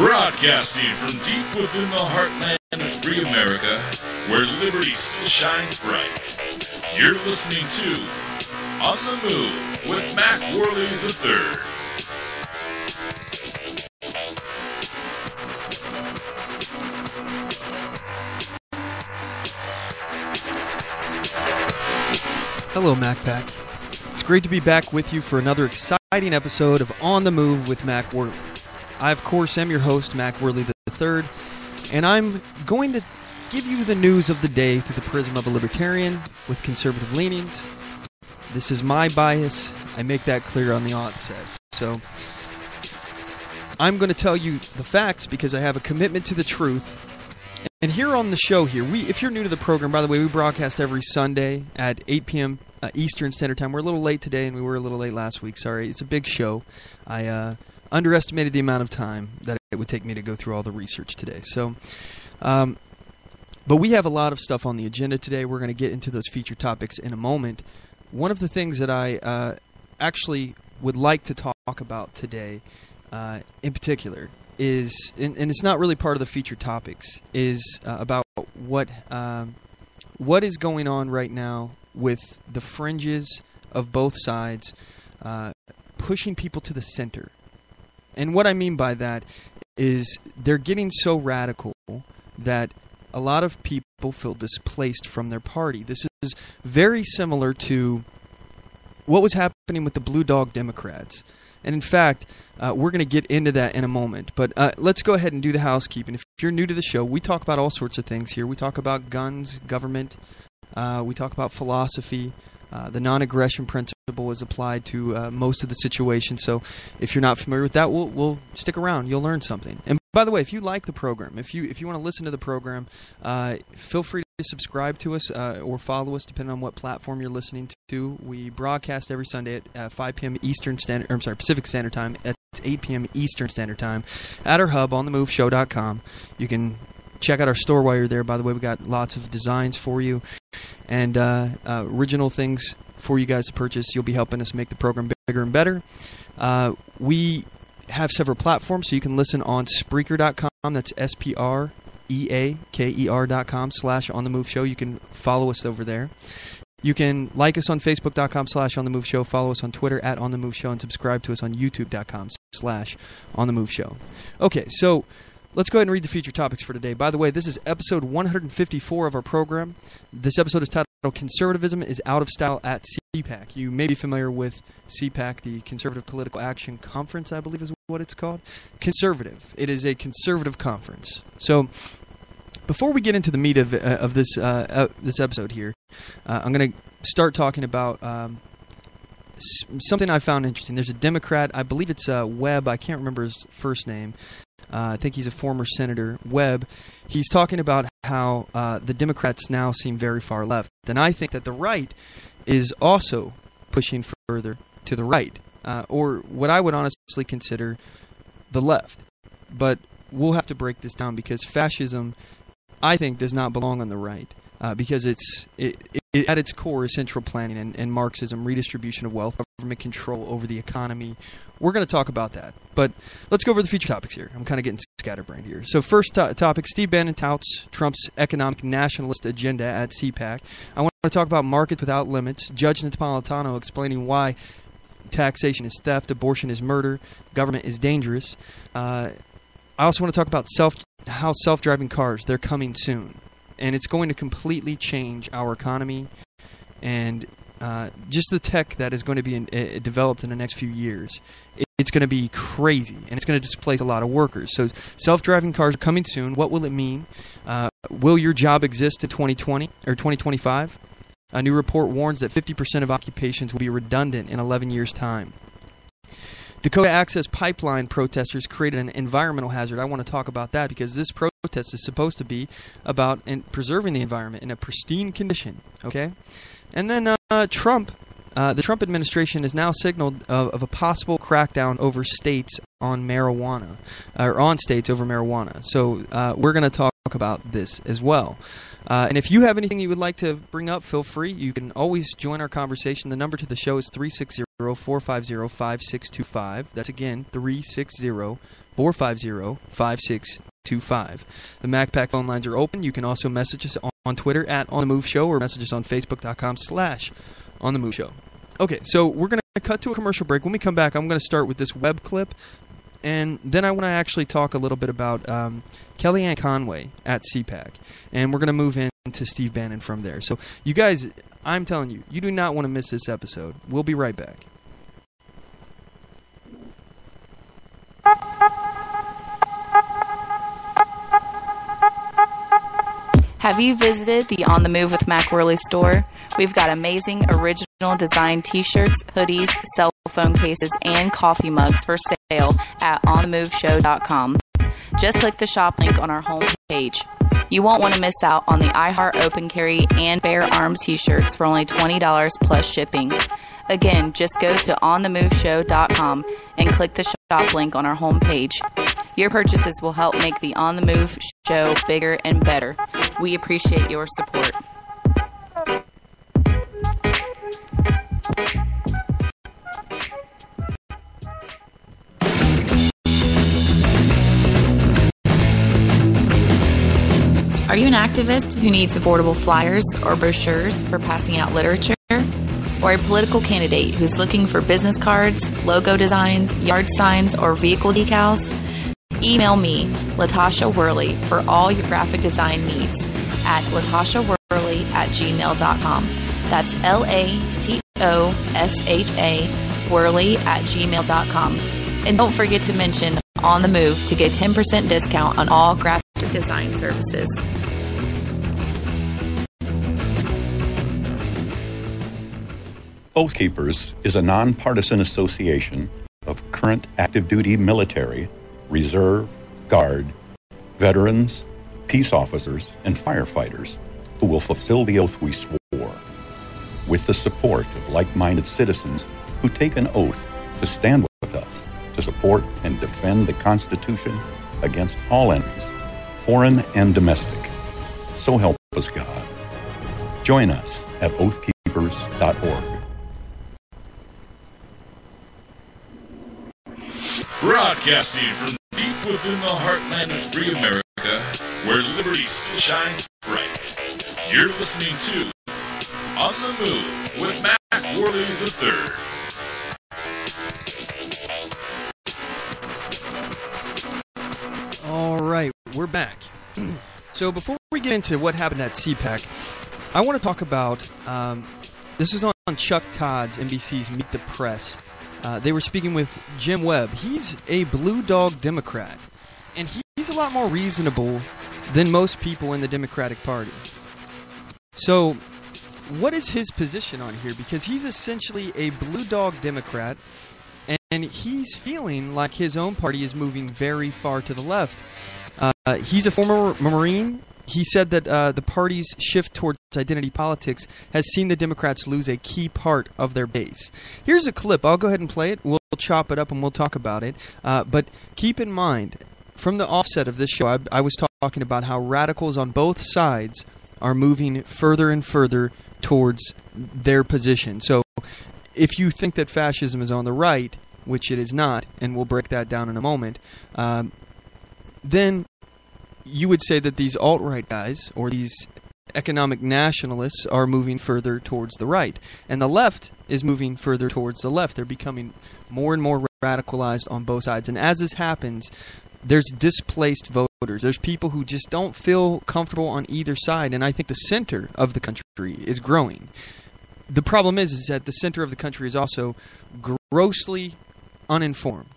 Broadcasting from deep within the heartland of free America, where liberty still shines bright. You're listening to On the Move with Mac Worley III. Hello, MacPack. It's great to be back with you for another exciting episode of On the Move with Mac Worley. I, of course, am your host, Mac Worley III, and I'm going to give you the news of the day through the prism of a libertarian with conservative leanings. This is my bias. I make that clear on the onset. So I'm going to tell you the facts because I have a commitment to the truth. And here on the show here, if you're new to the program, by the way, we broadcast every Sunday at 8 p.m. Eastern Standard Time. We're a little late today, and we were a little late last week. Sorry, it's a big show. I underestimated the amount of time that it would take me to go through all the research today. So, but we have a lot of stuff on the agenda today. We're going to get into those feature topics in a moment. One of the things that I actually would like to talk about today, in particular, is, and it's not really part of the feature topics, is about what is going on right now with the fringes of both sides pushing people to the center. And what I mean by that is they're getting so radical that a lot of people feel displaced from their party. This is very similar to what was happening with the Blue Dog Democrats. And in fact, we're going to get into that in a moment. But let's go ahead and do the housekeeping. If you're new to the show, we talk about all sorts of things here. We talk about guns, government. We talk about philosophy. The non-aggression principle is applied to most of the situations. So if you're not familiar with that, we'll stick around. You'll learn something. And by the way, if you like the program, if you want to listen to the program, feel free to subscribe to us or follow us, depending on what platform you're listening to. We broadcast every Sunday at 5 p.m. Pacific Standard Time. At 8 p.m. Eastern Standard Time at our hub, OnTheMoveShow.com. You can check out our store while you're there. By the way, we got lots of designs for you and original things for you guys to purchase. You'll be helping us make the program bigger and better. We have several platforms, so you can listen on Spreaker.com. That's SPREAKER.com/OnTheMoveShow. You can follow us over there. You can like us on Facebook.com/OnTheMoveShow. Follow us on Twitter at OnTheMoveShow, and subscribe to us on YouTube.com/OnTheMoveShow. Okay, so let's go ahead and read the feature topics for today. By the way, this is episode 154 of our program. This episode is titled Conservativism is Out of Style at CPAC. You may be familiar with CPAC, the Conservative Political Action Conference, I believe is what it's called. Conservative. It is a conservative conference. So before we get into the meat of this episode here, I'm going to start talking about something I found interesting. There's a Democrat, I believe it's Webb, I can't remember his first name. I think he's a former senator, Webb. He's talking about how the Democrats now seem very far left. And I think that the right is also pushing further to the right, or what I would honestly consider the left. But we'll have to break this down because fascism, I think, does not belong on the right. Because it at its core is central planning and Marxism, redistribution of wealth, government control over the economy. We're going to talk about that. But let's go over the feature topics here. I'm kind of getting scatterbrained here. So first topic, Steve Bannon touts Trump's economic nationalist agenda at CPAC. I want to talk about markets without limits. Judge Napolitano explaining why taxation is theft, abortion is murder, government is dangerous. I also want to talk about how self-driving cars, they're coming soon. And it's going to completely change our economy and just the tech that is going to be developed in the next few years. It's going to be crazy, and it's going to displace a lot of workers. So self-driving cars are coming soon. What will it mean? Will your job exist in 2020 or 2025? A new report warns that 50% of occupations will be redundant in 11 years' time. Dakota Access Pipeline protesters created an environmental hazard. I want to talk about that because this protest is supposed to be about preserving the environment in a pristine condition. Okay, and then Trump, the Trump administration has now signaled of a possible crackdown over states on marijuana, or on states over marijuana. So we're going to talk about this as well. And if you have anything you would like to bring up, feel free. You can always join our conversation. The number to the show is 360-450-5625. That's again 360-450-5625. 450-5625. The MacPack phone lines are open. You can also message us on Twitter at OnTheMoveShow or message us on Facebook.com/OnTheMoveShow. Okay, so we're going to cut to a commercial break. When we come back, I'm going to start with this web clip, and then I want to actually talk a little bit about Kellyanne Conway at CPAC, and we're going to move into Steve Bannon from there. So you guys, I'm telling you, you do not want to miss this episode. We'll be right back. Have you visited the On the Move with Mac Worley store? We've got amazing original design t-shirts, hoodies, cell phone cases, and coffee mugs for sale at OnTheMoveShow.com. Just click the shop link on our home page. You won't want to miss out on the iHeart Open Carry and Bare Arms t-shirts for only $20 plus shipping. Again, just go to OnTheMoveShow.com and click the shop link on our home page. Your purchases will help make the On The Move show bigger and better. We appreciate your support. Are you an activist who needs affordable flyers or brochures for passing out literature? Or a political candidate who's looking for business cards, logo designs, yard signs, or vehicle decals? Email me, Latasha Worley, for all your graphic design needs at latashaworley@gmail.com. That's LATOSHA Worley@gmail.com. And don't forget to mention On The Move to get 10% discount on all graphic design services. Oath Keepers is a nonpartisan association of current active duty military, reserve, guard, veterans, peace officers, and firefighters who will fulfill the oath we swore, with the support of like-minded citizens who take an oath to stand with us, to support and defend the Constitution against all enemies, foreign and domestic. So help us God. Join us at oathkeepers.org. Broadcasting from deep within the heartland of free America, where liberty still shines bright. You're listening to On the Move with Mac Worley III. All right, we're back. So before we get into what happened at CPAC, I want to talk about, this was on Chuck Todd's NBC's Meet the Press. They were speaking with Jim Webb. He's a blue dog Democrat, and he's a lot more reasonable than most people in the Democratic Party. So what is his position on here? Because he's essentially a blue dog Democrat, and he's feeling like his own party is moving very far to the left. He's a former Marine. He said that the party's shift towards identity politics has seen the Democrats lose a key part of their base. Here's a clip. I'll go ahead and play it. We'll chop it up and we'll talk about it. But keep in mind, from the offset of this show, I was talking about how radicals on both sides are moving further and further towards their position. So if you think that fascism is on the right, which it is not, and we'll break that down in a moment, then you would say that these alt-right guys or these economic nationalists are moving further towards the right. And the left is moving further towards the left. They're becoming more and more radicalized on both sides. And as this happens, there's displaced voters. There's people who just don't feel comfortable on either side. And I think the center of the country is growing. The problem is that the center of the country is also grossly uninformed.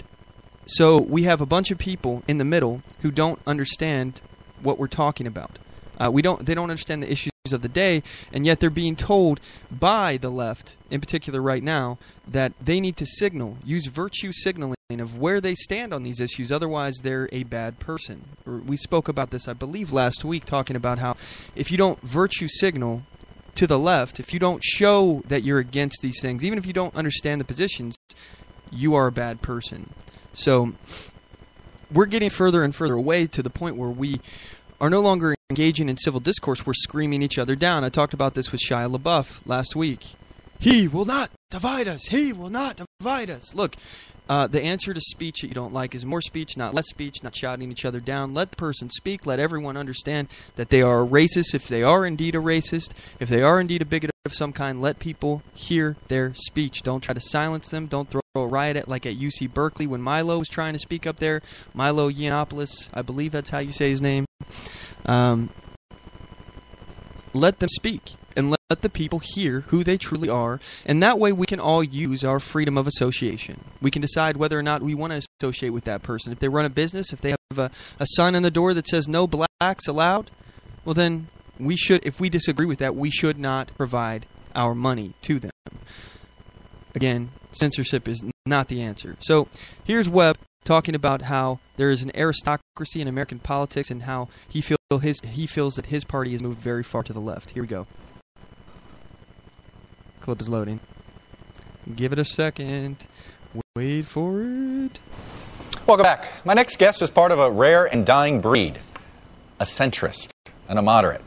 So we have a bunch of people in the middle who don't understand what we're talking about. They don't understand the issues of the day, and yet they're being told by the left, in particular right now, that they need to use virtue signaling of where they stand on these issues, otherwise they're a bad person. We spoke about this, I believe, last week, talking about how if you don't virtue signal to the left, if you don't show that you're against these things, even if you don't understand the positions, you are a bad person. So we're getting further and further away to the point where we are no longer engaging in civil discourse. We're screaming each other down. I talked about this with Shia LaBeouf last week. He will not divide us. He will not divide us. Look, The answer to speech that you don't like is more speech, not less speech, not shouting each other down. Let the person speak. Let everyone understand that they are a racist. If they are indeed a racist, if they are indeed a bigot of some kind, let people hear their speech. Don't try to silence them. Don't throw a riot at UC Berkeley when Milo was trying to speak up there. Milo Yiannopoulos, I believe that's how you say his name. Let them speak. And let the people hear who they truly are, and that way we can all use our freedom of association. We can decide whether or not we want to associate with that person. If they run a business, if they have a sign on the door that says no blacks allowed, well then we should, if we disagree with that, we should not provide our money to them. Again, censorship is not the answer. So here's Webb talking about how there is an aristocracy in American politics and how he feels that his party has moved very far to the left. Here we go. Clip is loading. Give it a second. Wait for it. Welcome back. My next guest is part of a rare and dying breed. A centrist and a moderate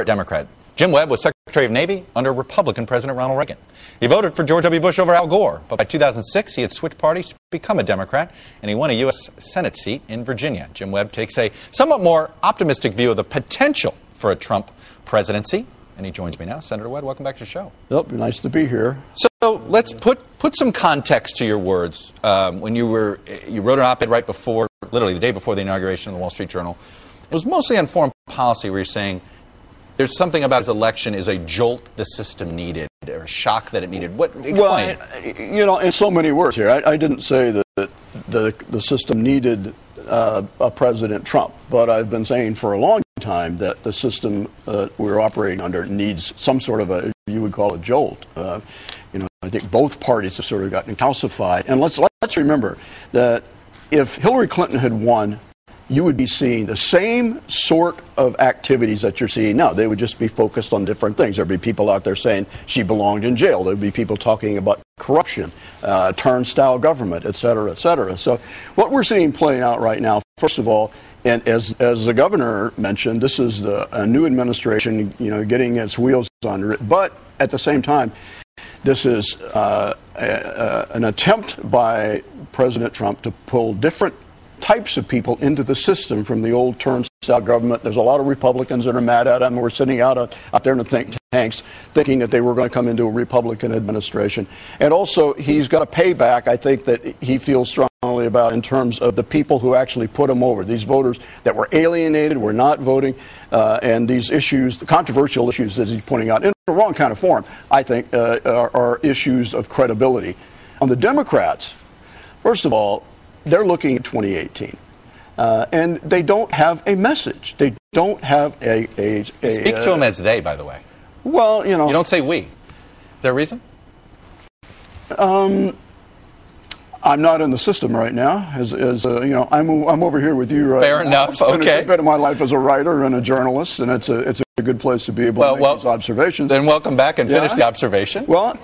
Democrat. Jim Webb was Secretary of Navy under Republican President Ronald Reagan. He voted for George W. Bush over Al Gore, but by 2006 he had switched parties to become a Democrat, and he won a U.S. Senate seat in Virginia. Jim Webb takes a somewhat more optimistic view of the potential for a Trump presidency. And he joins me now. Senator Webb, welcome back to the show. Yep, nice to be here. So let's put some context to your words. When you wrote an op-ed right before, literally the day before the inauguration of the Wall Street Journal. It was mostly on foreign policy where you're saying there's something about his election is a jolt the system needed, or a shock that it needed. Explain. Well, in so many words here, I didn't say that the system needed a President Trump, but I've been saying for a long time that the system we're operating under needs some sort of you would call a jolt. I think both parties have sort of gotten calcified. And let's remember that if Hillary Clinton had won, you would be seeing the same sort of activities that you're seeing now. They would just be focused on different things. There'd be people out there saying she belonged in jail. There'd be people talking about corruption, turnstile government, et cetera, et cetera. So what we're seeing playing out right now, first of all, and as the governor mentioned, this is a new administration, getting its wheels under it. But at the same time, this is an attempt by President Trump to pull different types of people into the system from the old turnstile government. There's a lot of Republicans that are mad at him. We're sitting out there in the think tanks thinking that they were going to come into a Republican administration. And also, he's got a payback, I think, that he feels strongly about in terms of the people who actually put him over. These voters that were alienated, were not voting, and these issues, the controversial issues that he's pointing out in the wrong kind of form, I think, are issues of credibility. On the Democrats, first of all, they're looking at 2018, and they don't have a message. They don't have a speak to them as they, by the way. Well, you don't say we. Is there a reason? I'm not in the system right now. I'm over here with you right now. Fair enough. I've Okay. a bit of my life as a writer and a journalist, and it's a good place to be able to make these observations. Then welcome back and finish the observation. Well,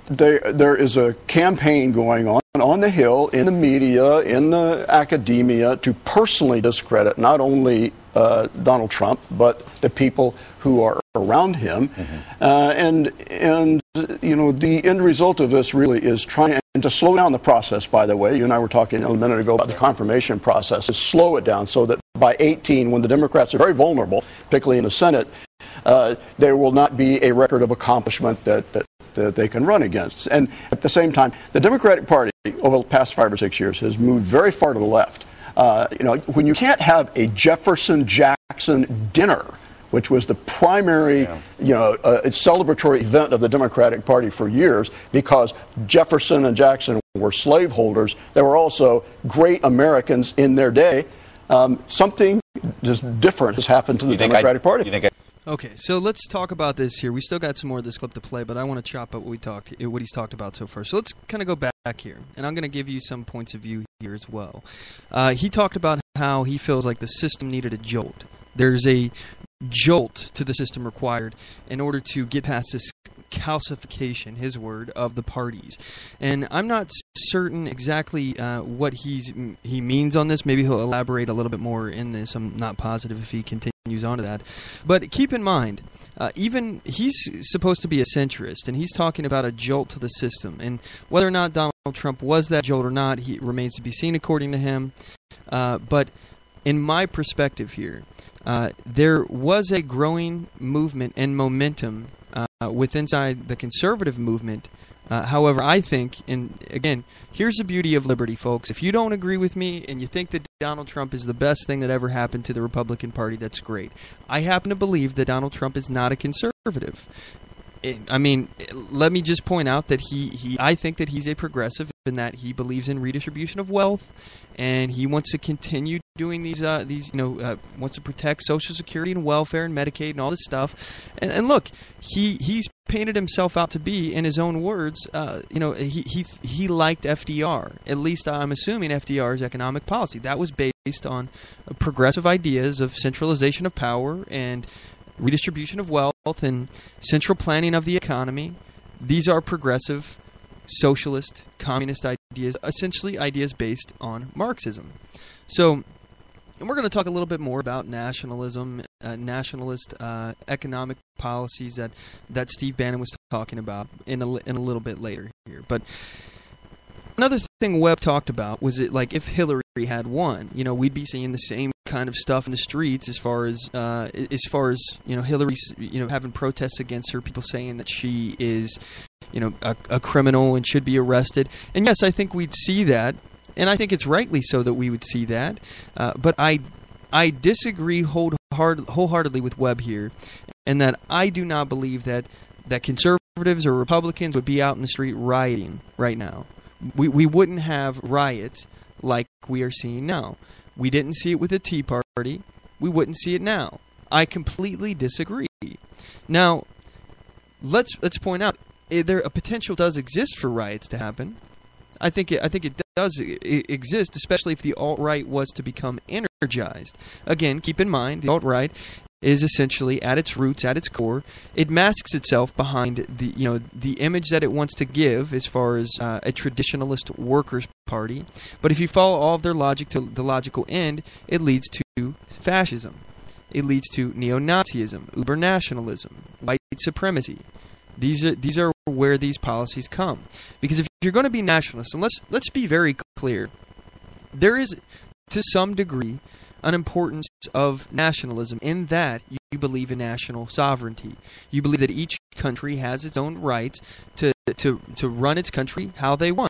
there is a campaign going on the Hill, in the media, in the academia, to personally discredit not only Donald Trump, but the people who are around him. Mm-hmm. The end result of this really is trying to slow down the process, by the way. You and I were talking a minute ago about the confirmation process, to slow it down so that by 2018, when the Democrats are very vulnerable, particularly in the Senate, there will not be a record of accomplishment that they can run against. And at the same time, the Democratic Party over the past 5 or 6 years has moved very far to the left. When you can't have a Jefferson-Jackson dinner, which was the primary, celebratory event of the Democratic Party for years, because Jefferson and Jackson were slaveholders. They were also great Americans in their day. Something just different has happened to the Democratic Party. Okay, so let's talk about this here. We still got some more of this clip to play, but I want to chop up what he's talked about so far. So let's kind of go back here, and I'm going to give you some points of view here as well. He talked about how he feels like the system needed a jolt. There's a jolt to the system required in order to get past this calcification, his word, of the parties. And I'm not certain exactly what he means on this. Maybe he'll elaborate a little bit more in this. I'm not positive if he continues on to that. But keep in mind, even he's supposed to be a centrist, and he's talking about a jolt to the system. And whether or not Donald Trump was that jolt or not, he remains to be seen according to him. But in my perspective here, there was a growing movement and momentum inside the conservative movement. However, I think, and again, here's the beauty of liberty, folks. If you don't agree with me and you think that Donald Trump is the best thing that ever happened to the Republican Party, that's great. I happen to believe that Donald Trump is not a conservative. I mean, let me just point out that I think that he's a progressive in that he believes in redistribution of wealth, and he wants to continue doing wants to protect Social Security and welfare and Medicaid and all this stuff. And look, he's painted himself out to be, in his own words, he liked FDR. At least I'm assuming FDR's economic policy. That was based on progressive ideas of centralization of power and redistribution of wealth and central planning of the economy. These are progressive, socialist, communist ideas, essentially ideas based on Marxism. So, and we're going to talk a little bit more about nationalism, nationalist economic policies that Steve Bannon was talking about in a little bit later here. But another thing Webb talked about was it like if Hillary had won, we'd be seeing the same kind of stuff in the streets as far as Hillary's having protests against her, people saying that she is a criminal and should be arrested. And yes, I think we'd see that, and I think it's rightly so that we would see that. But I disagree wholeheartedly with Webb here, and that I do not believe that conservatives or Republicans would be out in the street rioting right now. We wouldn't have riots like we are seeing now. We didn't see it with the Tea Party. We wouldn't see it now. I completely disagree. Now, let's point out a potential does exist for riots to happen. I think it does exist, especially if the alt-right was to become energized. Again, keep in mind the alt-right is essentially at its roots, at its core, it masks itself behind the image that it wants to give as far as a traditionalist workers' party. But if you follow all of their logic to the logical end, it leads to fascism. It leads to neo-Nazism, uber-nationalism, white supremacy. These are where these policies come. Because if you're going to be nationalist, and let's be very clear, there is, to some degree, an importance of nationalism in that you believe in national sovereignty. You believe that each country has its own rights to run its country how they want.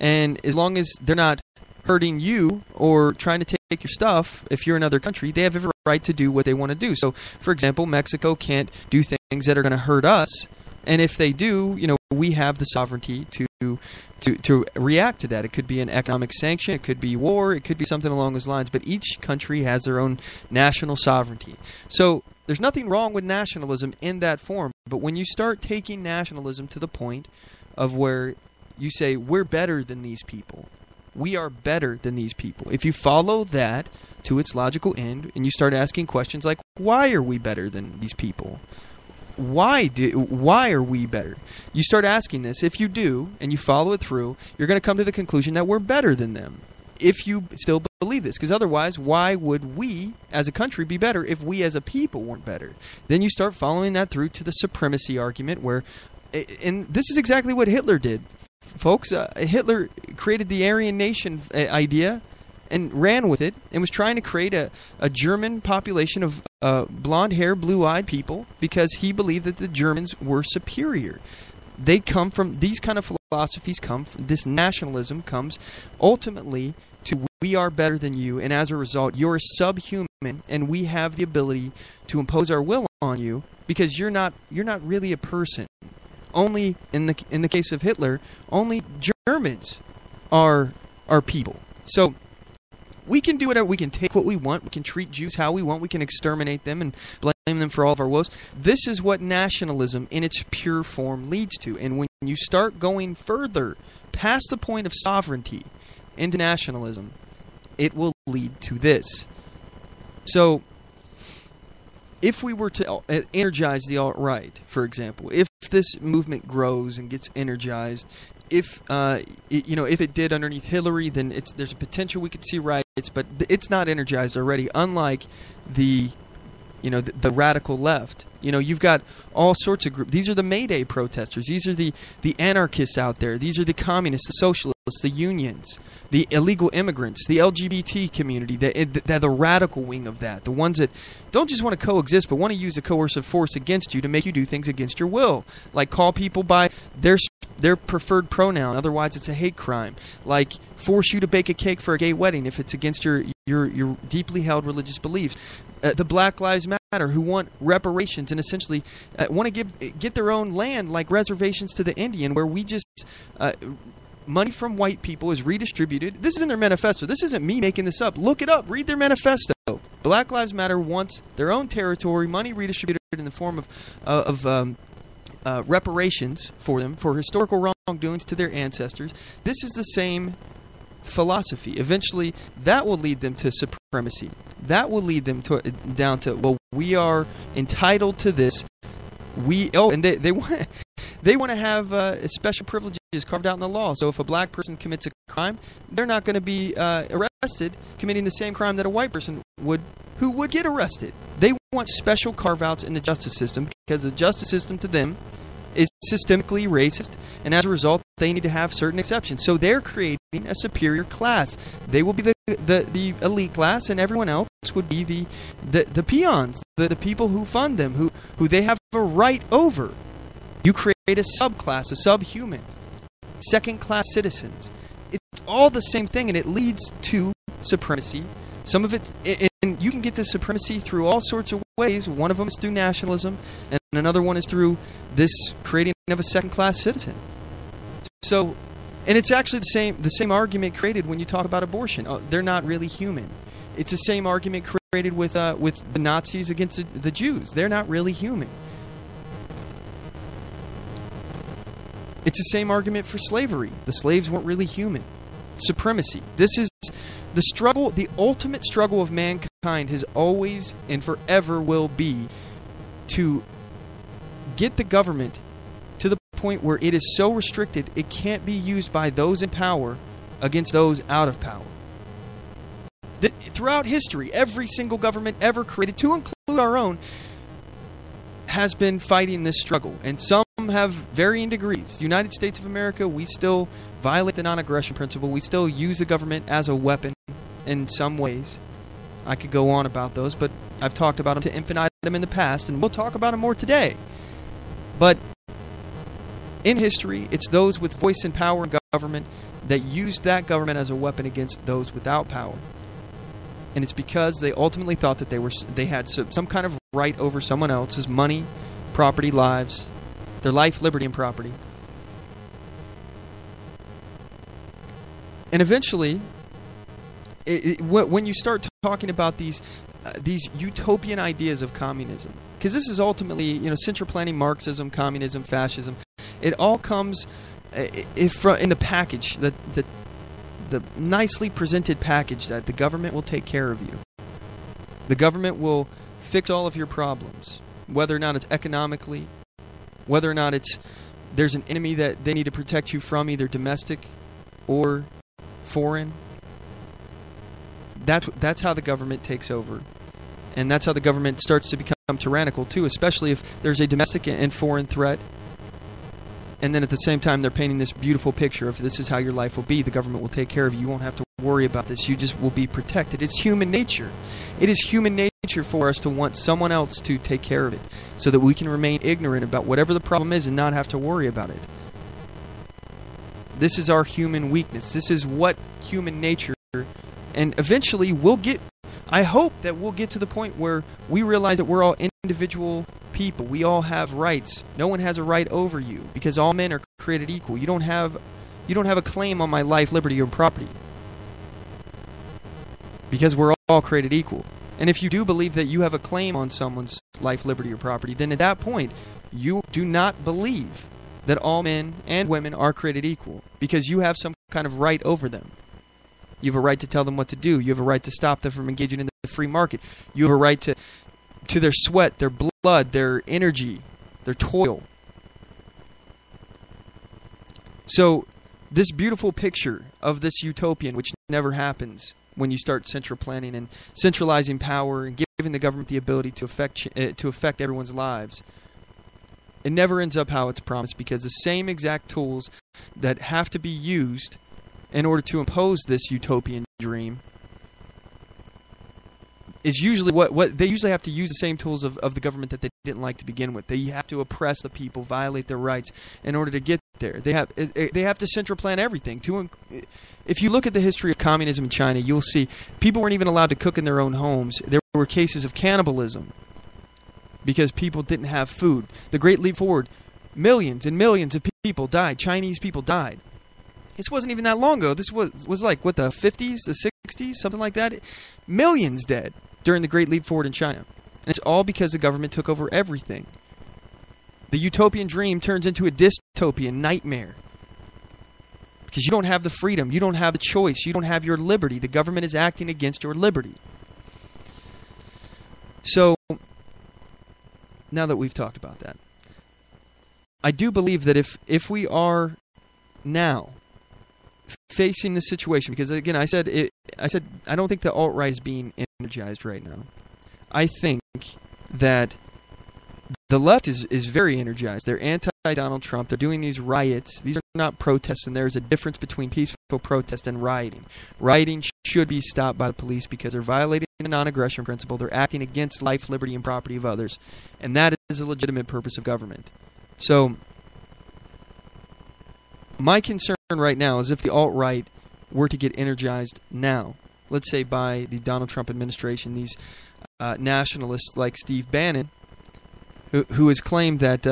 And as long as they're not hurting you or trying to take your stuff, if you're another country, they have every right to do what they want to do. So, for example, Mexico can't do things that are going to hurt us. And if they do, we have the sovereignty to react to that. It could be an economic sanction, it could be war, it could be something along those lines. But each country has their own national sovereignty. So there's nothing wrong with nationalism in that form. But when you start taking nationalism to the point of where you say, we're better than these people, we are better than these people. If you follow that to its logical end and you start asking questions like, why are we better than these people? Why are we better? You start asking this. If you do, and you follow it through, you're going to come to the conclusion that we're better than them. If you still believe this, because otherwise, why would we as a country be better if we as a people weren't better? Then you start following that through to the supremacy argument where, and this is exactly what Hitler did, folks. Hitler created the Aryan nation idea and ran with it and was trying to create a German population of blonde-haired, blue-eyed people because he believed that the Germans were superior. They come from, these kind of philosophies come from, this nationalism comes ultimately to we are better than you, and as a result, you're subhuman, and we have the ability to impose our will on you because you're not really a person. Only, in the case of Hitler, only Germans are people. So we can do whatever. We can take what we want. We can treat Jews how we want. We can exterminate them and blame them for all of our woes. This is what nationalism in its pure form leads to. And when you start going further past the point of sovereignty into nationalism, it will lead to this. So if we were to energize the alt-right, for example, if this movement grows and gets energized, if it did underneath Hillary, then there's a potential we could see riots, but it's not energized already. Unlike the radical left. You've got all sorts of groups. These are the May Day protesters. These are the anarchists out there. These are the communists, the socialists, the unions, the illegal immigrants, the LGBT community, the radical wing of that. The ones that don't just want to coexist, but want to use a coercive force against you to make you do things against your will. Like call people by their preferred pronoun, otherwise it's a hate crime. Like force you to bake a cake for a gay wedding if it's against your deeply held religious beliefs. The Black Lives Matter, who want reparations and essentially want to get their own land, like reservations to the Indian, where we just money from white people is redistributed. This is in their manifesto. This isn't me making this up. Look it up. Read their manifesto. Black Lives Matter wants their own territory, money redistributed in the form of reparations for them for historical wrongdoings to their ancestors. This is the same philosophy. Eventually, that will lead them to supremacy. That will lead them down to, well, we are entitled to this. And they want to have special privileges carved out in the law. So if a black person commits a crime, they're not going to be arrested committing the same crime that a white person would, who would get arrested. They want special carve-outs in the justice system because the justice system to them is systemically racist, and as a result, they need to have certain exceptions. So they're creating a superior class. They will be the elite class, and everyone else would be the peons, the people who fund them, who they have a right over. You create a subclass, a subhuman, second-class citizens. It's all the same thing, and it leads to supremacy. Some of it, and you can get this supremacy through all sorts of ways. One of them is through nationalism, and another one is through this creating of a second-class citizen. So, and it's actually the same argument created when you talk about abortion. They're not really human. It's the same argument created with the Nazis against the Jews. They're not really human. It's the same argument for slavery. The slaves weren't really human. Supremacy. This is the struggle, the ultimate struggle of mankind has always and forever will be to get the government to the point where it is so restricted it can't be used by those in power against those out of power. Throughout history, every single government ever created, to include our own, has been fighting this struggle, and some have varying degrees. The United States of America, we still violate the non-aggression principle. We still use the government as a weapon in some ways. I could go on about those, but I've talked about them to infinitum in the past, and we'll talk about them more today. But in history, it's those with voice and power in government that used that government as a weapon against those without power. And it's because they ultimately thought that they had some kind of right over someone else's money, property, lives, their life, liberty, and property. And eventually, when you start talking about these utopian ideas of communism, because this is ultimately, central planning, Marxism, communism, fascism, it all comes in the package, the nicely presented package that the government will take care of you. The government will fix all of your problems, whether or not it's economically, whether or not there's an enemy that they need to protect you from, either domestic or foreign. That's how the government takes over. And that's how the government starts to become tyrannical too, especially if there's a domestic and foreign threat. And then at the same time, they're painting this beautiful picture of this is how your life will be. The government will take care of you. You won't have to worry about this. You just will be protected. It's human nature. It is human nature for us to want someone else to take care of it so that we can remain ignorant about whatever the problem is and not have to worry about it. This is our human weakness. This is what human nature, and eventually I hope that we'll get to the point where we realize that we're all individual people. We all have rights. No one has a right over you because all men are created equal. You don't have a claim on my life, liberty, or property because we're all created equal. And if you do believe that you have a claim on someone's life, liberty, or property, then at that point, you do not believe that all men and women are created equal because you have some kind of right over them. You have a right to tell them what to do. You have a right to stop them from engaging in the free market. You have a right to their sweat, their blood, their energy, their toil. So this beautiful picture of this utopian, which never happens when you start central planning and centralizing power and giving the government the ability to affect everyone's lives, it never ends up how it's promised, because the same exact tools that have to be used in order to impose this utopian dream is usually what they usually have to use the same tools of the government that they didn't like to begin with. They have to oppress the people, violate their rights in order to get there. They have to central plan everything. If you look at the history of communism in China, you'll see people weren't even allowed to cook in their own homes. There were cases of cannibalism because people didn't have food. The Great Leap Forward, millions and millions of people died. Chinese people died. This wasn't even that long ago. This was like, what, the 50s, the 60s, something like that? Millions dead during the Great Leap Forward in China. And it's all because the government took over everything. The utopian dream turns into a dystopian nightmare. Because you don't have the freedom, you don't have the choice, you don't have your liberty. The government is acting against your liberty. So, now that we've talked about that, I do believe that if we are now facing this situation, because again, I said I don't think the alt-right is being energized right now. I think that the left is very energized. They're anti-Donald Trump. They're doing these riots. These are not protests, and there's a difference between peaceful protest and rioting. Rioting should be stopped by the police because they're violating the non-aggression principle. They're acting against life, liberty, and property of others, and that is a legitimate purpose of government. So, my concern right now is if the alt-right were to get energized now, let's say by the Donald Trump administration, these nationalists like Steve Bannon, who has claimed that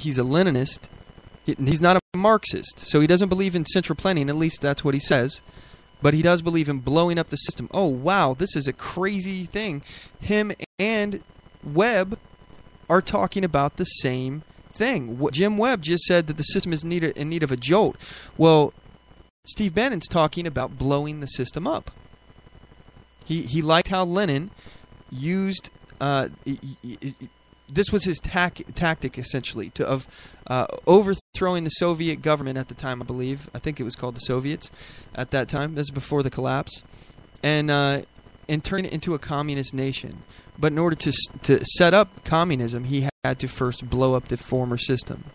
he's a Leninist. He's not a Marxist, so he doesn't believe in central planning. At least that's what he says. But he does believe in blowing up the system. Oh, wow, this is a crazy thing. Him and Webb are talking about the same thing. Jim Webb just said that the system is in need of a jolt. Well, Steve Bannon's talking about blowing the system up. He liked how Lenin used this was his tactic, essentially, of overthrowing the Soviet government at the time, I believe. I think it was called the Soviets at that time. This is before the collapse. And turn it into a communist nation. But in order to set up communism, he had to first blow up the former system.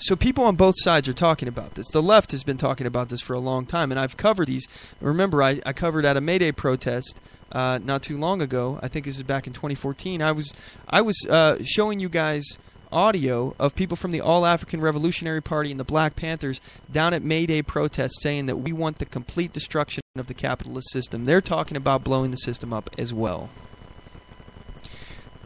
So people on both sides are talking about this. The left has been talking about this for a long time, and I've covered these. Remember, I covered at a May Day protest not too long ago. I think this is back in 2014. I was showing you guys audio of people from the All-African Revolutionary Party and the Black Panthers down at May Day protests saying that we want the complete destruction of the capitalist system. They're talking about blowing the system up as well.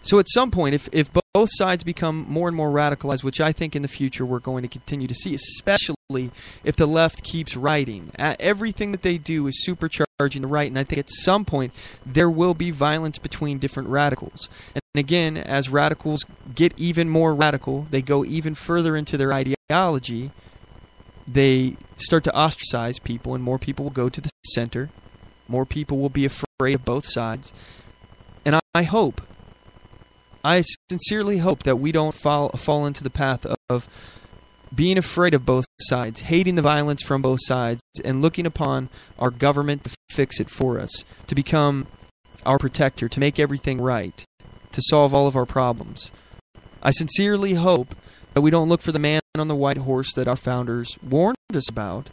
So at some point, if both sides become more and more radicalized, which I think in the future we're going to continue to see, especially if the left keeps writing, everything that they do is supercharging the right, and I think at some point there will be violence between different radicals. And again, as radicals get even more radical, they go even further into their ideology, they start to ostracize people, and more people will go to the center. More people will be afraid of both sides. And I sincerely hope that we don't fall into the path of being afraid of both sides, hating the violence from both sides, and looking upon our government to fix it for us, to become our protector, to make everything right, to solve all of our problems. I sincerely hope that we don't look for the man on the white horse that our founders warned us about,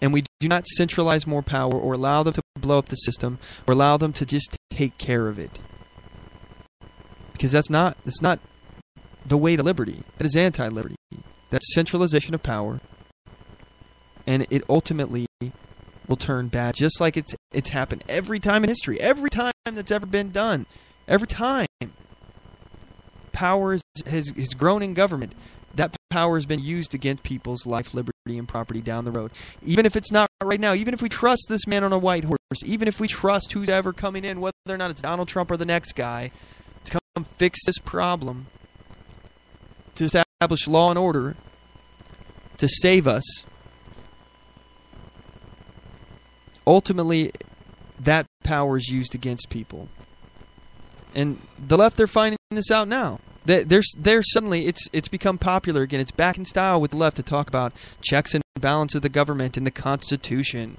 and we do not centralize more power or allow them to blow up the system or allow them to just take care of it. Because that's not the way to liberty. That is anti-liberty. That's centralization of power, and it ultimately will turn bad, just like it's happened every time in history. Every time that's ever been done. Every time power has grown in government, that power has been used against people's life, liberty, and property down the road. Even if it's not right now, even if we trust this man on a white horse, even if we trust who's ever coming in, whether or not it's Donald Trump or the next guy, to come fix this problem, to establish law and order, to save us, ultimately that power is used against people. And the left, they're finding this out now. They're suddenly, it's become popular again. It's back in style with the left to talk about checks and balance of the government and the Constitution.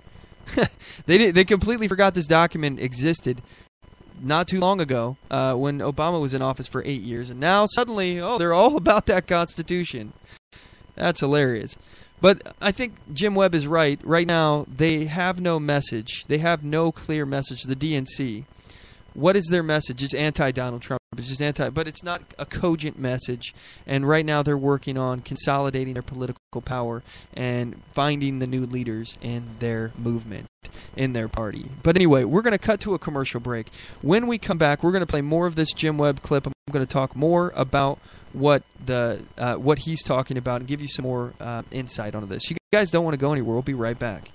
They completely forgot this document existed not too long ago when Obama was in office for 8 years. And now suddenly, they're all about that Constitution. That's hilarious. But I think Jim Webb is right. Right now, they have no message. They have no clear message. The DNC. What is their message? It's anti-Donald Trump. It's just but it's not a cogent message. And right now, they're working on consolidating their political power and finding the new leaders in their movement, in their party. But anyway, we're going to cut to a commercial break. When we come back, we're going to play more of this Jim Webb clip. I'm going to talk more about what he's talking about and give you some more insight onto this. You guys don't want to go anywhere. We'll be right back.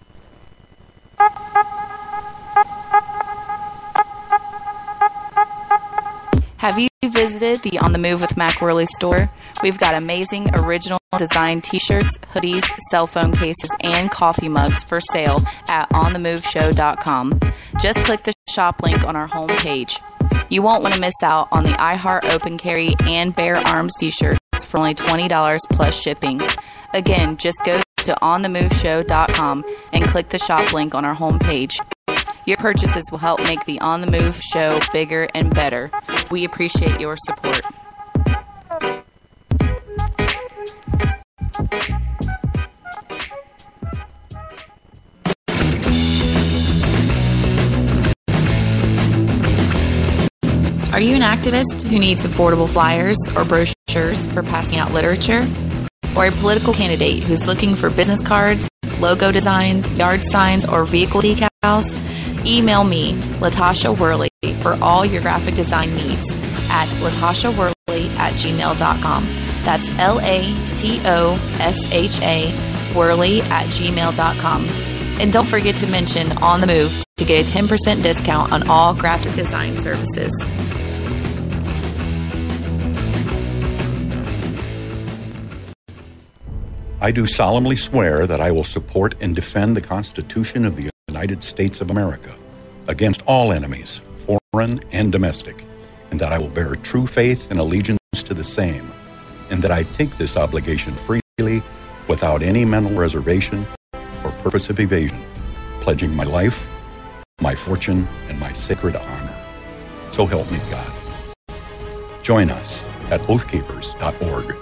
Have you visited the On the Move with Mac Worley store? We've got amazing original design t-shirts, hoodies, cell phone cases, and coffee mugs for sale at OnTheMoveShow.com. Just click the shop link on our homepage. You won't want to miss out on the iHeart Open Carry and Bare Arms t-shirts for only $20 plus shipping. Again, just go to OnTheMoveShow.com and click the shop link on our homepage. Your purchases will help make the On The Move show bigger and better. We appreciate your support. Are you an activist who needs affordable flyers or brochures for passing out literature? Or a political candidate who's looking for business cards, logo designs, yard signs, or vehicle decals? Email me, Latasha Worley, for all your graphic design needs at latashaworley@gmail.com. That's LATOSHA Worley@gmail.com. And don't forget to mention On The Move to get a 10% discount on all graphic design services. I do solemnly swear that I will support and defend the Constitution of the United States of America against all enemies, foreign and domestic, and that I will bear true faith and allegiance to the same, and that I take this obligation freely without any mental reservation or purpose of evasion, pledging my life, my fortune, and my sacred honor. So help me God. Join us at oathkeepers.org.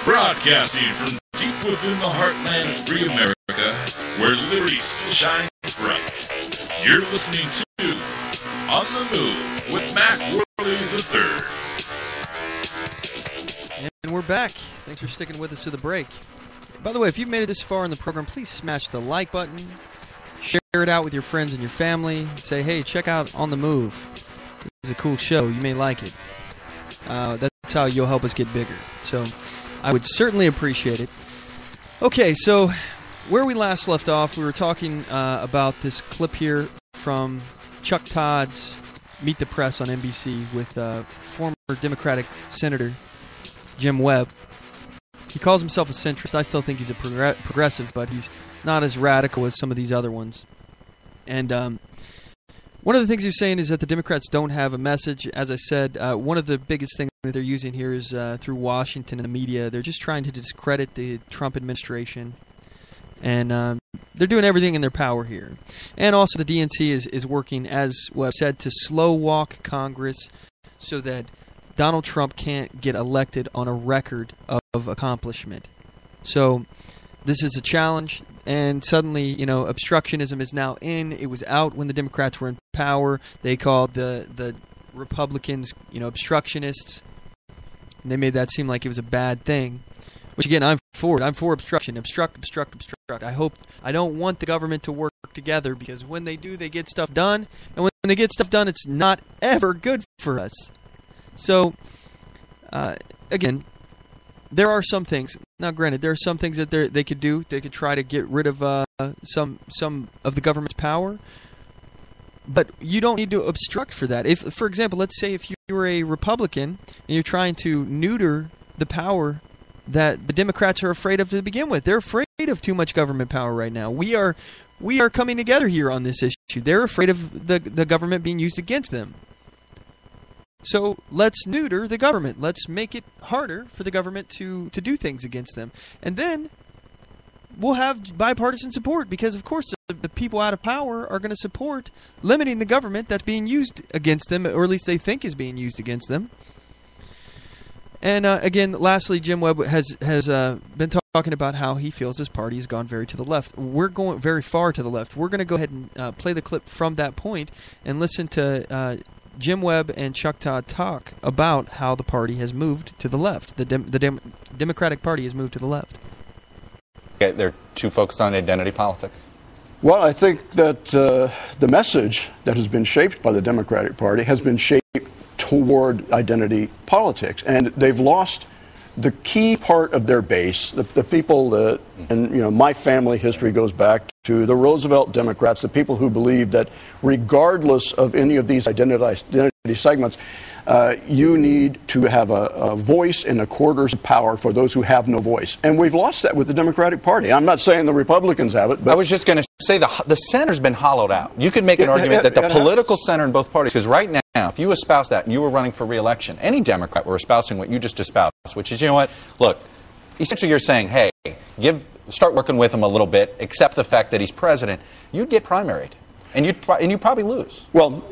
Broadcasting from deep within the heartland of free America, where liberty still shines bright. You're listening to On the Move with Mac Worley III. And we're back. Thanks for sticking with us to the break. By the way, if you've made it this far in the program, please smash the like button. Share it out with your friends and your family. Say, hey, check out On the Move. It's a cool show. You may like it. That's how you'll help us get bigger. So I would certainly appreciate it. Okay, so where we last left off, we were talking about this clip here from Chuck Todd's Meet the Press on NBC with former Democratic Senator Jim Webb. He calls himself a centrist. I still think he's a progressive, but he's not as radical as some of these other ones. And one of the things he's saying is that the Democrats don't have a message. As I said, one of the biggest things that they're using here is through Washington and the media. They're just trying to discredit the Trump administration. And they're doing everything in their power here. And also the DNC is working, as Webb said, to slow walk Congress so that Donald Trump can't get elected on a record of accomplishment. So this is a challenge. And suddenly, obstructionism is now in. It was out when the Democrats were in power. They called the Republicans, obstructionists. And they made that seem like it was a bad thing. Which, again, I'm for it. I'm for obstruction. Obstruct. I don't want the government to work together, because when they do, they get stuff done. And when they get stuff done, it's not ever good for us. So, again, there are some things. Now, granted, there are some things that they could do. They could try to get rid of some of the government's power. But you don't need to obstruct for that. If, for example, let's say if you were a Republican and you're trying to neuter the power that the Democrats are afraid of to begin with. They're afraid of too much government power right now. We are coming together here on this issue. They're afraid of the government being used against them. So let's neuter the government. Let's make it harder for the government to do things against them. And then we'll have bipartisan support because, of course, the people out of power are going to support limiting the government that's being used against them, or at least they think is being used against them. And again, lastly, Jim Webb has been talking about how he feels his party has gone very to the left. We're going very far to the left. We're going to go ahead and play the clip from that point and listen to Jim Webb and Chuck Todd talk about how the party has moved to the left. The Democratic Party has moved to the left. They're too focused on identity politics. Well, I think that the message that has been shaped by the Democratic Party has been shaped toward identity politics, and they've lost the key part of their base, the people that, and my family history goes back to the Roosevelt Democrats, the people who believed that regardless of any of these identity segments, you need to have a voice and a quarters of power for those who have no voice. And we've lost that with the Democratic Party. I'm not saying the Republicans have it, but I was just going to say the center's been hollowed out. You could make an argument that the political center in both parties, because right now, if you espouse that and you were running for re-election, any Democrat were espousing what you just espoused, which is, look, essentially you're saying, hey, start working with him a little bit, accept the fact that he's president, you'd get primaried, and you'd probably lose. Well,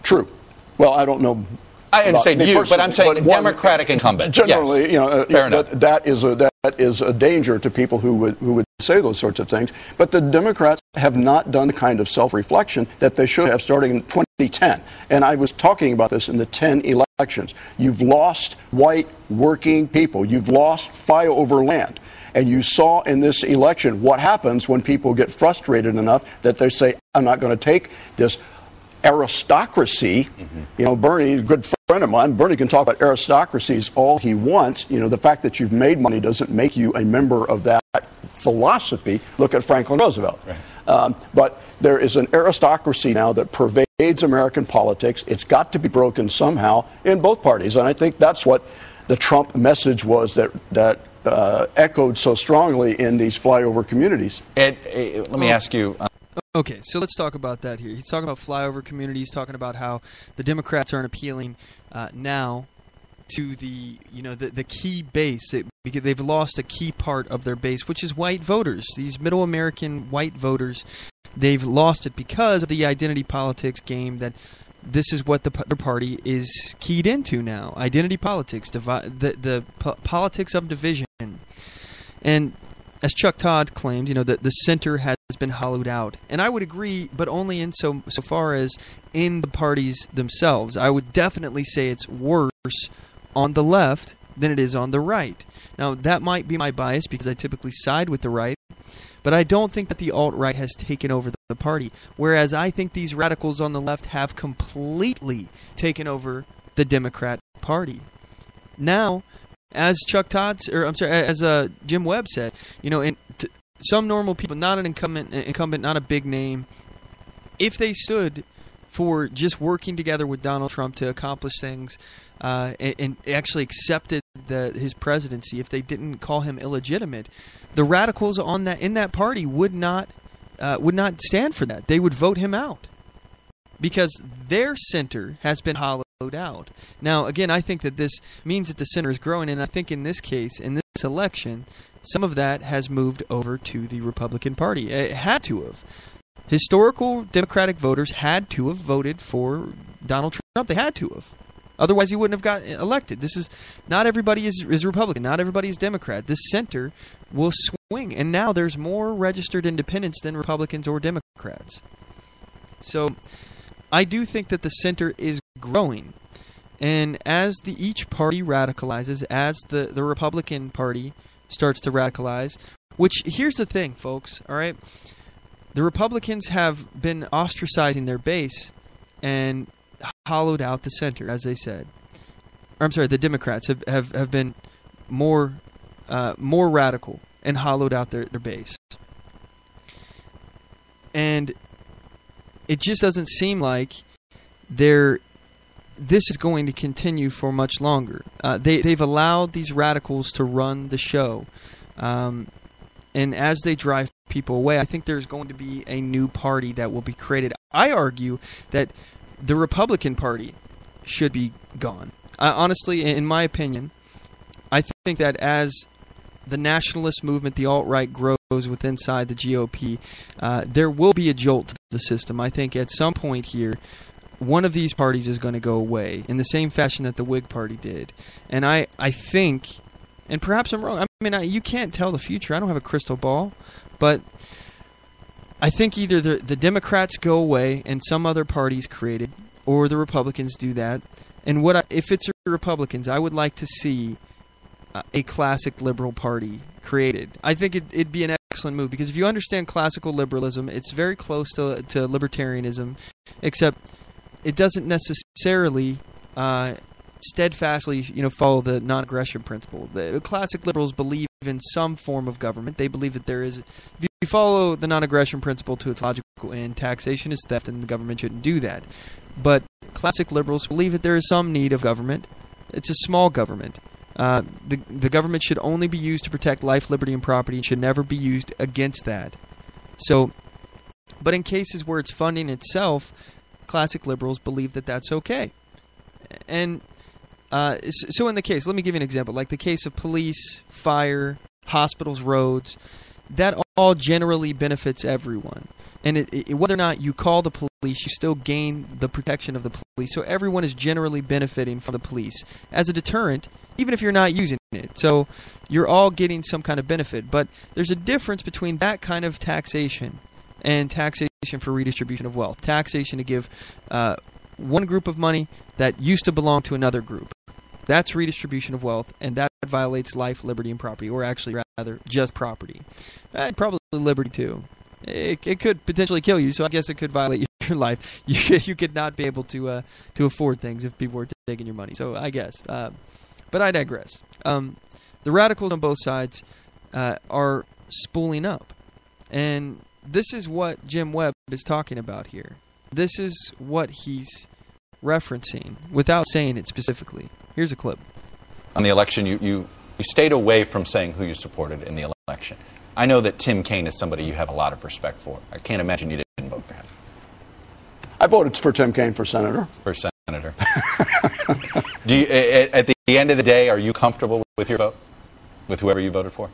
true. Well, I don't know. I understand you, but I'm saying Democratic incumbent. Generally, yes. Fair enough. That is a danger to people who would say those sorts of things. But the Democrats have not done the kind of self-reflection that they should have starting in 2010. And I was talking about this in the 10 elections. You've lost white working people. You've lost flyover land. And you saw in this election what happens when people get frustrated enough that they say, I'm not going to take this aristocracy. Bernie, a good friend of mine, Bernie can talk about aristocracies all he wants. The fact that you've made money doesn't make you a member of that philosophy. Look at Franklin Roosevelt. Right. But there is an aristocracy now that pervades American politics. It's got to be broken somehow in both parties. And I think that's what the Trump message was that echoed so strongly in these flyover communities. Ed, let me ask you. Okay, so let's talk about that here. He's talking about flyover communities, talking about how the Democrats aren't appealing now to the key base, because they've lost a key part of their base, which is white voters. These middle American white voters, they've lost it because of the identity politics game that this is what the party is keyed into now. Identity politics, the politics of division. And as Chuck Todd claimed, that the center has been hollowed out. And I would agree, but only in so far as in the parties themselves. I would definitely say it's worse on the left than it is on the right. Now, that might be my bias because I typically side with the right, but I don't think that the alt-right has taken over the party, whereas I think these radicals on the left have completely taken over the Democrat Party. Now, as as Jim Webb said, some normal people, not an incumbent, not a big name, if they stood for just working together with Donald Trump to accomplish things and actually accepted his presidency, if they didn't call him illegitimate, the radicals in that party would not stand for that. They would vote him out because their center has been hollowed out. Now, again, I think that this means that the center is growing, and I think in this case, in this election, some of that has moved over to the Republican Party. It had to have. Historical Democratic voters had to have voted for Donald Trump. They had to have. Otherwise, he wouldn't have got elected. Not everybody is Republican. Not everybody is Democrat. This center will swing, and now there's more registered independents than Republicans or Democrats. So I do think that the center is growing. And as each party radicalizes, as the Republican Party starts to radicalize, which, here's the thing, folks, all right? The Republicans have been ostracizing their base and hollowed out the center, as they said. Or, I'm sorry, the Democrats have been more radical and hollowed out their base. And it just doesn't seem like they're this is going to continue for much longer. They've allowed these radicals to run the show. And as they drive people away, I think there's going to be a new party that will be created. I argue that the Republican Party should be gone. Honestly, in my opinion, I think that as the nationalist movement, the alt-right, grows within inside the GOP, there will be a jolt to the system. I think at some point here, one of these parties is going to go away in the same fashion that the Whig Party did. And I think, and perhaps I'm wrong, I mean, you can't tell the future. I don't have a crystal ball. But I think either the Democrats go away and some other party's created, or the Republicans do that. And if it's the Republicans, I would like to see a classic liberal party created. I think it'd be an excellent move, because if you understand classical liberalism, it's very close to libertarianism, except it doesn't necessarily steadfastly, follow the non-aggression principle. The classic liberals believe in some form of government. They believe that there is. If you follow the non-aggression principle to its logical end, taxation is theft, and the government shouldn't do that. But classic liberals believe that there is some need of government. It's a small government. The government should only be used to protect life, liberty, and property, and should never be used against that. So, but in cases where it's funding itself, classic liberals believe that that's okay. And so in the case, let me give you an example, like the case of police, fire, hospitals, roads, that all generally benefits everyone. And whether or not you call the police, you still gain the protection of the police. So everyone is generally benefiting from the police as a deterrent, even if you're not using it. So you're all getting some kind of benefit. But there's a difference between that kind of taxation and taxation for redistribution of wealth. Taxation to give one group of money that used to belong to another group. That's redistribution of wealth, and that violates life, liberty, and property, or actually rather just property. Probably liberty too. It could potentially kill you, so I guess it could violate your life. You could not be able to afford things if people were taking your money. So I guess, but I digress. The radicals on both sides are spooling up, and this is what Jim Webb is talking about here. This is what he's referencing without saying it specifically. Here's a clip. On the election, you stayed away from saying who you supported in the election. I know that Tim Kaine is somebody you have a lot of respect for. I can't imagine you didn't vote for him. I voted for Tim Kaine for senator. For senator. Do you, at the end of the day, are you comfortable with your vote? With whoever you voted for?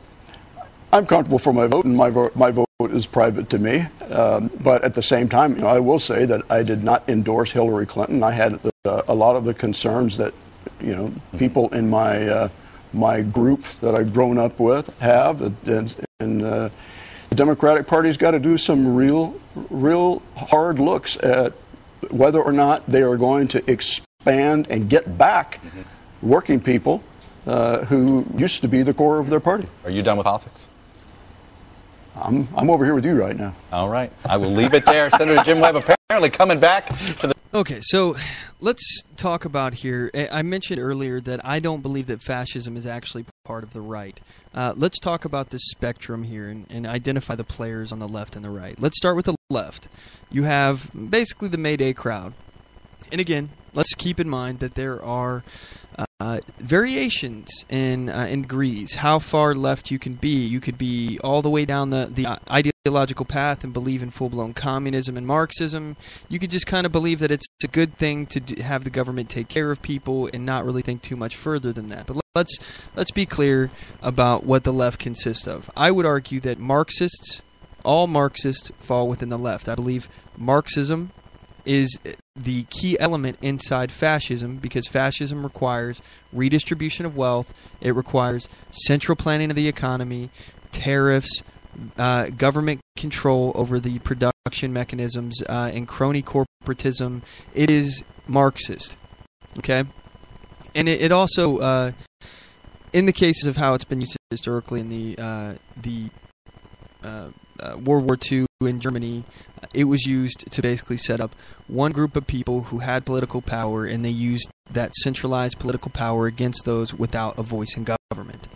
I'm comfortable for my vote, and my vote is private to me. But at the same time, I will say that I did not endorse Hillary Clinton. I had a lot of the concerns that people in my group that I've grown up with have, and the Democratic Party's got to do some real hard looks at whether or not they are going to expand and get back working people who used to be the core of their party. Are you done with politics? I'm over here with you right now. All right. I will leave it there. Senator Jim Webb apparently coming back to the... Okay, so let's talk about here. I mentioned earlier that I don't believe that fascism is actually part of the right. Let's talk about this spectrum here and identify the players on the left and the right. Let's start with the left. You have basically the May Day crowd. And again, let's keep in mind that there are variations in degrees, how far left you can be. You could be all the way down the ideological path and believe in full-blown communism and Marxism. You could just kind of believe that it's a good thing to have the government take care of people and not really think too much further than that. But let's be clear about what the left consists of. I would argue that all Marxists fall within the left. I believe Marxism is the key element inside fascism, because fascism requires redistribution of wealth, it requires central planning of the economy, tariffs, government control over the production mechanisms, and crony corporatism. It is Marxist. Okay? And it also, in the cases of how it's been used historically in the World War II in Germany, it was used to basically set up one group of people who had political power, and they used that centralized political power against those without a voice in government.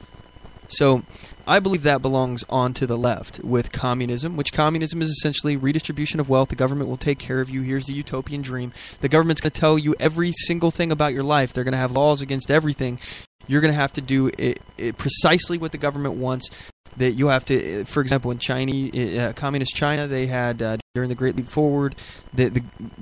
So I believe that belongs onto the left with communism, which communism is essentially redistribution of wealth. The government will take care of you. Here's the utopian dream. The government's going to tell you every single thing about your life. They're going to have laws against everything. You're going to have to do it precisely what the government wants. That you have to, for example, in communist China, they had during the Great Leap Forward,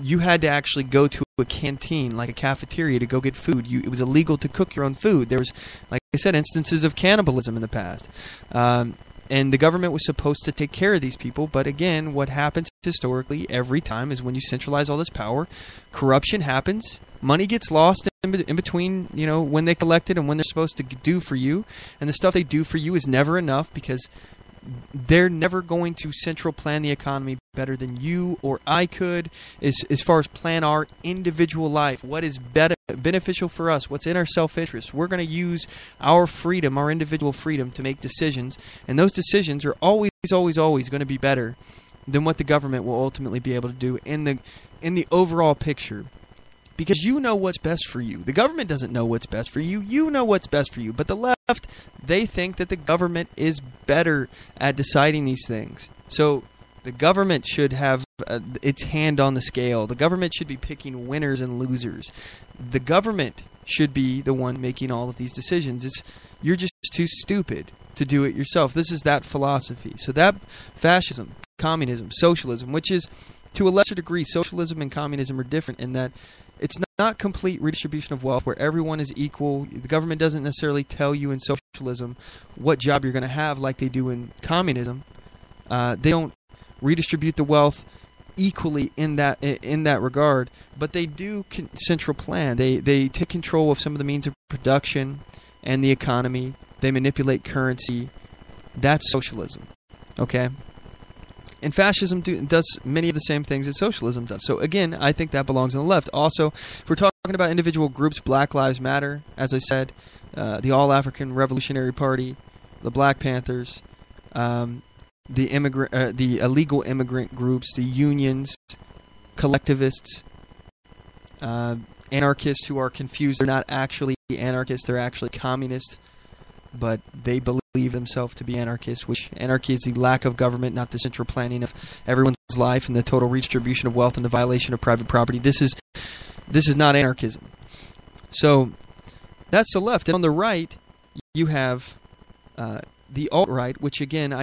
you had to actually go to a canteen, like a cafeteria, to go get food. It was illegal to cook your own food. There was, like I said, instances of cannibalism in the past. And the government was supposed to take care of these people. But again, what happens historically every time is when you centralize all this power, corruption happens. Money gets lost in between, when they collect it and when they're supposed to do for you. And the stuff they do for you is never enough because they're never going to central plan the economy better than you or I could as far as plan our individual life. What is beneficial for us? What's in our self-interest? We're going to use our freedom, our individual freedom, to make decisions. And those decisions are always going to be better than what the government will ultimately be able to do in the overall picture. Because you know what's best for you. The government doesn't know what's best for you. You know what's best for you. But the left, they think that the government is better at deciding these things. So the government should have its hand on the scale. The government should be picking winners and losers. The government should be the one making all of these decisions. You're just too stupid to do it yourself. This is that philosophy. So that fascism, communism, socialism, which is to a lesser degree, socialism and communism are different in that it's not complete redistribution of wealth where everyone is equal. The government doesn't necessarily tell you in socialism what job you're going to have like they do in communism. They don't redistribute the wealth equally in that regard, but they do central plan. They take control of some of the means of production and the economy. They manipulate currency. That's socialism. Okay? And fascism does many of the same things that socialism does. So again, I think that belongs on the left. Also, if we're talking about individual groups, Black Lives Matter, as I said, the All-African Revolutionary Party, the Black Panthers, the illegal immigrant groups, the unions, collectivists, anarchists who are confused. They're not actually anarchists, they're actually communists, but they believe themselves to be anarchists, which anarchy is the lack of government, not the central planning of everyone's life and the total redistribution of wealth and the violation of private property. This is not anarchism. So that's the left. And on the right, you have the alt-right, which again,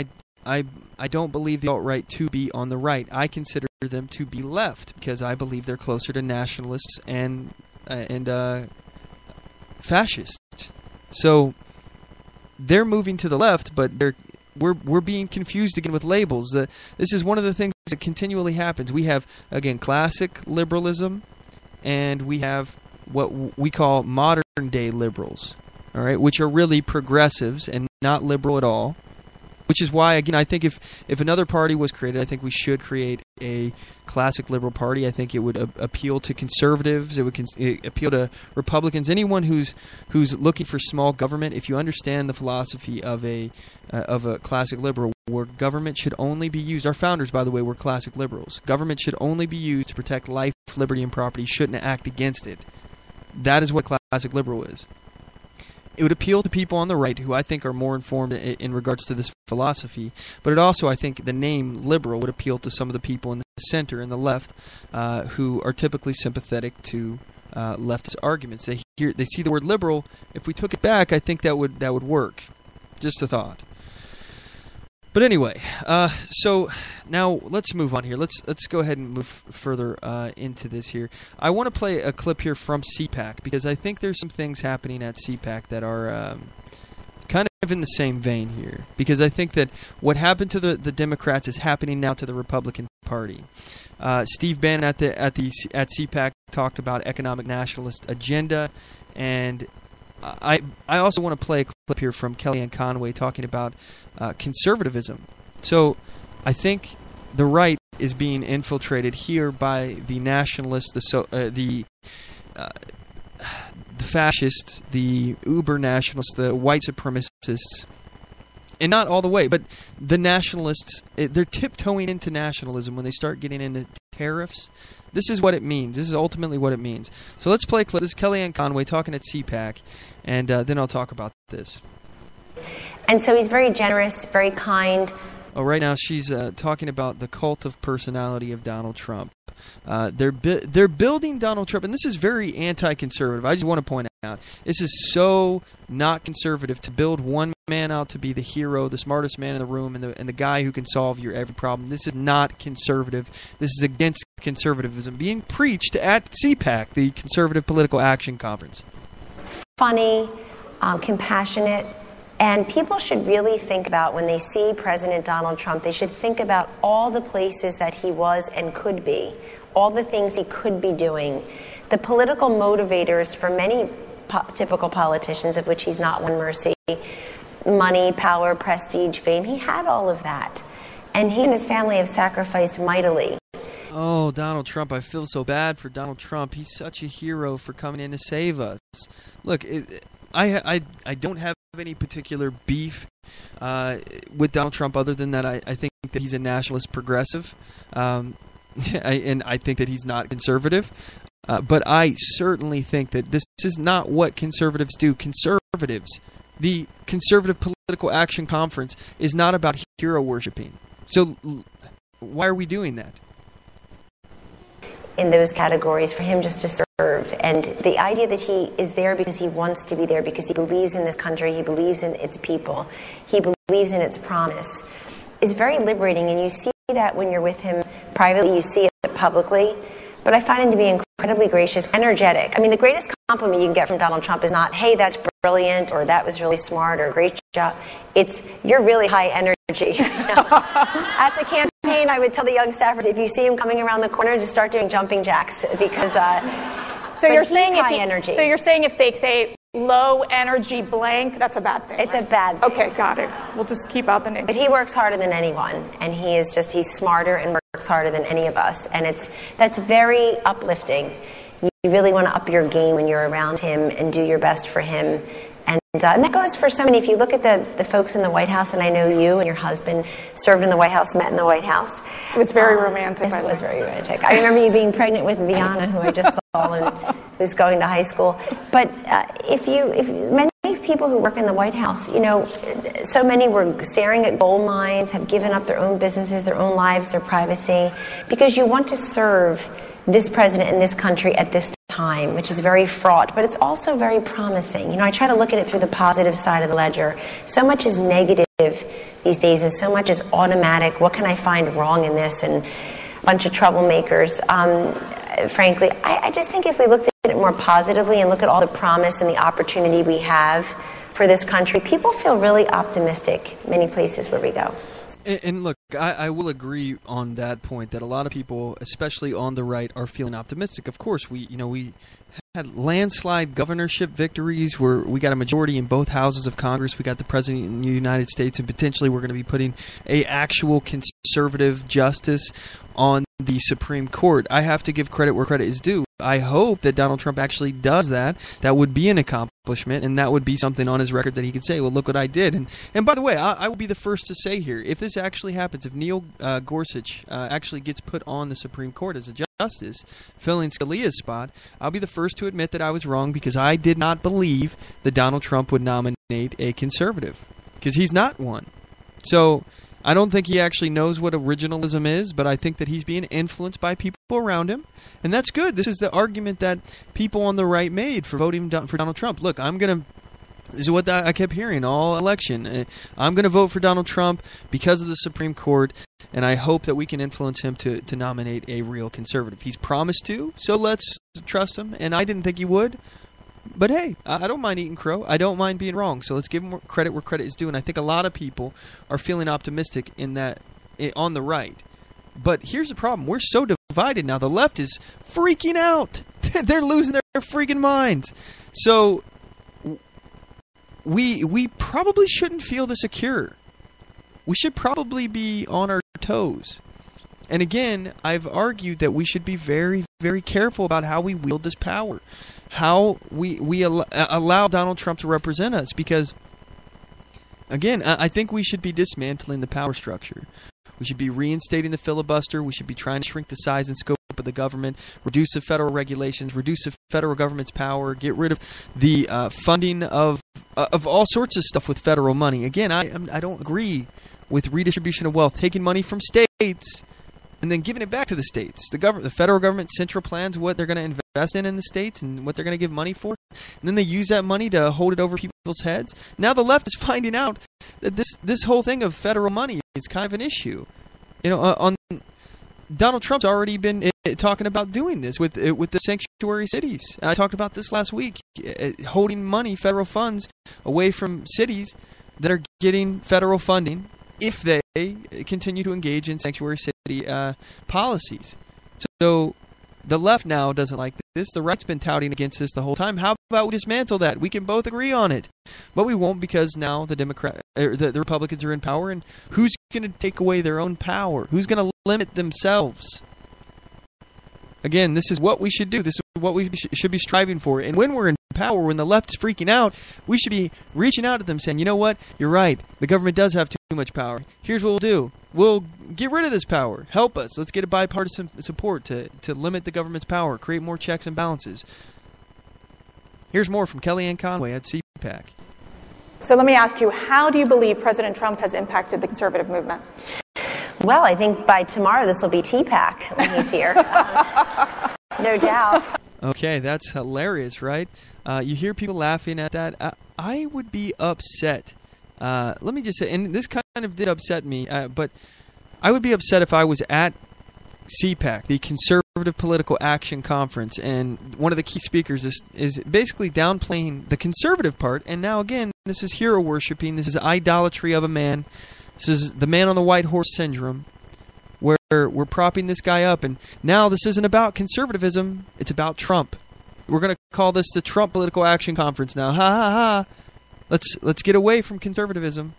I don't believe the alt-right to be on the right. I consider them to be left because I believe they're closer to nationalists and fascists. So they're moving to the left, but we're being confused again with labels. This is one of the things that continually happens. We have, again, classic liberalism, and we have what we call modern-day liberals, all right, which are really progressives and not liberal at all. Which is why, again, I think if another party was created, I think we should create a classic liberal party. I think it would appeal to conservatives. It would appeal to Republicans. Anyone who's looking for small government. If you understand the philosophy of a classic liberal, where government should only be used. Our founders, by the way, were classic liberals. Government should only be used to protect life, liberty, and property. Shouldn't act against it. That is what classic liberal is. It would appeal to people on the right who I think are more informed in regards to this philosophy. But it also, I think, the name liberal would appeal to some of the people in the center and the left who are typically sympathetic to leftist arguments. They see the word liberal. If we took it back, I think that would work. Just a thought. But anyway, so now let's move on here. Let's go ahead and move further into this here. I want to play a clip here from CPAC because I think there's some things happening at CPAC that are kind of in the same vein here. Because I think that what happened to the Democrats is happening now to the Republican Party. Steve Bannon at CPAC talked about economic nationalist agenda, and I also want to play a clip here from Kellyanne Conway talking about conservatism. So I think the right is being infiltrated here by the nationalists, the fascists, the uber nationalists, the white supremacists, and not all the way, but the nationalists. They're tiptoeing into nationalism when they start getting into tariffs. This is what it means. This is ultimately what it means. So let's play a clip. This is Kellyanne Conway talking at CPAC, and then I'll talk about this. And so he's very generous, very kind. Oh, right now she's talking about the cult of personality of Donald Trump. They're building Donald Trump, and this is very anti-conservative. I just want to point out, this is so not conservative to build one man out to be the hero, the smartest man in the room, and the guy who can solve your every problem. This is not conservative. This is against conservatism being preached at CPAC, the Conservative Political Action Conference. Funny, compassionate. And people should really think about, when they see President Donald Trump, they should think about all the places that he was and could be, all the things he could be doing, the political motivators for many typical politicians, of which he's not one mercy, money, power, prestige, fame. He had all of that. And he and his family have sacrificed mightily. Oh, Donald Trump. I feel so bad for Donald Trump. He's such a hero for coming in to save us. Look, I don't have any particular beef with Donald Trump other than that I think that he's a nationalist progressive, and I think that he's not conservative. But I certainly think that this is not what conservatives do. Conservatives, the Conservative Political Action Conference, is not about hero worshiping. So why are we doing that? In those categories, for him just to serve. And the idea that he is there because he wants to be there, because he believes in this country, he believes in its people, he believes in its promise, is very liberating. And you see that when you're with him privately, you see it publicly. But I find him to be incredibly gracious, energetic. I mean, the greatest compliment you can get from Donald Trump is not, hey, that's brilliant, or that was really smart, or great job. It's, you're really high energy. At the campaign, I would tell the young staffers, if you see him coming around the corner, just start doing jumping jacks, because so you're saying high energy. So you're saying if they say low energy blank, that's a bad thing. It's right? a bad thing. Okay, got it. We'll just keep out the name. But he works harder than anyone, and he's smarter and works harder than any of us, and that's very uplifting. You really want to up your game when you're around him and do your best for him. And that goes for so many. If you look at the folks in the White House, and I know you and your husband served in the White House, met in the White House. It was very romantic. Yes, it was very romantic. I remember you being pregnant with Vianna, who I just saw and who's going to high school. But if many people who work in the White House, so many were staring at gold mines, have given up their own businesses, their own lives, their privacy, because you want to serve this president in this country at this time, which is very fraught, but it's also very promising. I try to look at it through the positive side of the ledger. So much is negative these days, and so much is automatic. What can I find wrong in this? And a bunch of troublemakers. Frankly, I just think if we looked at it more positively and look at all the promise and the opportunity we have for this country, people feel really optimistic many places where we go. And look, I will agree on that point that a lot of people, especially on the right, are feeling optimistic. Of course, we had landslide governorship victories where we got a majority in both houses of Congress. We got the president of the United States, and potentially we're going to be putting a actual conservative justice on the Supreme Court. I have to give credit where credit is due. I hope that Donald Trump actually does that. That would be an accomplishment, and that would be something on his record that he could say, well, look what I did. And by the way, I will be the first to say here, if this actually happens, if Neil Gorsuch actually gets put on the Supreme Court as a justice, filling Scalia's spot, I'll be the first to admit that I was wrong, because I did not believe that Donald Trump would nominate a conservative, because he's not one. So I don't think he actually knows what originalism is, but I think that he's being influenced by people around him, and that's good. This is the argument that people on the right made for voting for Donald Trump. Look, this is what I kept hearing all election. I'm going to vote for Donald Trump because of the Supreme Court, and I hope that we can influence him to nominate a real conservative. He's promised to, so let's trust him, and I didn't think he would. But hey, I don't mind eating crow. I don't mind being wrong. So let's give him credit where credit is due. And I think a lot of people are feeling optimistic in that on the right. But here's the problem. We're so divided now. The left is freaking out. They're losing their freaking minds. So we probably shouldn't feel this secure. We should probably be on our toes. And again, I've argued that we should be very, very careful about how we wield this power. How we allow Donald Trump to represent us, because, again, I think we should be dismantling the power structure. We should be reinstating the filibuster. We should be trying to shrink the size and scope of the government, reduce the federal regulations, reduce the federal government's power, get rid of the funding of of all sorts of stuff with federal money. Again, I don't agree with redistribution of wealth, taking money from states and then giving it back to the states. The federal government central plans what they're going to invest in the states and what they're going to give money for. And then they use that money to hold it over people's heads. Now the left is finding out that this whole thing of federal money is kind of an issue. Donald Trump's already been talking about doing this with the sanctuary cities. I talked about this last week, holding money, federal funds, away from cities that are getting federal funding if they continue to engage in sanctuary city policies. So the left now doesn't like this. The right's been touting against this the whole time. How about we dismantle that? We can both agree on it. But we won't, because now the Republicans are in power, and who's going to take away their own power? Who's going to limit themselves? Again, this is what we should do. This is what we should be striving for. And when we're in power, when the left is freaking out, we should be reaching out to them saying, you know what? You're right. The government does have too much power. Here's what we'll do. We'll get rid of this power. Help us. Let's get a bipartisan support to limit the government's power, create more checks and balances. Here's more from Kellyanne Conway at CPAC. So let me ask you, how do you believe President Trump has impacted the conservative movement? Well, I think by tomorrow this will be TPAC when he's here. No doubt. Okay, that's hilarious, right? You hear people laughing at that. I would be upset. Let me just say, and this kind of did upset me, but I would be upset if I was at CPAC, the Conservative Political Action Conference, and one of the key speakers is basically downplaying the conservative part. And now, again, this is hero worshiping. This is idolatry of a man. This is the man on the white horse syndrome, where we're propping this guy up. And now this isn't about conservatism. It's about Trump. We're going to call this the Trump Political Action Conference now. Ha, ha, ha. Let's get away from conservatism.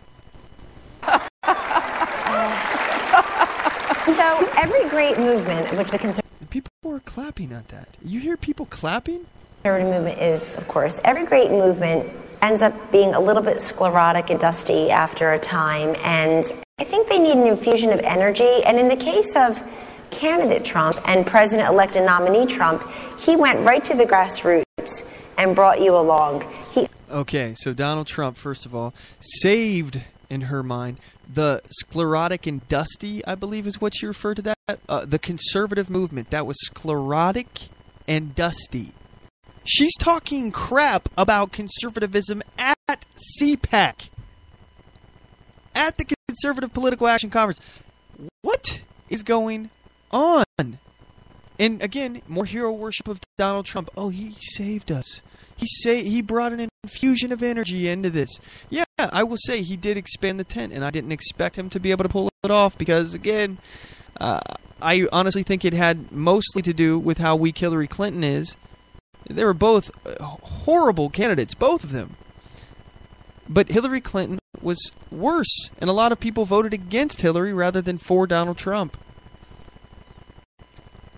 So every great movement, which the conservative People are clapping at that. You hear people clapping? movement is, of course, every great movement ends up being a little bit sclerotic and dusty after a time, and I think they need an infusion of energy. And in the case of candidate Trump and President-elect and nominee Trump, he went right to the grassroots and brought you along. Okay, so Donald Trump, first of all, saved, in her mind, the sclerotic and dusty, I believe is what you refer to that, the conservative movement. That was sclerotic and dusty. She's talking crap about conservatism at CPAC, at the Conservative Political Action Conference. What is going on? And again, more hero worship of Donald Trump. Oh, he saved us. He brought an infusion of energy into this. Yeah, I will say he did expand the tent, and I didn't expect him to be able to pull it off because, again, I honestly think it had mostly to do with how weak Hillary Clinton is. They were both horrible candidates, both of them. But Hillary Clinton was worse, and a lot of people voted against Hillary rather than for Donald Trump.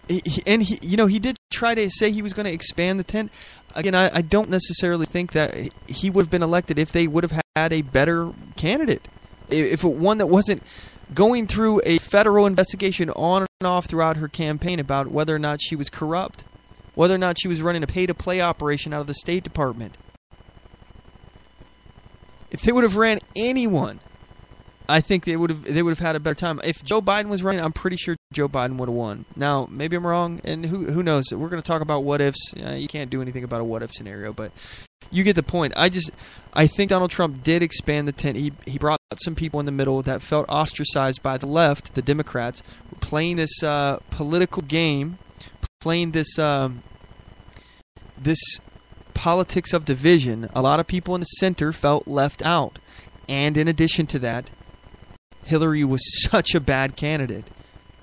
He did try to say he was going to expand the tent. Again, I don't necessarily think that he would have been elected if they would have had a better candidate. If one that wasn't going through a federal investigation on and off throughout her campaign about whether or not she was corrupt, whether or not she was running a pay-to-play operation out of the State Department. If they would have ran anyone, I think they would have had a better time. If Joe Biden was running, I'm pretty sure Joe Biden would have won. Now, maybe I'm wrong, and who knows? We're going to talk about what-ifs. You can't do anything about a what-if scenario, but you get the point. I think Donald Trump did expand the tent. He brought some people in the middle that felt ostracized by the left, the Democrats, playing this political game, playing this politics of division. A lot of people in the center felt left out. And in addition to that, Hillary was such a bad candidate.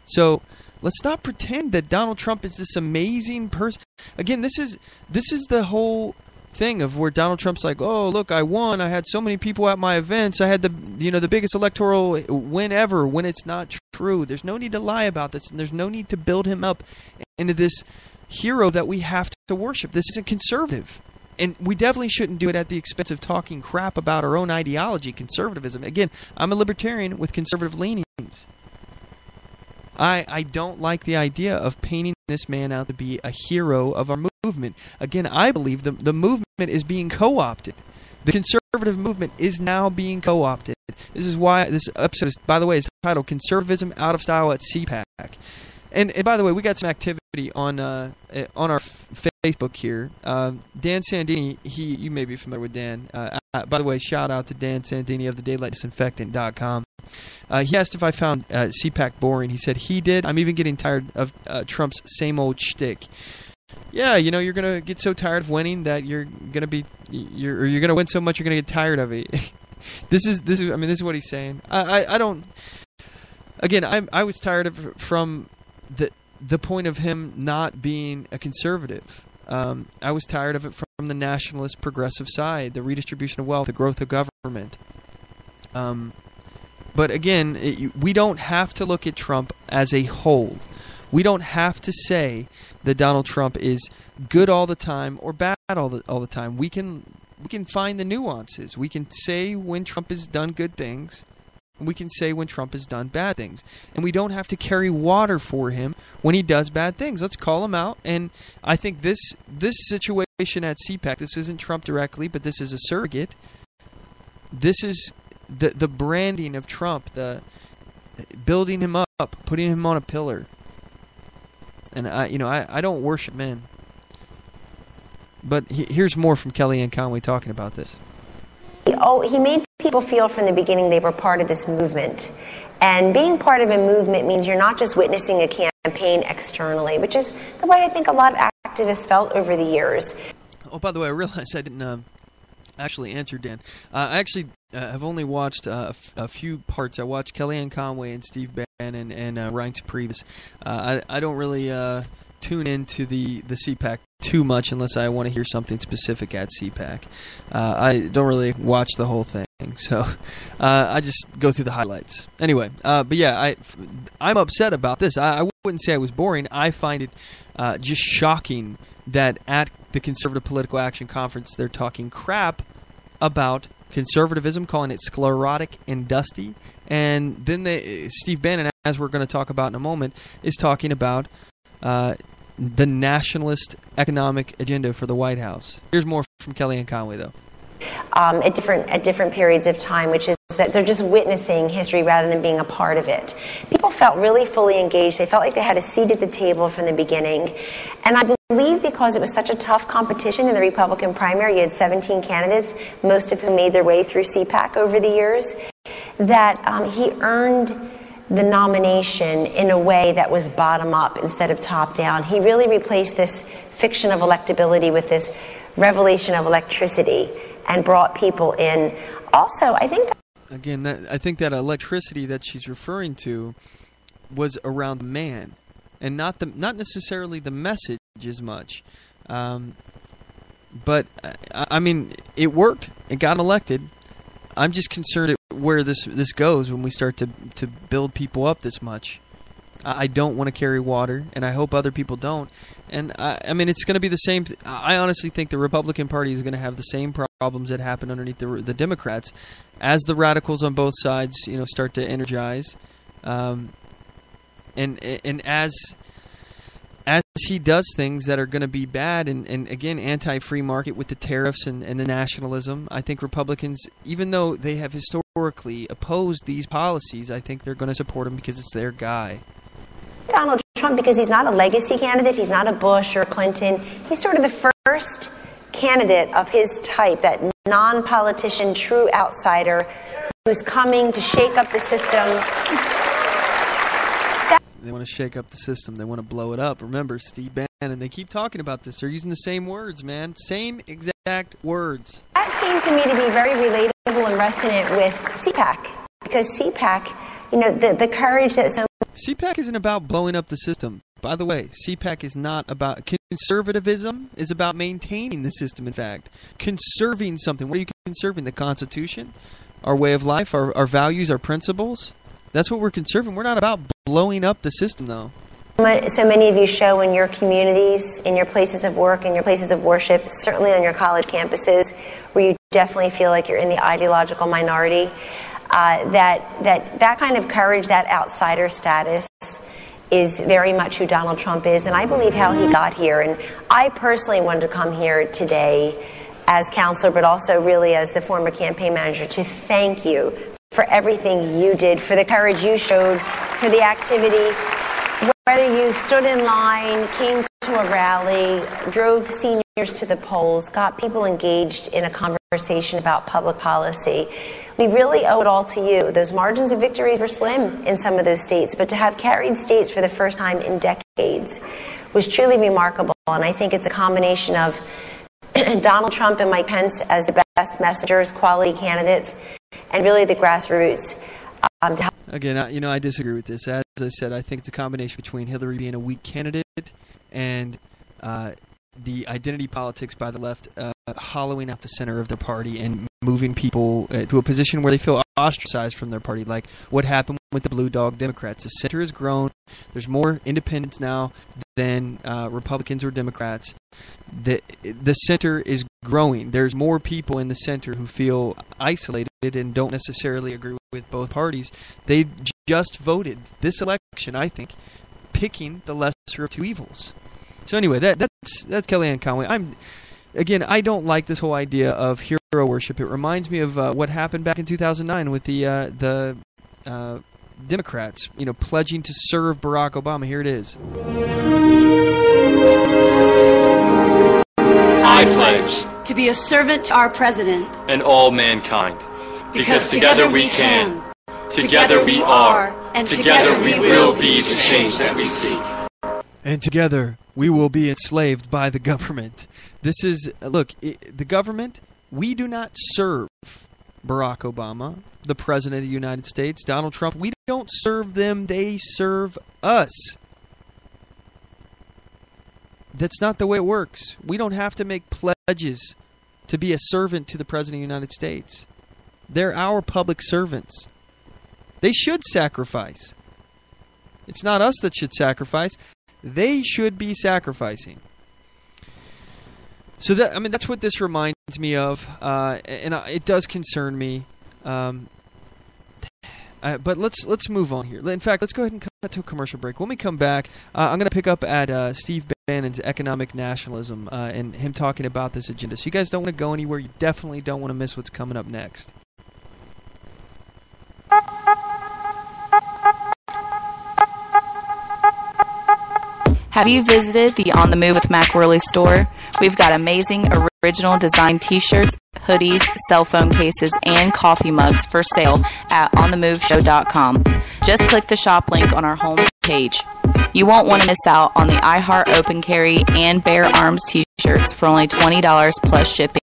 So let's not pretend that Donald Trump is this amazing person. Again, this is the whole thing of where Donald Trump's like, oh, look, I won. I had so many people at my events. I had the biggest electoral win ever, when it's not true. There's no need to lie about this, and there's no need to build him up into this hero that we have to worship. This isn't conservative. And we definitely shouldn't do it at the expense of talking crap about our own ideology, conservatism. Again, I'm a libertarian with conservative leanings. I don't like the idea of painting this man out to be a hero of our movement. Again, I believe the movement is being co-opted. The conservative movement is now being co-opted. This is why this episode is, by the way, is titled "Conservatism Out of Style at CPAC." And by the way, we got some activity on our Facebook here. Dan Sandini, you may be familiar with Dan. By the way, shout out to Dan Sandini of the DaylightDisinfectant.com. He asked if I found CPAC boring. He said he did. I'm even getting tired of Trump's same old shtick. Yeah, you're gonna get so tired of winning that you're gonna win so much you're gonna get tired of it. This is what he's saying. I don't. Again, I was tired of from the point of him not being a conservative. I was tired of it from the nationalist progressive side, the redistribution of wealth, the growth of government. But again, we don't have to look at Trump as a whole. We don't have to say that Donald Trump is good all the time or bad all the time. We can find the nuances. We can say when Trump has done good things. We can say when Trump has done bad things. And we don't have to carry water for him when he does bad things. Let's call him out. And I think this situation at CPAC, this isn't Trump directly, but this is a surrogate. This is the branding of Trump, the building him up, putting him on a pillar. And I don't worship men. But here's more from Kellyanne Conway talking about this. He made people feel from the beginning they were part of this movement. And being part of a movement means you're not just witnessing a campaign externally, which is the way I think a lot of activists felt over the years. Oh, by the way, I realized I didn't actually answer Dan. I actually have only watched a few parts. I watched Kellyanne Conway and Steve Bannon and Reince Priebus. I don't really tune into the CPAC too much unless I want to hear something specific at CPAC. I don't really watch the whole thing, so I just go through the highlights. Anyway, but yeah, I'm upset about this. I wouldn't say I was boring. I find it just shocking that at the Conservative Political Action Conference they're talking crap about conservatism, calling it sclerotic and dusty, and then Steve Bannon, as we're going to talk about in a moment, is talking about the nationalist economic agenda for the White House. Here's more from Kellyanne Conway, though. At different periods of time, which is that they're just witnessing history rather than being a part of it. People felt really fully engaged. They felt like they had a seat at the table from the beginning. And I believe because it was such a tough competition in the Republican primary, you had 17 candidates, most of whom made their way through CPAC over the years, that he earned the nomination in a way that was bottom up instead of top down. He really replaced this fiction of electability with this revelation of electricity and brought people in. Also, I think I think that electricity that she's referring to was around the man and not necessarily the message as much. But I mean, it worked. It got elected. I'm just concerned at where this goes when we start to build people up this much. I don't want to carry water, and I hope other people don't. And I mean, it's going to be the same. I honestly think the Republican Party is going to have the same problems that happen underneath the Democrats, as the radicals on both sides, start to energize, and as he does things that are going to be bad, and again, anti-free market with the tariffs and the nationalism. I think Republicans, even though they have historically opposed these policies, I think they're going to support him because it's their guy. Donald Trump, because he's not a legacy candidate, he's not a Bush or a Clinton. He's sort of the first candidate of his type, that non-politician, true outsider who's coming to shake up the system. They want to shake up the system. They want to blow it up. Remember, Steve Bannon, they keep talking about this. They're using the same words, man. Same exact words. That seems to me to be very relatable and resonant with CPAC. Because CPAC, the courage that so... CPAC isn't about blowing up the system. By the way, CPAC is not about... Conservatism is about maintaining the system, in fact. Conserving something. What are you conserving? The Constitution? Our way of life? Our values? Our principles? That's what we're conserving. We're not about blowing up the system, though. So many of you show in your communities, in your places of work, in your places of worship, certainly on your college campuses, where you definitely feel like you're in the ideological minority. That kind of courage, that outsider status, is very much who Donald Trump is, and I believe how he got here. And I personally wanted to come here today as counselor, but also really as the former campaign manager, to thank you for everything you did, for the courage you showed, for the activity. Whether you stood in line, came to a rally, drove seniors to the polls, got people engaged in a conversation about public policy, we really owe it all to you. Those margins of victories were slim in some of those states, but to have carried states for the first time in decades was truly remarkable. And I think it's a combination of Donald Trump and Mike Pence as the best messengers, quality candidates, and really the grassroots. Again, I disagree with this. As I said, I think it's a combination between Hillary being a weak candidate and the identity politics by the left hollowing out the center of their party and moving people to a position where they feel ostracized from their party, like what happened with the Blue Dog Democrats. The center has grown. There's more independents now than Republicans or Democrats. The center is growing. There's more people in the center who feel isolated and don't necessarily agree with both parties. They just voted this election, I think, picking the lesser of two evils. So anyway, that's Kellyanne Conway. I don't like this whole idea of hero worship. It reminds me of what happened back in 2009 with the Democrats, pledging to serve Barack Obama. Here it is. I pledge to be a servant to our president and all mankind, because together we can, together we are, and together we will be the change that we seek. And together we will be enslaved by the government. This is, the government, we do not serve Barack Obama, the President of the United States, Donald Trump. We don't serve them, they serve us. That's not the way it works. We don't have to make pledges to be a servant to the President of the United States. They're our public servants. They should sacrifice. It's not us that should sacrifice. They should be sacrificing. So that's what this reminds me of, and it does concern me. But let's move on here. In fact, let's go ahead and cut to a commercial break. When we come back, I'm going to pick up at Steve Bannon's economic nationalism and him talking about this agenda. So you guys don't want to go anywhere. You definitely don't want to miss what's coming up next. Have you visited the On the Move with Mac Worley store? We've got amazing original design t-shirts, hoodies, cell phone cases, and coffee mugs for sale at OnTheMoveShow.com. Just click the shop link on our home page. You won't want to miss out on the iHeart Open Carry and Bare Arms t-shirts for only $20 plus shipping.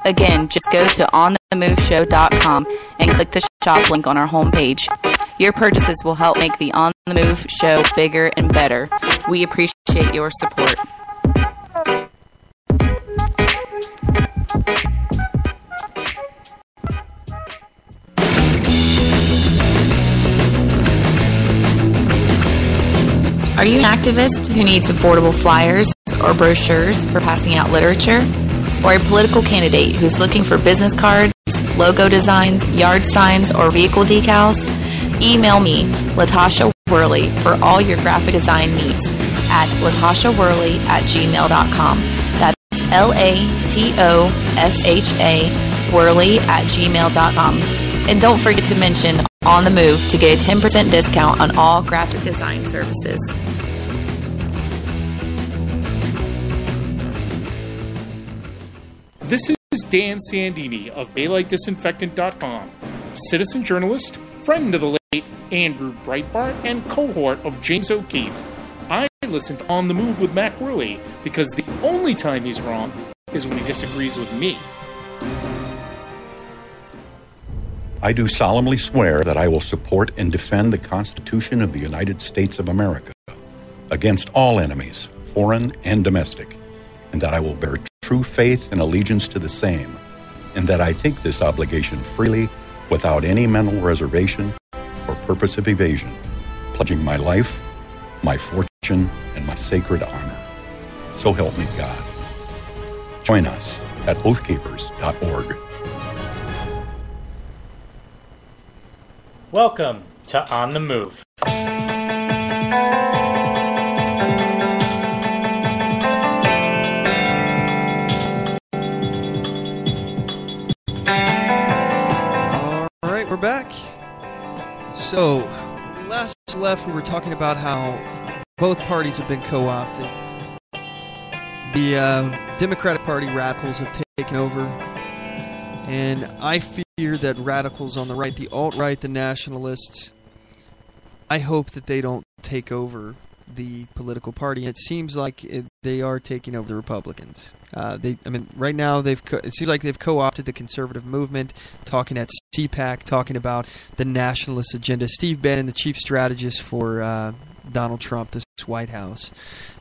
Again, just go to OnTheMoveShow.com and click the shop link on our homepage. Your purchases will help make the On the Move show bigger and better. We appreciate your support. Are you an activist who needs affordable flyers or brochures for passing out literature? Or a political candidate who's looking for business cards, logo designs, yard signs, or vehicle decals? Email me, Latasha Worley, for all your graphic design needs at latashaworley@gmail.com. That's LATOSHA Worley@gmail.com. And don't forget to mention On the Move to get a 10% discount on all graphic design services. This is Dan Sandini of DaylightDisinfectant.com, citizen journalist, friend of the late Andrew Breitbart, and cohort of James O'Keefe. I listen to On the Move with Mac Worley because the only time he's wrong is when he disagrees with me. I do solemnly swear that I will support and defend the Constitution of the United States of America against all enemies, foreign and domestic, and that I will bear true faith and allegiance to the same, and that I take this obligation freely without any mental reservation or purpose of evasion, pledging my life, my fortune, and my sacred honor. So help me God. Join us at oathkeepers.org. Welcome to On the Move. we're back. So, when we last left, we were talking about how both parties have been co-opted. The Democratic Party radicals have taken over, and I fear that radicals on the right, the alt-right, the nationalists, I hope that they don't take over the political party. It seems like they are taking over the Republicans. Right now it seems like they've co-opted the conservative movement, talking at CPAC, talking about the nationalist agenda. Steve Bannon, the chief strategist for Donald Trump, this White House,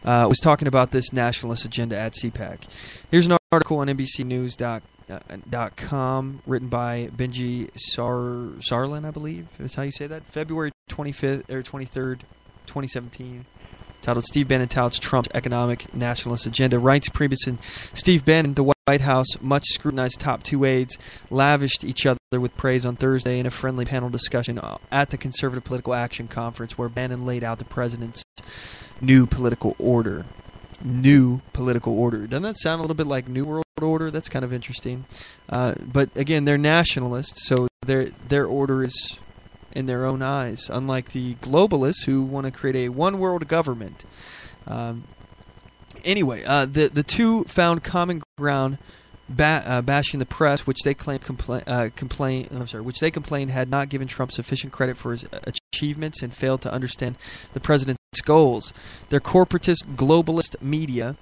was talking about this nationalist agenda at CPAC. Here's an article on NBCNews.com written by Benji Sarlin, I believe is how you say that, February 25th or 23rd, 2017. Titled Steve Bannon Touts Trump's Economic Nationalist Agenda. Writes Priebus, Steve Bannon, the White House much scrutinized top two aides, lavished each other with praise on Thursday in a friendly panel discussion at the Conservative Political Action Conference, where Bannon laid out the president's new political order. New political order. Doesn't that sound a little bit like New World Order? That's kind of interesting. But again, they're nationalists, so their order is in their own eyes, unlike the globalists who want to create a one-world government. Anyway, the two found common ground, bashing the press, which they complained had not given Trump sufficient credit for his achievements and failed to understand the president's goals. They're corporatist, globalist media,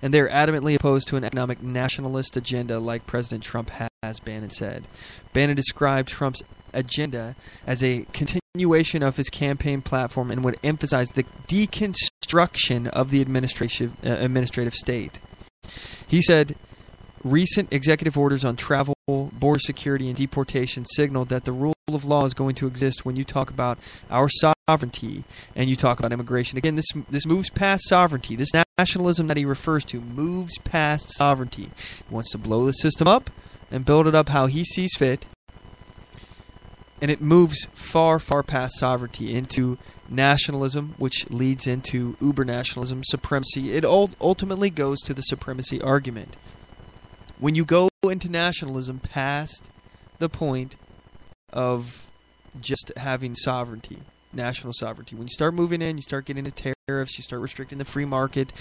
and they're adamantly opposed to an economic nationalist agenda like President Trump has, Bannon said. Bannon described Trump's agenda as a continuation of his campaign platform and would emphasize the deconstruction of the administrative state. He said recent executive orders on travel, border security, and deportation signaled that the rule of law is going to exist when you talk about our sovereignty and you talk about immigration. Again, this moves past sovereignty. This nationalism that he refers to moves past sovereignty. He wants to blow the system up and build it up how he sees fit. And it moves far, far past sovereignty into nationalism, which leads into uber-nationalism, supremacy. It ultimately goes to the supremacy argument. When you go into nationalism past the point of just having sovereignty, national sovereignty, when you start moving in, you start getting into tariffs, you start restricting the free market,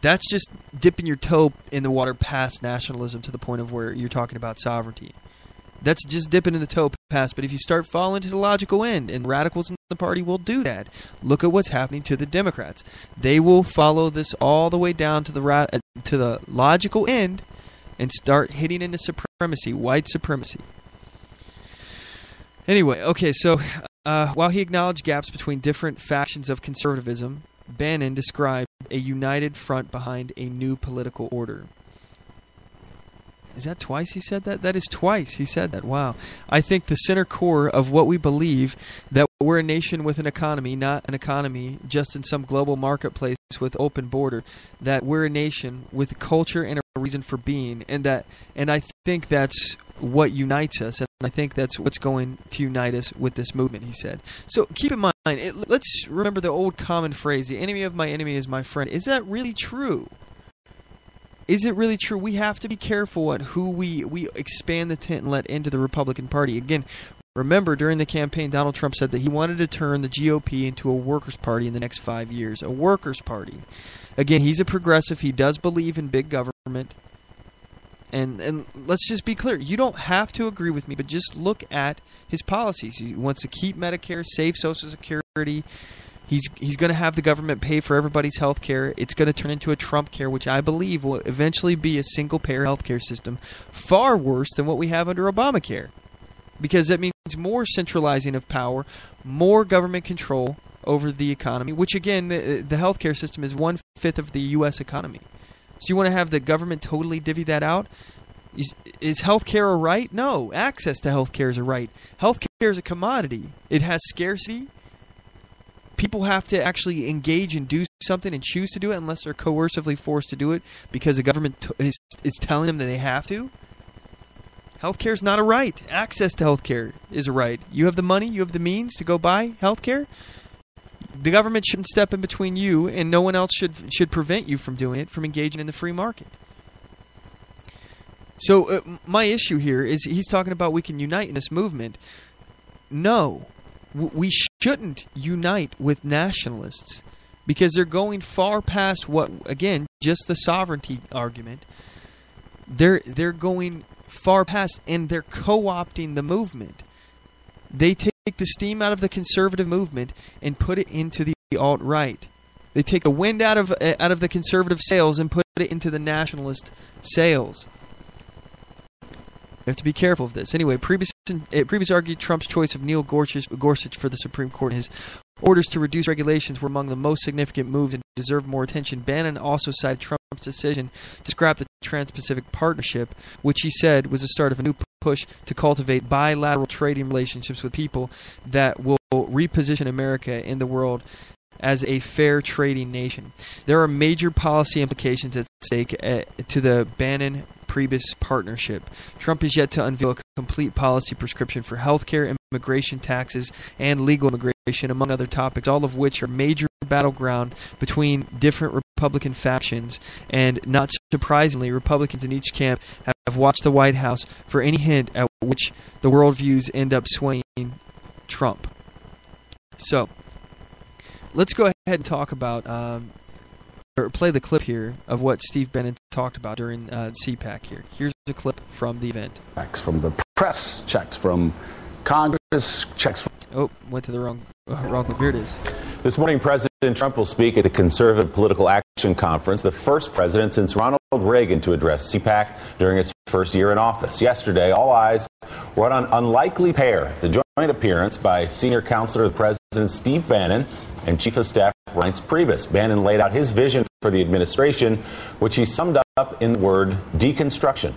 that's just dipping your toe in the water past nationalism to the point of where you're talking about sovereignty. That's just dipping in the toe past. But if you start falling to the logical end, and radicals in the party will do that, look at what's happening to the Democrats. They will follow this all the way down to the logical end and start hitting into supremacy, white supremacy. Anyway, okay, so while he acknowledged gaps between different factions of conservatism, Bannon described a united front behind a new political order. Is that twice he said that? That is twice he said that. Wow. I think the center core of what we believe, that we're a nation with an economy, not an economy just in some global marketplace with open border, that we're a nation with a culture and a reason for being, and I think that's what unites us, and I think that's what's going to unite us with this movement, he said. So keep in mind, let's remember the old common phrase, the enemy of my enemy is my friend. Is that really true? Is it really true? We have to be careful at who we expand the tent and let into the Republican Party. Again, remember, during the campaign, Donald Trump said that he wanted to turn the GOP into a workers' party in the next 5 years. A workers' party. Again, he's a progressive. He does believe in big government. And let's just be clear. You don't have to agree with me, but just look at his policies. He wants to keep Medicare, save Social Security. He's going to have the government pay for everybody's health care. It's going to turn into a Trump care, which I believe will eventually be a single-payer health care system, far worse than what we have under Obamacare. Because that means more centralizing of power, more government control over the economy, which, again, the health care system is 1/5 of the U.S. economy. So you want to have the government totally divvy that out? Is health care a right? No. Access to health care is a right. Health care is a commodity. It has scarcity. People have to actually engage and do something and choose to do it unless they're coercively forced to do it because the government is telling them that they have to. Healthcare is not a right. Access to healthcare is a right. You have the money, you have the means to go buy healthcare. The government shouldn't step in between you, and no one else should prevent you from doing it, from engaging in the free market. So my issue here is he's talking about we can unite in this movement. no, we shouldn't unite with nationalists because they're going far past what, again, just the sovereignty argument. They're going far past, and they're co-opting the movement. They take the steam out of the conservative movement and put it into the alt-right. They take the wind out of the conservative sails and put it into the nationalist sails. You have to be careful of this. Anyway, previous argued Trump's choice of Neil Gorsuch for the Supreme Court. His orders to reduce regulations were among the most significant moves and deserve more attention. Bannon also cited Trump's decision to scrap the Trans-Pacific Partnership, which he said was the start of a new push to cultivate bilateral trading relationships with people that will reposition America in the world as a fair trading nation. There are major policy implications at stake to the Bannon-Priebus partnership. Trump is yet to unveil a complete policy prescription for healthcare, immigration, taxes, and legal immigration, among other topics, all of which are major battleground between different Republican factions. And not surprisingly, Republicans in each camp have watched the White House for any hint at which the worldviews end up swaying Trump. So, let's go ahead and talk about, or play the clip here of what Steve Bannon talked about during CPAC here. Here's a clip from the event. Checks from the press, checks from Congress, checks from... Oh, went to the wrong clip. Here it is. This morning, President Trump will speak at the Conservative Political Action Conference, the first president since Ronald Reagan to address CPAC during its first year in office. Yesterday, all eyes were on an unlikely pair, the joint appearance by senior counselor to the president, Steve Bannon, and Chief of Staff Reince Priebus. Bannon laid out his vision for the administration, which he summed up in the word deconstruction.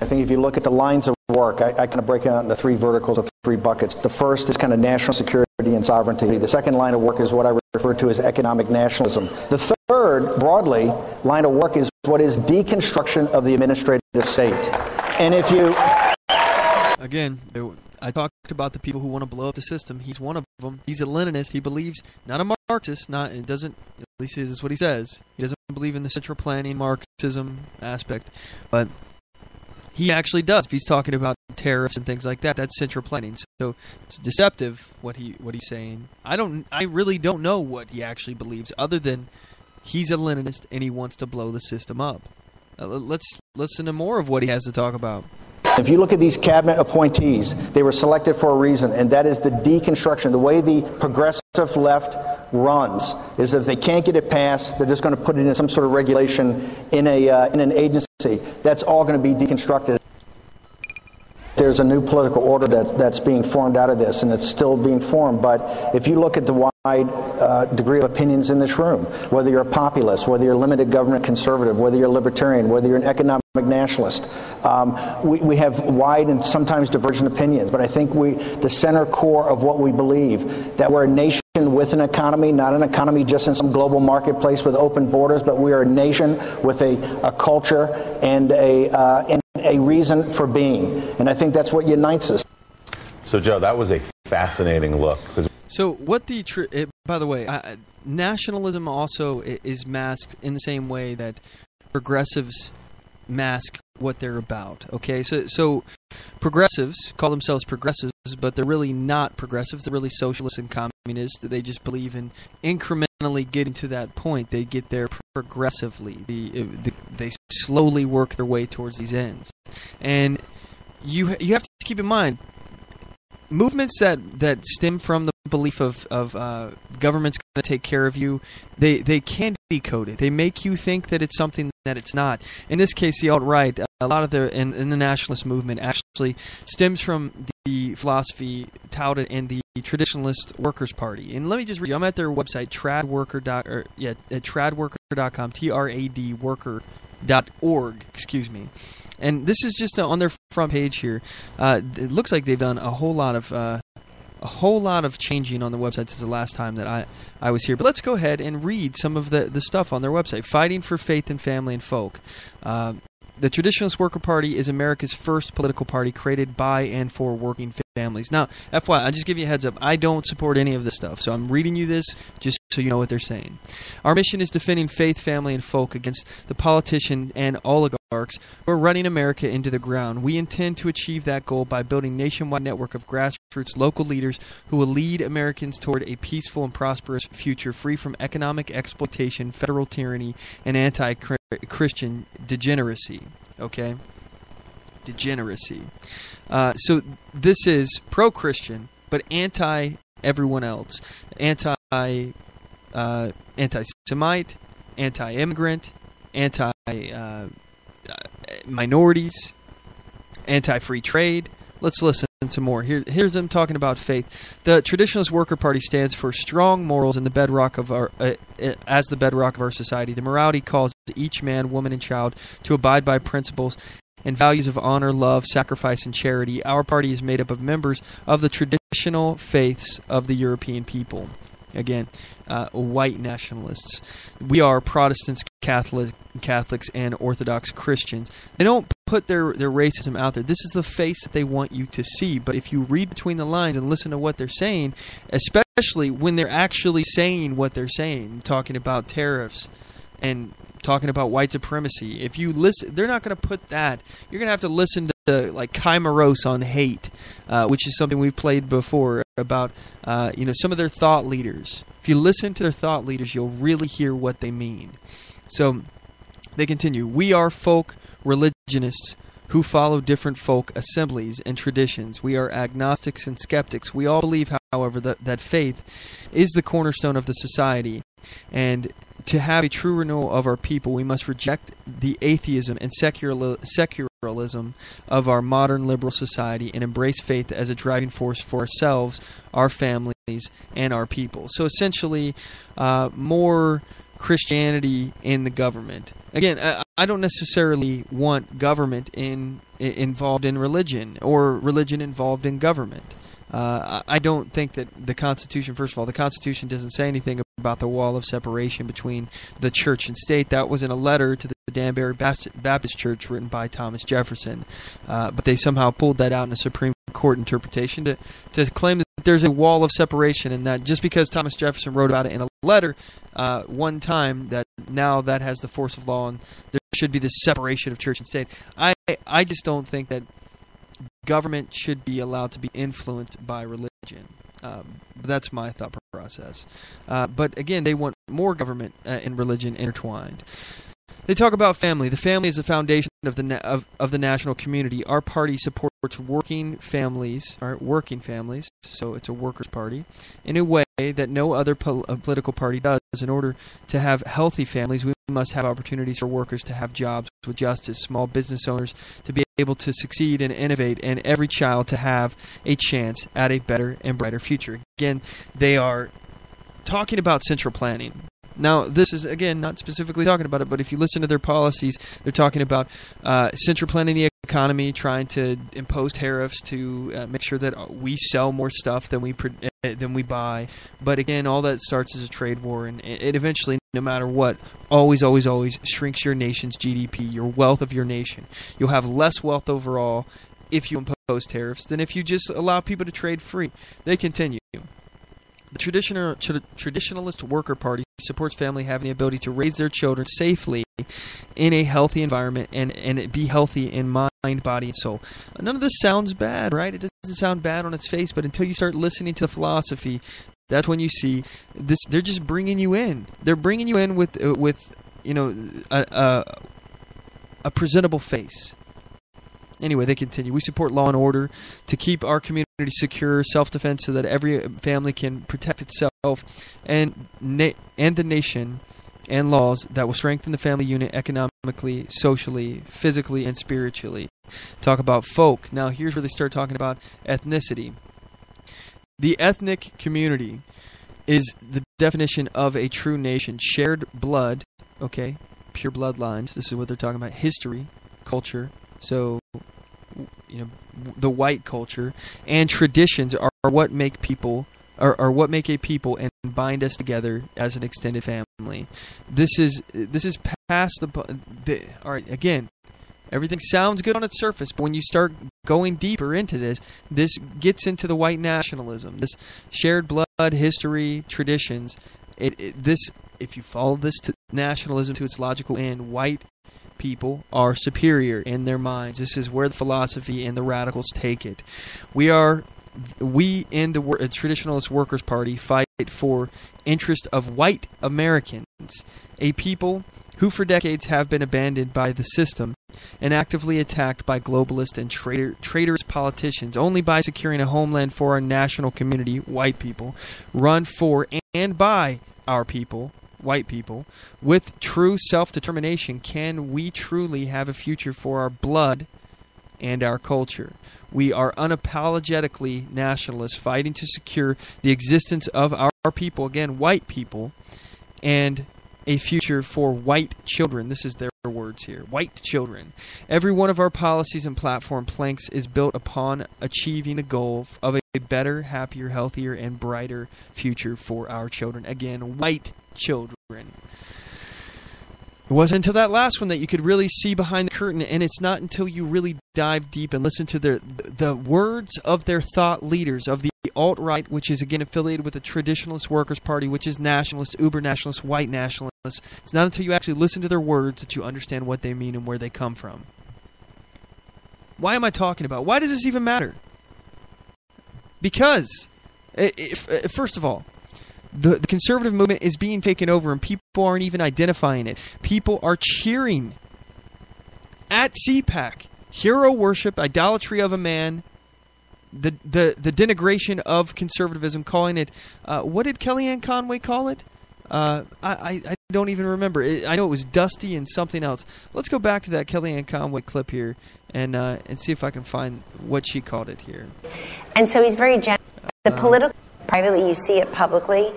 I think if you look at the lines of work, I kind of break it out into three verticals or three buckets. The first is kind of national security and sovereignty. The second line of work is what I refer to as economic nationalism. The third, broadly, line of work is what is deconstruction of the administrative state. And if you... Again, I talked about the people who want to blow up the system. He's one of them. He's a Leninist. He believes, not a Marxist, it doesn't, at least this is what he says. He doesn't believe in the central planning Marxism aspect, but he actually does. If he's talking about tariffs and things like that, that's central planning. So it's deceptive what he's saying. I really don't know what he actually believes, other than he's a Leninist and he wants to blow the system up. Let's listen to more of what he has to talk about. If you look at these cabinet appointees, they were selected for a reason, and that is the deconstruction. The way the progressive left runs is if they can't get it passed, they're just going to put it in some sort of regulation in an agency. That's all going to be deconstructed. There's a new political order that's being formed out of this, and it's still being formed. But if you look at the wide degree of opinions in this room, whether you're a populist, whether you're a limited government conservative, whether you're a libertarian, whether you're an economic nationalist, we have wide and sometimes divergent opinions. But I think the center core of what we believe, that we're a nation with an economy, not an economy just in some global marketplace with open borders, but we are a nation with a culture and a reason for being. And I think that's what unites us. So, Joe, that was a fascinating look. So what by the way, nationalism also is masked in the same way that progressives mask what they're about. Okay, so progressives call themselves progressives, but they're really not progressives. They're really socialists and communists. They just believe in incrementally getting to that point. They get there progressively. They slowly work their way towards these ends. And you have to keep in mind, movements that stem from the belief of government's going to take care of you, they can be coded. They make you think that it's something that it's not. In this case, the alt-right, a lot of in the nationalist movement actually stems from the philosophy touted in the Traditionalist Workers' Party. And let me just read you. I'm at their website, tradworker.com, TRAD worker.org, excuse me. And this is just on their front page here. It looks like they've done a whole lot of changing on the website since the last time that I was here. But let's go ahead and read some of the stuff on their website. Fighting for faith in family and folk. The Traditionalist Worker Party is America's first political party created by and for working families. Now, FYI, I'll just give you a heads up. I don't support any of this stuff, so I'm reading you this just so you know what they're saying. Our mission is defending faith, family, and folk against the politicians and oligarchs who are running America into the ground. We intend to achieve that goal by building a nationwide network of grassroots local leaders who will lead Americans toward a peaceful and prosperous future free from economic exploitation, federal tyranny, and anti-Christian degeneracy. Okay? Degeneracy. So this is pro-Christian, but anti-everyone else. Anti-Semite, anti-immigrant, anti-minorities, anti-free trade. Let's listen some more. Here's them talking about faith. The Traditionalist Worker Party stands for strong morals in the bedrock of our, as the bedrock of our society. The morality calls each man, woman, and child to abide by principles and values of honor, love, sacrifice, and charity. Our party is made up of members of the traditional faiths of the European people. Again, white nationalists. We are Protestants, Catholics, and Orthodox Christians. They don't put their racism out there. This is the face that they want you to see. But if you read between the lines and listen to what they're saying, especially when they're actually saying what they're saying, talking about tariffs and talking about white supremacy, if you listen, they're not going to put that. You're going to have to listen to like Chimeros on hate, which is something we've played before about some of their thought leaders. If you listen to their thought leaders, you'll really hear what they mean. So they continue. We are folk religionists who follow different folk assemblies and traditions. We are agnostics and skeptics. We all believe, however, that faith is the cornerstone of the society, and to have a true renewal of our people, we must reject the atheism and secularism of our modern liberal society and embrace faith as a driving force for ourselves, our families, and our people. So essentially, more Christianity in the government. Again, I don't necessarily want government involved in religion or religion involved in government. I don't think that the Constitution, first of all, the Constitution doesn't say anything about the wall of separation between the church and state. That was in a letter to the Danbury Baptist Church written by Thomas Jefferson. But they somehow pulled that out in a Supreme Court interpretation to claim that there's a wall of separation, and that just because Thomas Jefferson wrote about it in a letter one time, that now that has the force of law and there should be this separation of church and state. I just don't think that government should be allowed to be influenced by religion. That's my thought process. But again, they want more government and religion intertwined. They talk about family. The family is the foundation of the national community. Our party supports working families, so it's a workers' party, in a way that no other political party does. In order to have healthy families, we must have opportunities for workers to have jobs with justice, small business owners to be able to succeed and innovate, and every child to have a chance at a better and brighter future. Again, they are talking about central planning. Now, this is, again, not specifically talking about it, but if you listen to their policies, they're talking about central planning the economy, trying to impose tariffs to make sure that we sell more stuff than we buy. But again, all that starts as a trade war, and it eventually, no matter what, always shrinks your nation's GDP, your wealth of your nation. You'll have less wealth overall if you impose tariffs than if you just allow people to trade free. They continue. The Traditionalist Worker Party supports family having the ability to raise their children safely in a healthy environment and be healthy in mind, body, and soul. None of this sounds bad, right? It doesn't sound bad on its face, but until you start listening to the philosophy, that's when you see this. They're just bringing you in. They're bringing you in with a presentable face. Anyway, they continue. We support law and order to keep our community secure, self-defense so that every family can protect itself, and the nation, and laws that will strengthen the family unit economically, socially, physically, and spiritually. Talk about folk. Now, here's where they start talking about ethnicity. The ethnic community is the definition of a true nation. Shared blood, okay, pure bloodlines. This is what they're talking about. History, culture. So, the white culture and traditions are what make people, are what make a people and bind us together as an extended family. This is past the all right. Again, everything sounds good on its surface, but when you start going deeper into this gets into the white nationalism, this shared blood, history, traditions. If you follow this to nationalism to its logical end, white people are superior in their minds. This is where the philosophy and the radicals take it. We in the Traditionalist Workers' Party fight for interest of white Americans, a people who for decades have been abandoned by the system and actively attacked by globalist and traitorous politicians. Only by securing a homeland for our national community, white people, run for and by our people, white people, with true self-determination, can we truly have a future for our blood and our culture. We are unapologetically nationalists, fighting to secure the existence of our people, again, white people, and a future for white children. This is their words here. White children. Every one of our policies and platform planks is built upon achieving the goal of a better, happier, healthier, and brighter future for our children. Again, white children. It wasn't until that last one that you could really see behind the curtain, and it's not until you really dive deep and listen to the words of their thought leaders, of the alt-right, which is again affiliated with the Traditionalist Workers' Party, which is nationalist, uber-nationalist, white nationalists. It's not until you actually listen to their words that you understand what they mean and where they come from. Why am I talking about? Why does this even matter? Because, first of all, the conservative movement is being taken over and people aren't even identifying it. People are cheering at CPAC. Hero worship, idolatry of a man, the denigration of conservatism, calling it, what did Kellyanne Conway call it? I don't even remember. I know it was dusty and something else. Let's go back to that Kellyanne Conway clip here and see if I can find what she called it here. And so he's very generous. The political, privately, you see it publicly.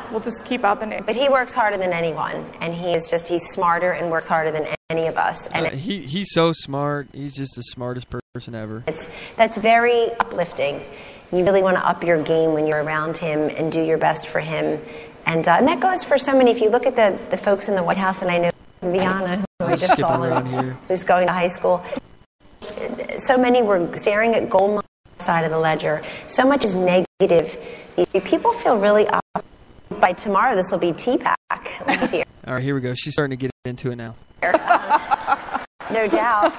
We'll just keep out the name. But he works harder than anyone, and he's smarter and works harder than any of us. And he's so smart. He's just the smartest person ever. That's very uplifting. You really want to up your game when you're around him and do your best for him. And that goes for so many. If you look at the folks in the White House, and I know Viana, who I just saw, who's going to high school, so many were staring at gold side of the ledger. So much is negative. These people feel really up. By tomorrow, this will be CPAC. All right, here we go. She's starting to get into it now. No doubt.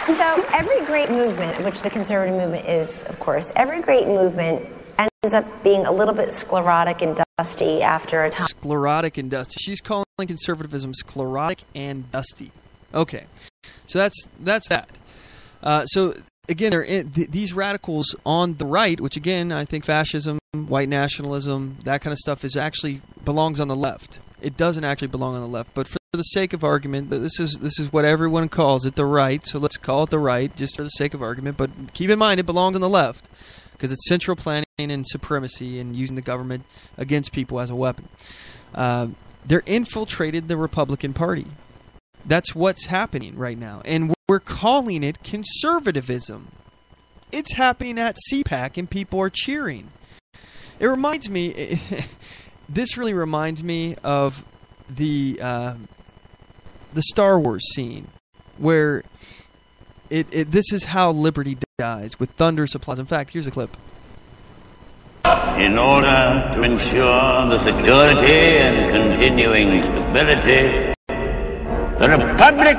So every great movement, which the conservative movement is, of course, every great movement ends up being a little bit sclerotic and dusty after a time. Sclerotic and dusty. She's calling conservatism sclerotic and dusty. Okay, so that's that. So again, these radicals on the right, which again I think fascism, white nationalism, that kind of stuff actually belongs on the left. It doesn't actually belong on the left, but for the sake of argument, this is what everyone calls it, the right. So let's call it the right, just for the sake of argument. But keep in mind, it belongs on the left because it's central planning and supremacy and using the government against people as a weapon. They're infiltrated the Republican Party. That's what's happening right now, and we're calling it conservatism. It's happening at CPAC, and people are cheering. It reminds me. This really reminds me of the Star Wars scene, where this is how liberty dies, with thunderous applause. In fact, here's a clip. In order to ensure the security and continuing stability, the Republic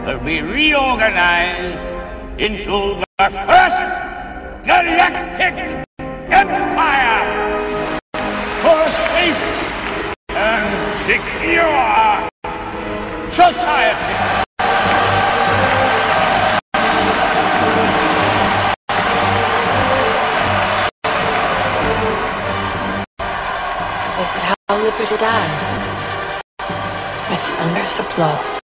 will be reorganized into the first galactic empire for a safe and secure society. So this is how liberty dies, with thunderous applause.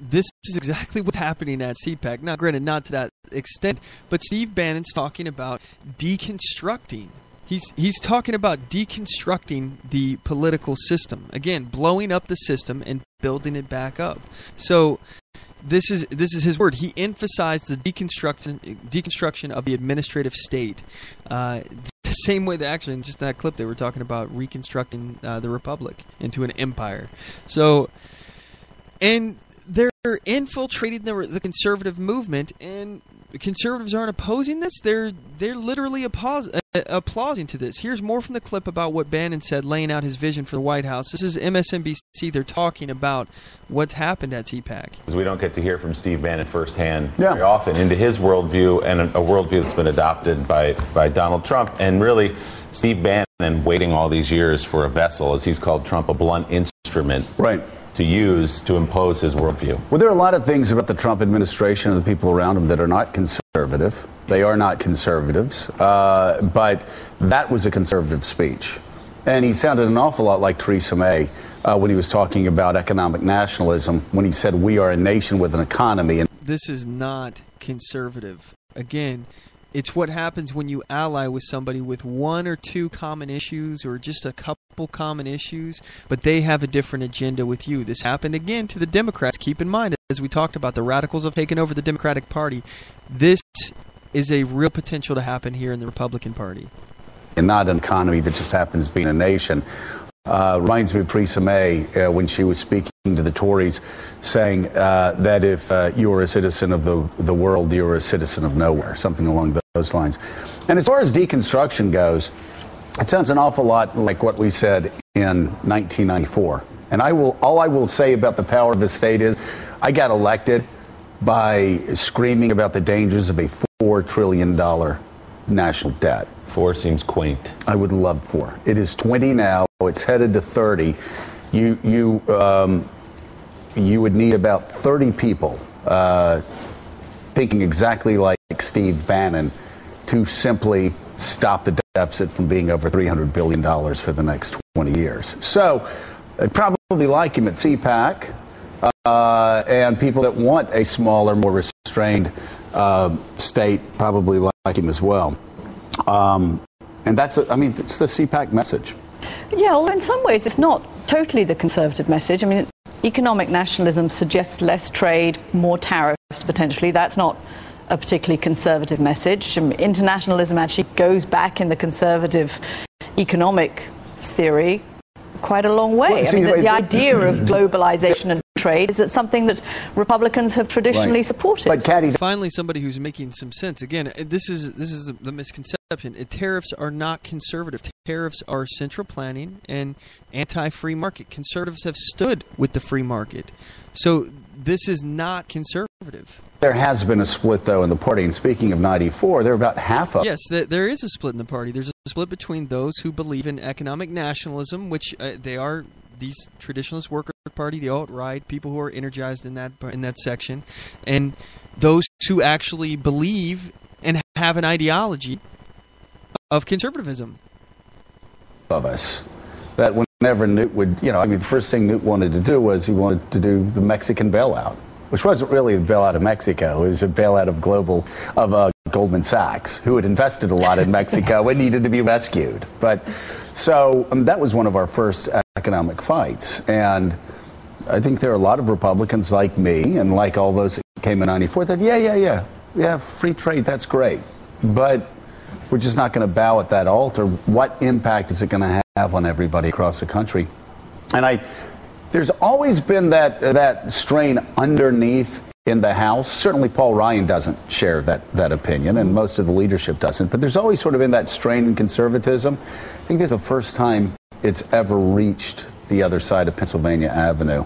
This is exactly what's happening at CPAC. Now, granted, not to that extent, but Steve Bannon's talking about deconstructing. He's talking about deconstructing the political system. Again, blowing up the system and building it back up. So this is his word. He emphasized the deconstruction of the administrative state. The same way that actually in just that clip they were talking about reconstructing the republic into an empire. So, and they're infiltrating the conservative movement, and conservatives aren't opposing this. They're literally applauding to this. Here's more from the clip about what Bannon said, laying out his vision for the White House. This is MSNBC. They're talking about what's happened at CPAC. Because we don't get to hear from Steve Bannon firsthand very often into his worldview, and a worldview that's been adopted by Donald Trump. And really, Steve Bannon waiting all these years for a vessel, as he's called Trump, a blunt instrument. Right. To use to impose his worldview. Well, there are a lot of things about the Trump administration and the people around him that are not conservative. They are not conservatives, but that was a conservative speech. And he sounded an awful lot like Theresa May when he was talking about economic nationalism, when he said we are a nation with an economy. And this is not conservative. Again, it's what happens when you ally with somebody with one or two common issues or just a couple common issues, but they have a different agenda with you. This happened again to the Democrats. Keep in mind, as we talked about, the radicals have taken over the Democratic Party. This is a real potential to happen here in the Republican Party. And not an economy that just happens being a nation. Reminds me of Theresa May when she was speaking to the Tories, saying that if you're a citizen of the world, you're a citizen of nowhere, something along those lines. And as far as deconstruction goes, it sounds an awful lot like what we said in 1994. And all I will say about the power of the state is I got elected by screaming about the dangers of a $4 trillion national debt. 4 seems quaint. I would love 4. It is 20 now. It's headed to 30. You would need about 30 people thinking exactly like Steve Bannon to simply stop the deficit from being over $300 billion for the next 20 years. So I'd probably like him at CPAC, and people that want a smaller, more restrained state probably like him as well. And it's the CPAC message. Yeah, although in some ways it's not totally the conservative message. I mean, economic nationalism suggests less trade, more tariffs potentially. That's not a particularly conservative message. Internationalism actually goes back in the conservative economic theory quite a long way. Well, the idea of globalization and trade is something that Republicans have traditionally supported. But Caddy, finally, somebody who's making some sense. Again, this is the misconception. Tariffs are not conservative. Tariffs are central planning and anti-free market. Conservatives have stood with the free market. So this is not conservative. There has been a split, though, in the party. And speaking of 94, they're about half of. Yes, there is a split in the party. There's a split between those who believe in economic nationalism, which they are these traditionalist worker party, the alt-right, people who are energized in that section, and those who actually believe and have an ideology of conservatism. Of us. That whenever Newt would, the first thing Newt wanted to do was he wanted to do the Mexican bailout, which wasn't really a bailout of Mexico. It was a bailout of Goldman Sachs, who had invested a lot in Mexico and needed to be rescued. But so that was one of our first economic fights. And I think there are a lot of Republicans like me and like all those that came in 94 that, yeah, free trade, that's great. But we're just not going to bow at that altar. What impact is it going to have on everybody across the country? And there's always been that strain underneath in the House. Certainly Paul Ryan doesn't share that opinion, and most of the leadership doesn't. But there's always sort of been that strain in conservatism. I think this is the first time it's ever reached the other side of Pennsylvania Avenue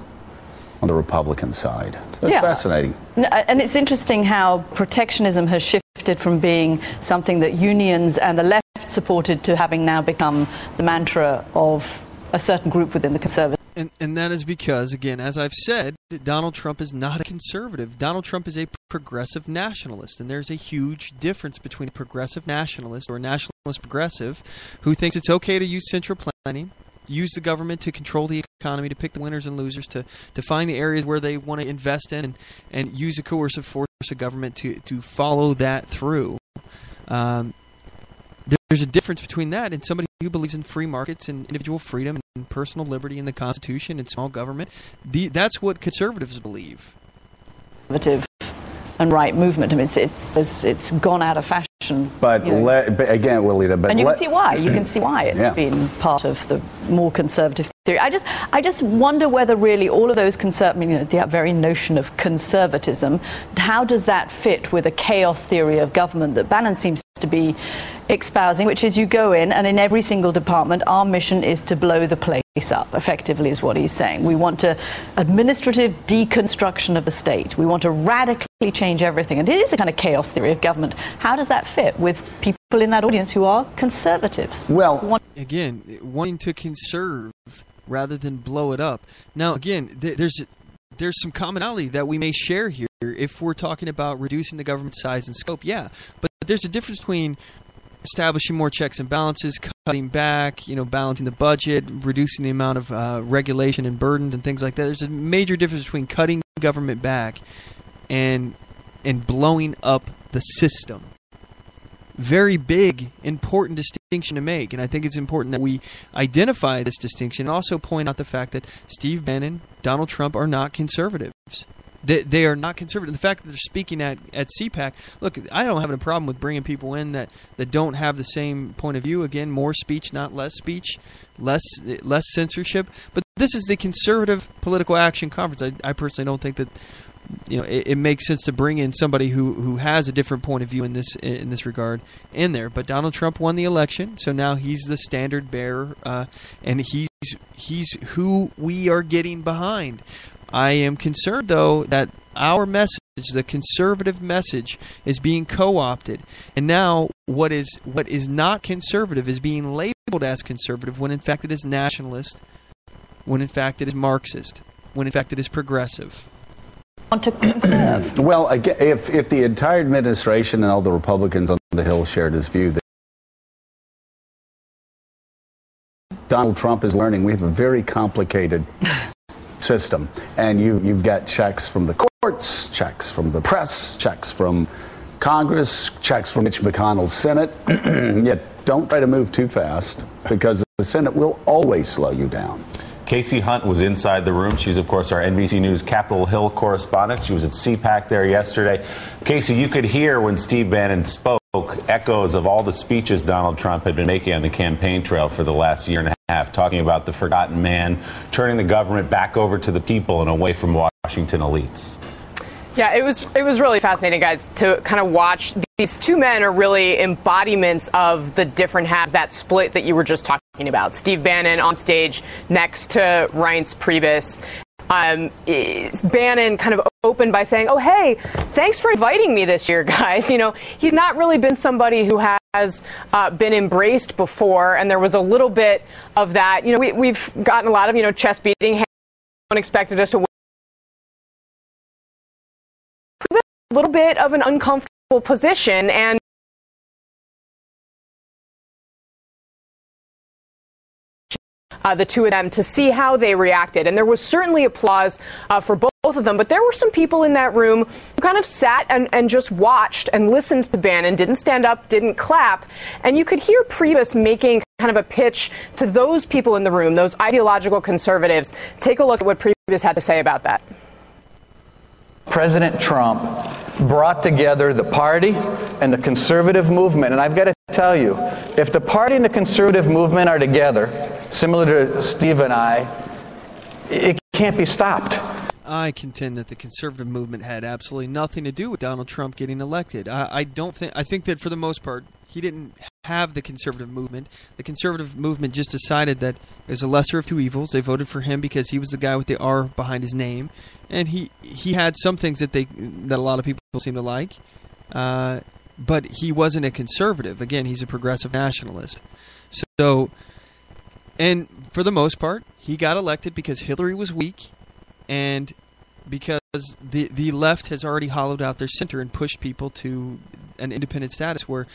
on the Republican side. So it's fascinating. And it's interesting how protectionism has shifted from being something that unions and the left supported to having now become the mantra of a certain group within the conservative. And that is because, again, as I've said, Donald Trump is not a conservative. Donald Trump is a progressive nationalist, and there's a huge difference between a progressive nationalist or a nationalist progressive who thinks it's okay to use central planning, use the government to control the economy, to pick the winners and losers, to find the areas where they want to invest in, and use a coercive force of government to follow that through. There's a difference between that and somebody who believes in free markets and individual freedom and personal liberty and the Constitution and small government. That's what conservatives believe. Conservative and right movement. I mean, it's gone out of fashion. But again, Willie, and you can see why. You can see why it's been part of the more conservative theory. I just wonder whether really all of those the very notion of conservatism, how does that fit with a chaos theory of government that Bannon seems to be espousing, which is you go in and in every single department, our mission is to blow the place up, effectively is what he's saying. We want to administrative deconstruction of the state. We want to radically change everything. And it is a kind of chaos theory of government. How does that fit with people in that audience who are conservatives? Well, again, wanting to conserve rather than blow it up. Now, again, there's some commonality that we may share here if we're talking about reducing the government size and scope, yeah. But there's a difference between establishing more checks and balances, cutting back, balancing the budget, reducing the amount of regulation and burdens and things like that. There's a major difference between cutting government back and blowing up the system. Very big, important distinction to make, and I think it's important that we identify this distinction and also point out the fact that Steve Bannon, Donald Trump are not conservatives. They are not conservative. The fact that they're speaking at CPAC, look, I don't have a problem with bringing people in that don't have the same point of view. Again, more speech, not less speech, less censorship. But this is the Conservative Political Action Conference. I personally don't think that it makes sense to bring in somebody who has a different point of view in this regard in there. But Donald Trump won the election, so now he's the standard bearer, and he's who we are getting behind. I am concerned, though, that our message, the conservative message, is being co-opted. And now what is not conservative is being labeled as conservative when in fact it is nationalist, when in fact it is Marxist, when in fact it is progressive. Want to conserve? Well, if the entire administration and all the Republicans on the Hill shared his view that Donald Trump is learning we have a very complicated system, and you've got checks from the courts, checks from the press, checks from Congress, checks from Mitch McConnell's Senate. Yet don't try to move too fast, because the Senate will always slow you down. Casey Hunt was inside the room. She's, of course, our NBC News Capitol Hill correspondent. She was at CPAC there yesterday. Casey, you could hear when Steve Bannon spoke echoes of all the speeches Donald Trump had been making on the campaign trail for the last year and a half, talking about the forgotten man, turning the government back over to the people and away from Washington elites. Yeah, it was really fascinating, guys, to kind of watch. These two men are really embodiments of the different halves, that split that you were just talking about. Steve Bannon on stage next to Reince Priebus. Bannon kind of opened by saying, "Oh, hey, thanks for inviting me this year, guys." He's not really been somebody who has been embraced before, and there was a little bit of that. We've gotten a lot of, chest beating. No one expected us to win. A little bit of an uncomfortable position, and the two of them to see how they reacted. And there was certainly applause for both of them, but there were some people in that room who kind of sat and just watched and listened to Bannon, didn't stand up, didn't clap, and you could hear Priebus making kind of a pitch to those people in the room, those ideological conservatives. Take a look at what Priebus had to say about that. President Trump brought together the party and the conservative movement. And I've got to tell you, if the party and the conservative movement are together, similar to Steve and I, it can't be stopped. I contend that the conservative movement had absolutely nothing to do with Donald Trump getting elected. I think that for the most part, he didn't have the conservative movement. The conservative movement just decided that it was a lesser of two evils. They voted for him because he was the guy with the R behind his name, and he had some things that a lot of people seem to like, but he wasn't a conservative. Again, he's a progressive nationalist. So, and for the most part, he got elected because Hillary was weak, and because the left has already hollowed out their center and pushed people to an independent status where,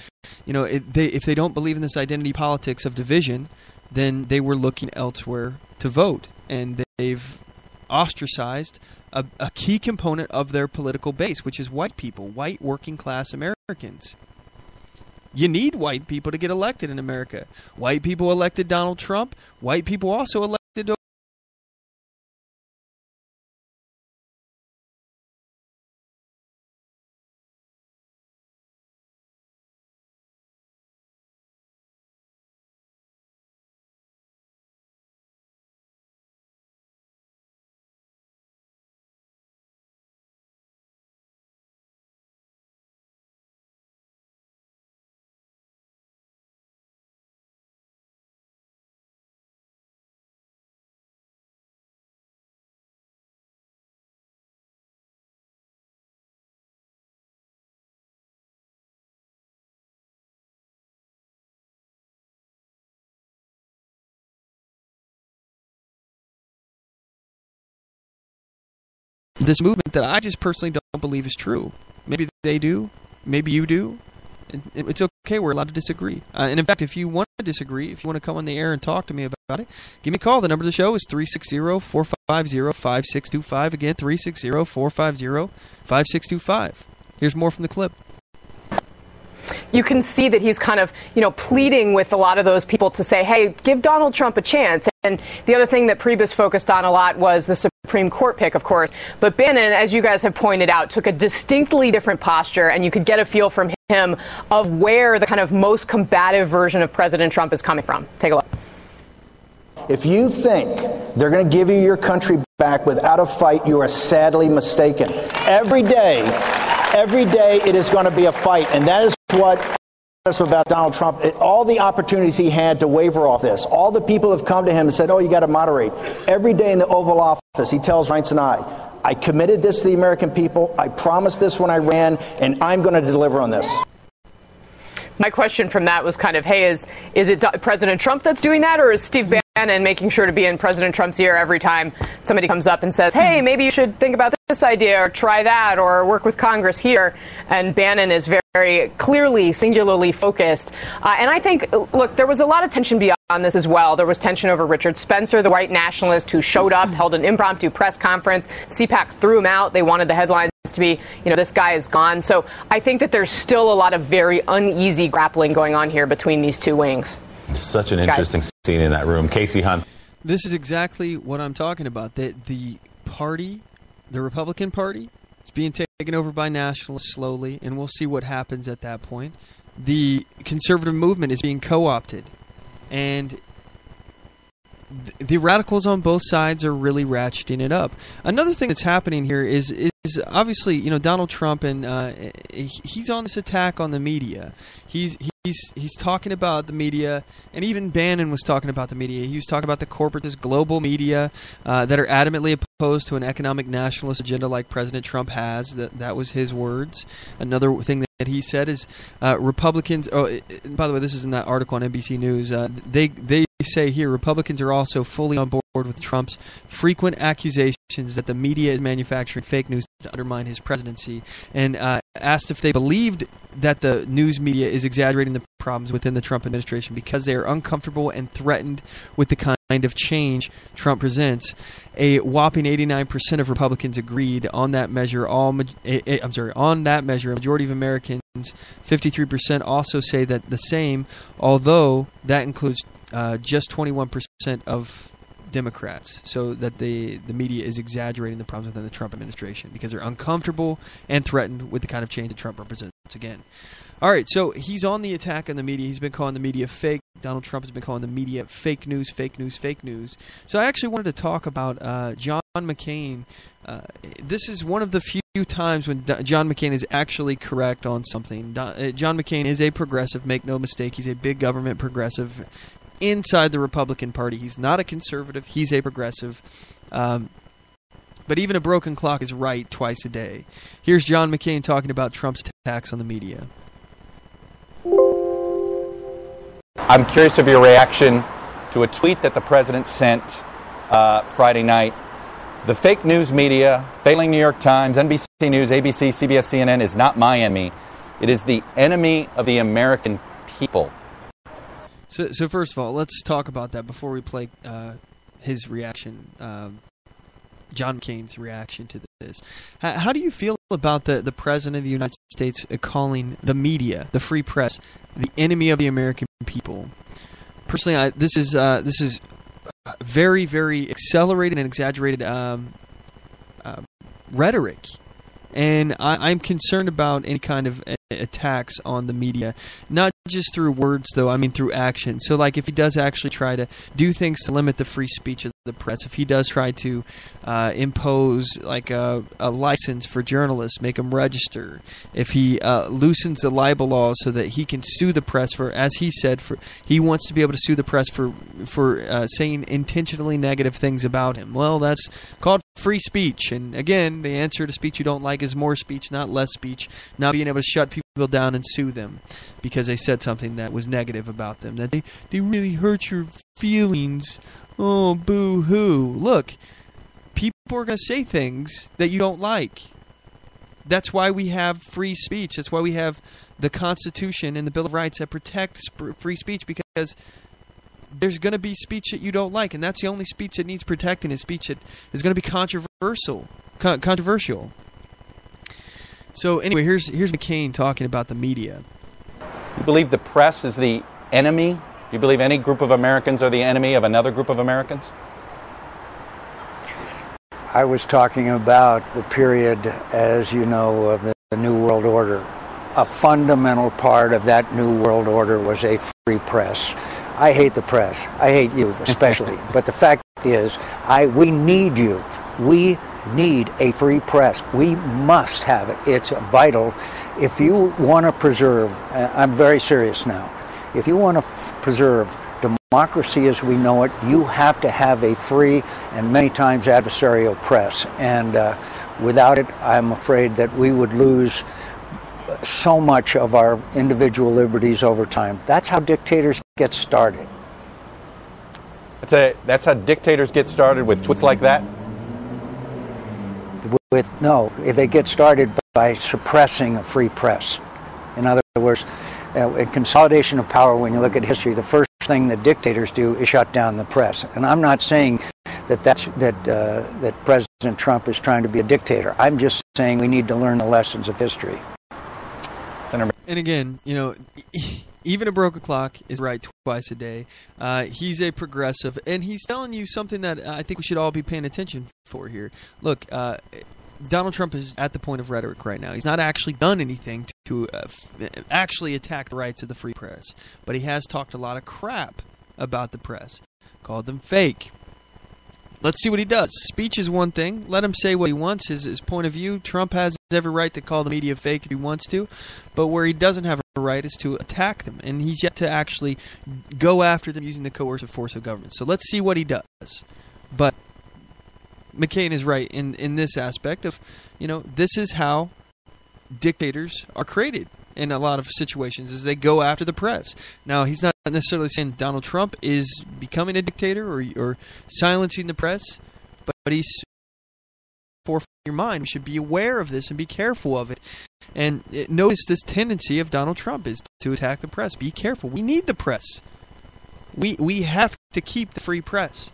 if they don't believe in this identity politics of division, then they were looking elsewhere to vote. And they've ostracized a key component of their political base, which is white people, white working class Americans. You need white people to get elected in America. White people elected Donald Trump. White people also elected this movement that I just personally don't believe is true. Maybe they do. Maybe you do. It's okay. We're allowed to disagree. And in fact, if you want to disagree, if you want to come on the air and talk to me about it, give me a call. The number of the show is 360-450-5625. Again, 360-450-5625. Here's more from the clip. You can see that he's kind of, pleading with a lot of those people to say, hey, give Donald Trump a chance. And the other thing that Priebus focused on a lot was the Supreme Court pick, of course. But Bannon, as you guys have pointed out, took a distinctly different posture, and you could get a feel from him of where the kind of most combative version of President Trump is coming from. Take a look. If you think they're going to give you your country back without a fight, you are sadly mistaken. Every day it is going to be a fight, and that is what about Donald Trump. All the opportunities he had to waver off this, all the people have come to him and said, oh, you got to moderate. Every day in the Oval Office, he tells Reince and I committed this to the American people. I promised this when I ran, and I'm going to deliver on this. My question from that was kind of, hey, is it President Trump that's doing that, or is Steve Bannon making sure to be in President Trump's ear every time somebody comes up and says, hey, maybe you should think about this idea or try that or work with Congress here? And Bannon is very clearly, singularly focused. And I think, look, there was a lot of tension beyond this as well. There was tension over Richard Spencer, the white nationalist who showed up, held an impromptu press conference. CPAC threw him out. They wanted the headlines to be, this guy is gone. So I think that there's still a lot of very uneasy grappling going on here between these two wings. Such an interesting scene in that room. Casey Hunt. This is exactly what I'm talking about. That the party, the Republican Party, is being taken over by nationalists slowly, and we'll see what happens at that point. The conservative movement is being co-opted, and the radicals on both sides are really ratcheting it up. Another thing that's happening here is obviously, Donald Trump, and he's on this attack on the media. He's talking about the media, and even Bannon was talking about the media. He was talking about the corporatist global media that are adamantly opposed to an economic nationalist agenda like President Trump has. That was his words. Another thing that he said is Republicans. Oh, by the way, this is in that article on NBC News. They say here Republicans are also fully on board with Trump's frequent accusations that the media is manufacturing fake news to undermine his presidency, and asked if they believed that the news media is exaggerating the problems within the Trump administration because they are uncomfortable and threatened with the kind of change Trump presents. A whopping 89% of Republicans agreed on that measure. On that measure, a majority of Americans, 53%, also say that the same, although that includes just 21% of Democrats, so that the media is exaggerating the problems within the Trump administration because they're uncomfortable and threatened with the kind of change that Trump represents again. All right, so he's on the attack on the media. He's been calling the media fake. Donald Trump has been calling the media fake news, fake news, fake news. So I actually wanted to talk about John McCain. This is one of the few times when John McCain is actually correct on something. John McCain is a progressive, make no mistake. He's a big government progressive inside the Republican Party. He's not a conservative. He's a progressive. But even a broken clock is right twice a day. Here's John McCain talking about Trump's attacks on the media. I'm curious of your reaction to a tweet that the president sent Friday night. The fake news media, failing New York Times, NBC News, ABC, CBS, CNN, is not my enemy. It is the enemy of the American people. So first of all, let's talk about that before we play his reaction, John McCain's reaction to this. How do you feel about the President of the United States calling the media, the free press, the enemy of the American people? Personally, this is very, very accelerated and exaggerated rhetoric. And I'm concerned about any kind of attacks on the media, not just through words, though, I mean through action. So, like, if he does actually try to do things to limit the free speech of the press, if he does try to impose, like, a license for journalists, make them register, if he loosens the libel laws so that he can sue the press for, as he said, he wants to be able to sue the press for saying intentionally negative things about him. Well, that's called free speech. And again, the answer to speech you don't like is more speech, not less speech. Not being able to shut people down and sue them because they said something that was negative about them, that they really hurt your feelings. Oh, boo-hoo. Look, people people are going to say things that you don't like. That's why we have free speech. That's why we have the Constitution and the Bill of Rights that protects free speech, because there's going to be speech that you don't like, and that's the only speech that needs protecting, is speech that is going to be controversial. So anyway, here's McCain talking about the media. You believe the press is the enemy? You believe any group of Americans are the enemy of another group of Americans? I was talking about the period, as you know, of the New World Order. A fundamental part of that New World Order was a free press. I hate the press. I hate you especially. But the fact is, we need you. We need a free press. We must have it. It's vital. If you want to preserve, I'm very serious now, if you want to preserve democracy as we know it, you have to have a free and many times adversarial press. And without it, I'm afraid that we would lose so much of our individual liberties over time. That's how dictators get started. That's how dictators get started, with tweets like that? No, they get started by suppressing a free press. In other words, in consolidation of power, when you look at history, the first thing that dictators do is shut down the press. And I'm not saying that President Trump is trying to be a dictator. I'm just saying we need to learn the lessons of history. And again, even a broken clock is right twice a day. He's a progressive, and he's telling you something that I think we should all be paying attention for here. Look, Donald Trump is at the point of rhetoric right now. He's not actually done anything to actually attack the rights of the free press, but he has talked a lot of crap about the press, called them fake. Let's see what he does. Speech is one thing. Let him say what he wants, his point of view. Trump has every right to call the media fake if he wants to, but where he doesn't have a right is to attack them, and he's yet to actually go after them using the coercive force of government. So let's see what he does. But McCain is right in this aspect of, this is how dictators are created in a lot of situations, is they go after the press. Now, he's not necessarily saying Donald Trump is becoming a dictator or silencing the press, but he's forefront of your mind. We should be aware of this and be careful of it. And notice this tendency of Donald Trump is to attack the press. Be careful. We need the press. We have to keep the free press.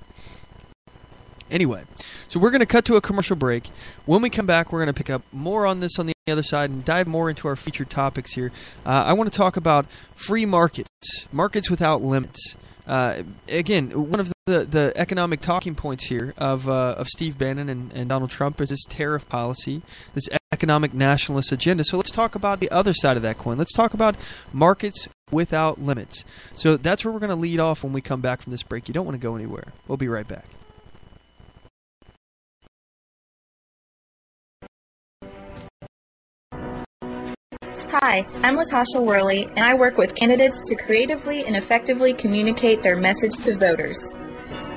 Anyway, so we're going to cut to a commercial break. When we come back, we're going to pick up more on this on the other side and dive more into our featured topics here. I want to talk about free markets, markets without limits. Again, one of the economic talking points here of Steve Bannon and Donald Trump is this tariff policy, this economic nationalist agenda. So let's talk about the other side of that coin. Let's talk about markets without limits. So that's where we're going to lead off when we come back from this break. You don't want to go anywhere. We'll be right back. Hi, I'm Latasha Worley, and I work with candidates to creatively and effectively communicate their message to voters.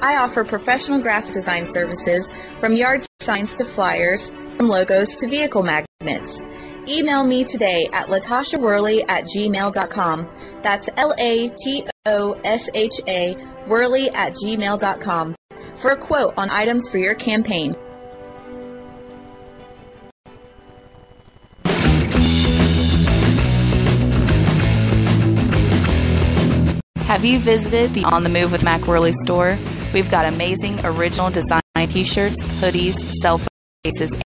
I offer professional graphic design services, from yard signs to flyers, from logos to vehicle magnets. Email me today at latashaworley@gmail.com. That's LATOSHA Worley@gmail.com for a quote on items for your campaign. Have you visited the On the Move with Mac Worley store? We've got amazing original design t-shirts, hoodies, cell phone cases,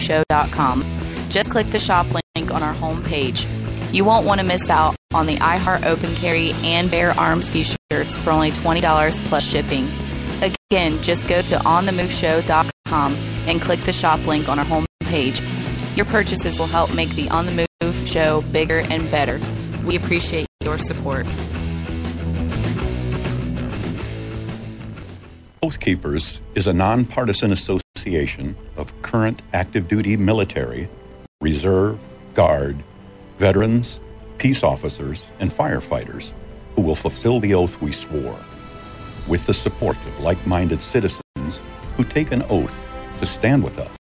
show.com. Just click the shop link on our homepage. You won't want to miss out on the I Heart Open Carry and Bare Arms t-shirts for only $20 plus shipping. Again, just go to OnTheMoveShow.com and click the shop link on our homepage. Your purchases will help make the On the Move show bigger and better. We appreciate your support. Oath Keepers is a nonpartisan association of current active duty military, reserve, guard, veterans, peace officers, and firefighters who will fulfill the oath we swore, with the support of like-minded citizens who take an oath to stand with us.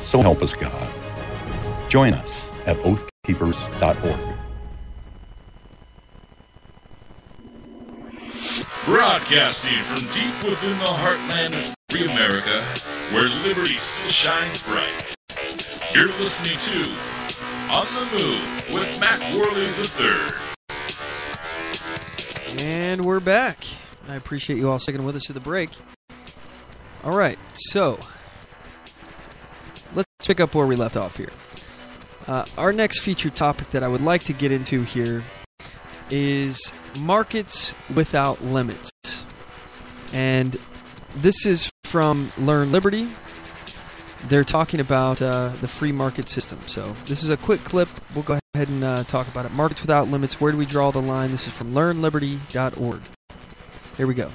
So help us God. Join us at oathkeepers.org. Broadcasting from deep within the heartland of free America, where liberty still shines bright. You're listening to On the Move with Mac Worley III. And we're back. I appreciate you all sticking with us to the break. All right, so let's pick up where we left off here. Our next featured topic that I would like to get into here is markets without limits. And this is from Learn Liberty. They're talking about the free market system. So this is a quick clip. We'll go ahead and talk about it. Markets without limits. Where do we draw the line? This is from learnliberty.org. Here we go.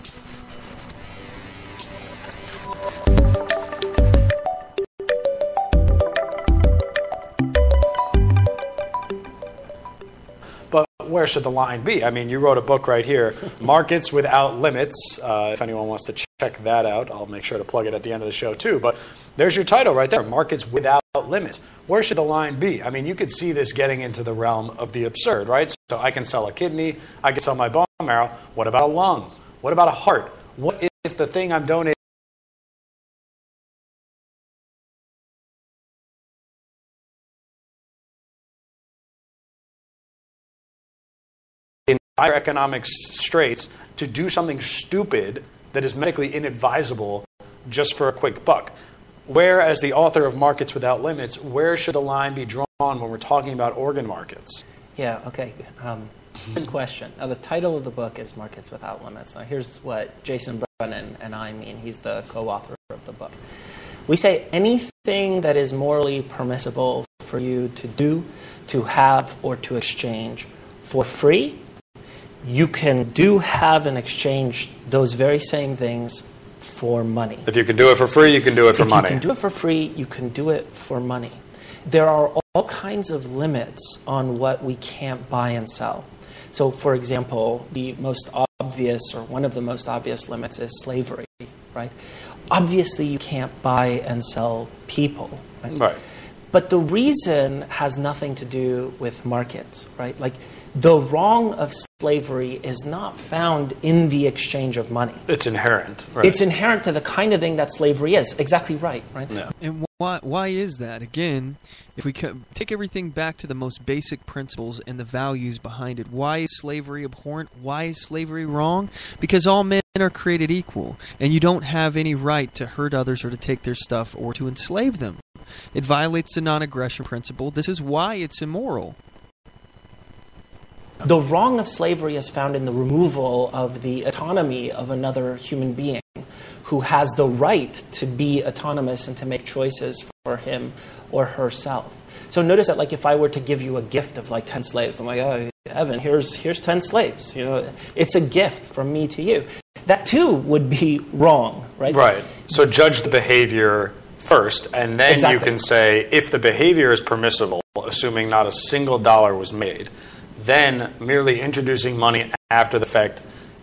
But where should the line be? I mean, you wrote a book right here, Markets Without Limits. If anyone wants to check that out, I'll make sure to plug it at the end of the show too. But there's your title right there, Markets Without Limits. Where should the line be? I mean, you could see this getting into the realm of the absurd, right? So I can sell a kidney, I can sell my bone marrow. What about a lung? What about a heart? What if the thing I'm donating in dire economic straits to do something stupid that is medically inadvisable just for a quick buck? Where, as the author of Markets Without Limits, where should the line be drawn when we're talking about organ markets? Yeah, okay. Good question. Now, the title of the book is Markets Without Limits. Now, here's what Jason Bannon and I mean. He's the co-author of the book. We say anything that is morally permissible for you to do, to have, or to exchange for free, you can do, have, and exchange those very same things for money. If you can do it for free, you can do it for money. If you can do it for free, you can do it for money. There are all kinds of limits on what we can't buy and sell. So, for example, the most obvious, or one of the most obvious limits is slavery, right? Obviously, you can't buy and sell people, right? Right. But the reason has nothing to do with markets, right? Like, the wrong of slavery is not found in the exchange of money. It's inherent, right? It's inherent to the kind of thing that slavery is. Exactly right, right? Yeah. And why is that? Again, if we take everything back to the most basic principles and the values behind it, why is slavery abhorrent? Why is slavery wrong? Because all men are created equal, and you don't have any right to hurt others or to take their stuff or to enslave them. It violates the non-aggression principle. This is why it's immoral. The wrong of slavery is found in the removal of the autonomy of another human being who has the right to be autonomous and to make choices for him or herself. So notice that, like, if I were to give you a gift of like 10 slaves, I'm like, oh, Evan, here's 10 slaves. You know, it's a gift from me to you. That too would be wrong, right? Right. So judge the behavior first, and then Exactly. you can say if the behavior is permissible, assuming not a single dollar was made, then merely introducing money after the fact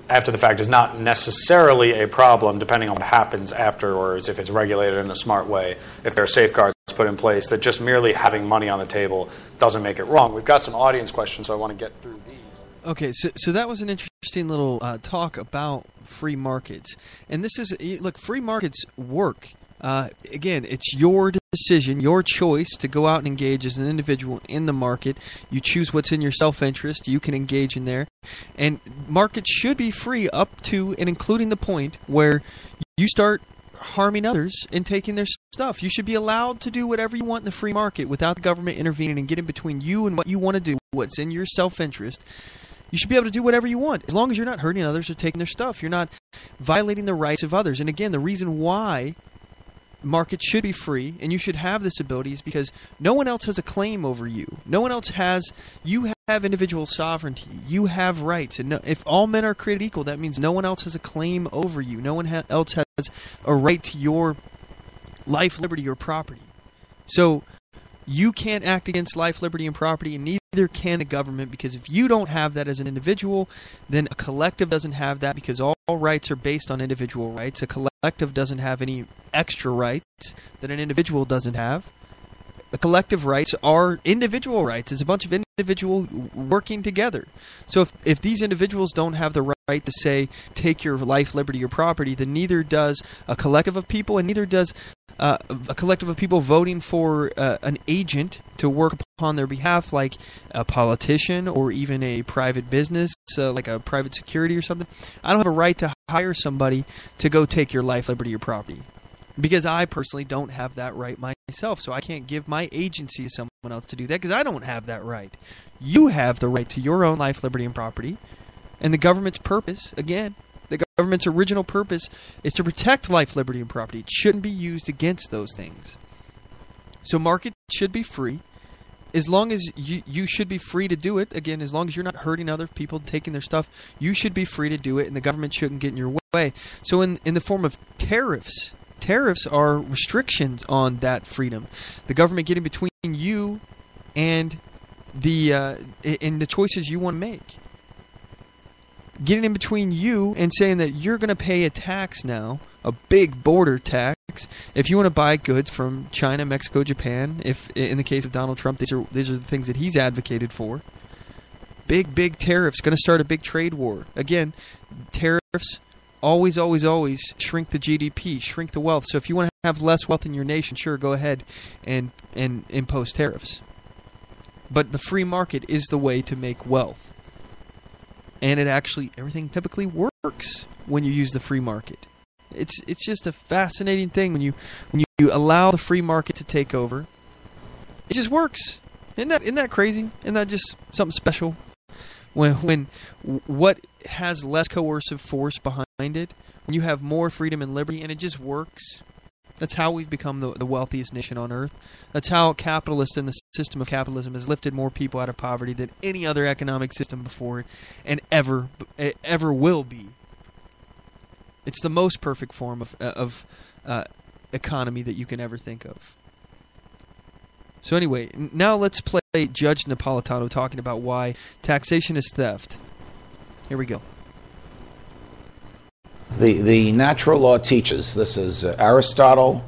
is not necessarily a problem, depending on what happens afterwards, if it's regulated in a smart way, if there are safeguards put in place, that just merely having money on the table doesn't make it wrong. We've got some audience questions, so I want to get through these. Okay, so that was an interesting little talk about free markets. And this is, look, free markets work. Again, it's your decision, your choice to go out and engage as an individual in the market. You choose what's in your self-interest. You can engage in there. And markets should be free up to and including the point where you start harming others and taking their stuff. You should be allowed to do whatever you want in the free market without the government intervening and getting between you and what you want to do, what's in your self-interest. You should be able to do whatever you want, as long as you're not hurting others or taking their stuff. You're not violating the rights of others. And again, the reason why markets should be free and you should have this ability is because no one else has a claim over you. No one else has. You have individual sovereignty. You have rights. And if all men are created equal, that means no one else has a claim over you. No one else has a right to your life, liberty, or property. So you can't act against life, liberty, and property, and neither can the government, because if you don't have that as an individual, then a collective doesn't have that, because all rights are based on individual rights. A collective doesn't have any extra rights that an individual doesn't have. The collective rights are individual rights. It's a bunch of individuals working together. So if these individuals don't have the right to say, take your life, liberty, or property, then neither does a collective of people, and neither does a collective of people voting for an agent to work upon their behalf, like a politician or even a private business, like a private security or something. I don't have a right to hire somebody to go take your life, liberty, or property, because I personally don't have that right myself. So I can't give my agency to someone else to do that because I don't have that right. You have the right to your own life, liberty, and property. And the government's purpose, again, the government's original purpose is to protect life, liberty, and property. It shouldn't be used against those things. So market should be free. As long as you should be free to do it, again, as long as you're not hurting other people, taking their stuff, you should be free to do it, and the government shouldn't get in your way. So in the form of tariffs are restrictions on that freedom. The government getting between you and the choices you want to make. Getting in between you and saying that you're going to pay a tax now, a big border tax, if you want to buy goods from China, Mexico, Japan. If in the case of Donald Trump, these are the things that he's advocated for. Big tariffs, going to start a big trade war. Again, tariffs always shrink the GDP, shrink the wealth. So if you want to have less wealth in your nation, sure, go ahead and impose tariffs. But the free market is the way to make wealth. And everything typically works when you use the free market. It's just a fascinating thing when you allow the free market to take over. It just works. Isn't that crazy? Isn't that just something special? When what has less coercive force behind it, when you have more freedom and liberty, and it just works. That's how we've become the wealthiest nation on earth. That's how capitalists and the system of capitalism has lifted more people out of poverty than any other economic system before it, and ever will be. It's the most perfect form of economy that you can ever think of. So anyway, now let's play Judge Napolitano talking about why taxation is theft. Here we go. The natural law teaches, this is Aristotle,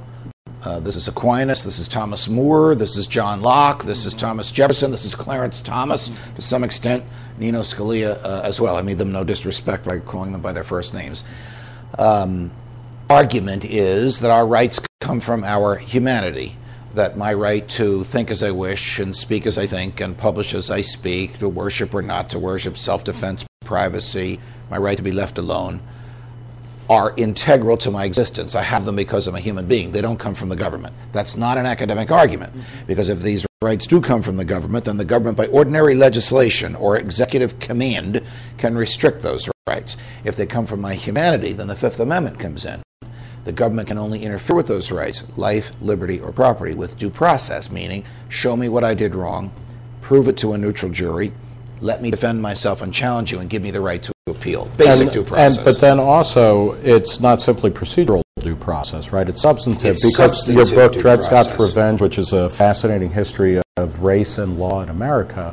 this is Aquinas, this is Thomas More, this is John Locke, this is Thomas Jefferson, this is Clarence Thomas, to some extent Nino Scalia as well. I mean them no disrespect by calling them by their first names. Argument is that our rights come from our humanity, that my right to think as I wish and speak as I think and publish as I speak, to worship or not to worship, self-defense, privacy, my right to be left alone, are integral to my existence. I have them because I'm a human being. They don't come from the government. That's not an academic argument, because if these rights do come from the government, then the government by ordinary legislation or executive command can restrict those rights. If they come from my humanity, then the Fifth Amendment comes in. The government can only interfere with those rights, life, liberty, or property, with due process, meaning show me what I did wrong, prove it to a neutral jury, let me defend myself and challenge you, and give me the right to appeal. Basic due process. But then also, it's not simply procedural due process, right? It's substantive. Because your book, Dred Scott's Revenge, which is a fascinating history of race and law in America,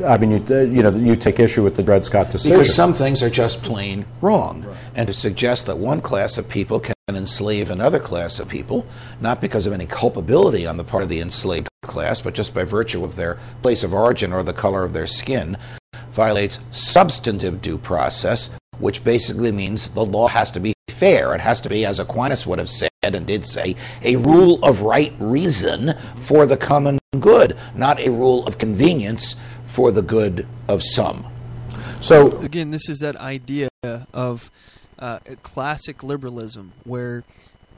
I mean, you take issue with the Dred Scott decision. Because some things are just plain wrong. Right. And to suggest that one class of people can enslave another class of people, not because of any culpability on the part of the enslaved class, but just by virtue of their place of origin or the color of their skin, violates substantive due process, which basically means the law has to be fair. It has to be, as Aquinas would have said and did say, a rule of right reason for the common good, not a rule of convenience for the good of some. So again, this is that idea of classic liberalism, where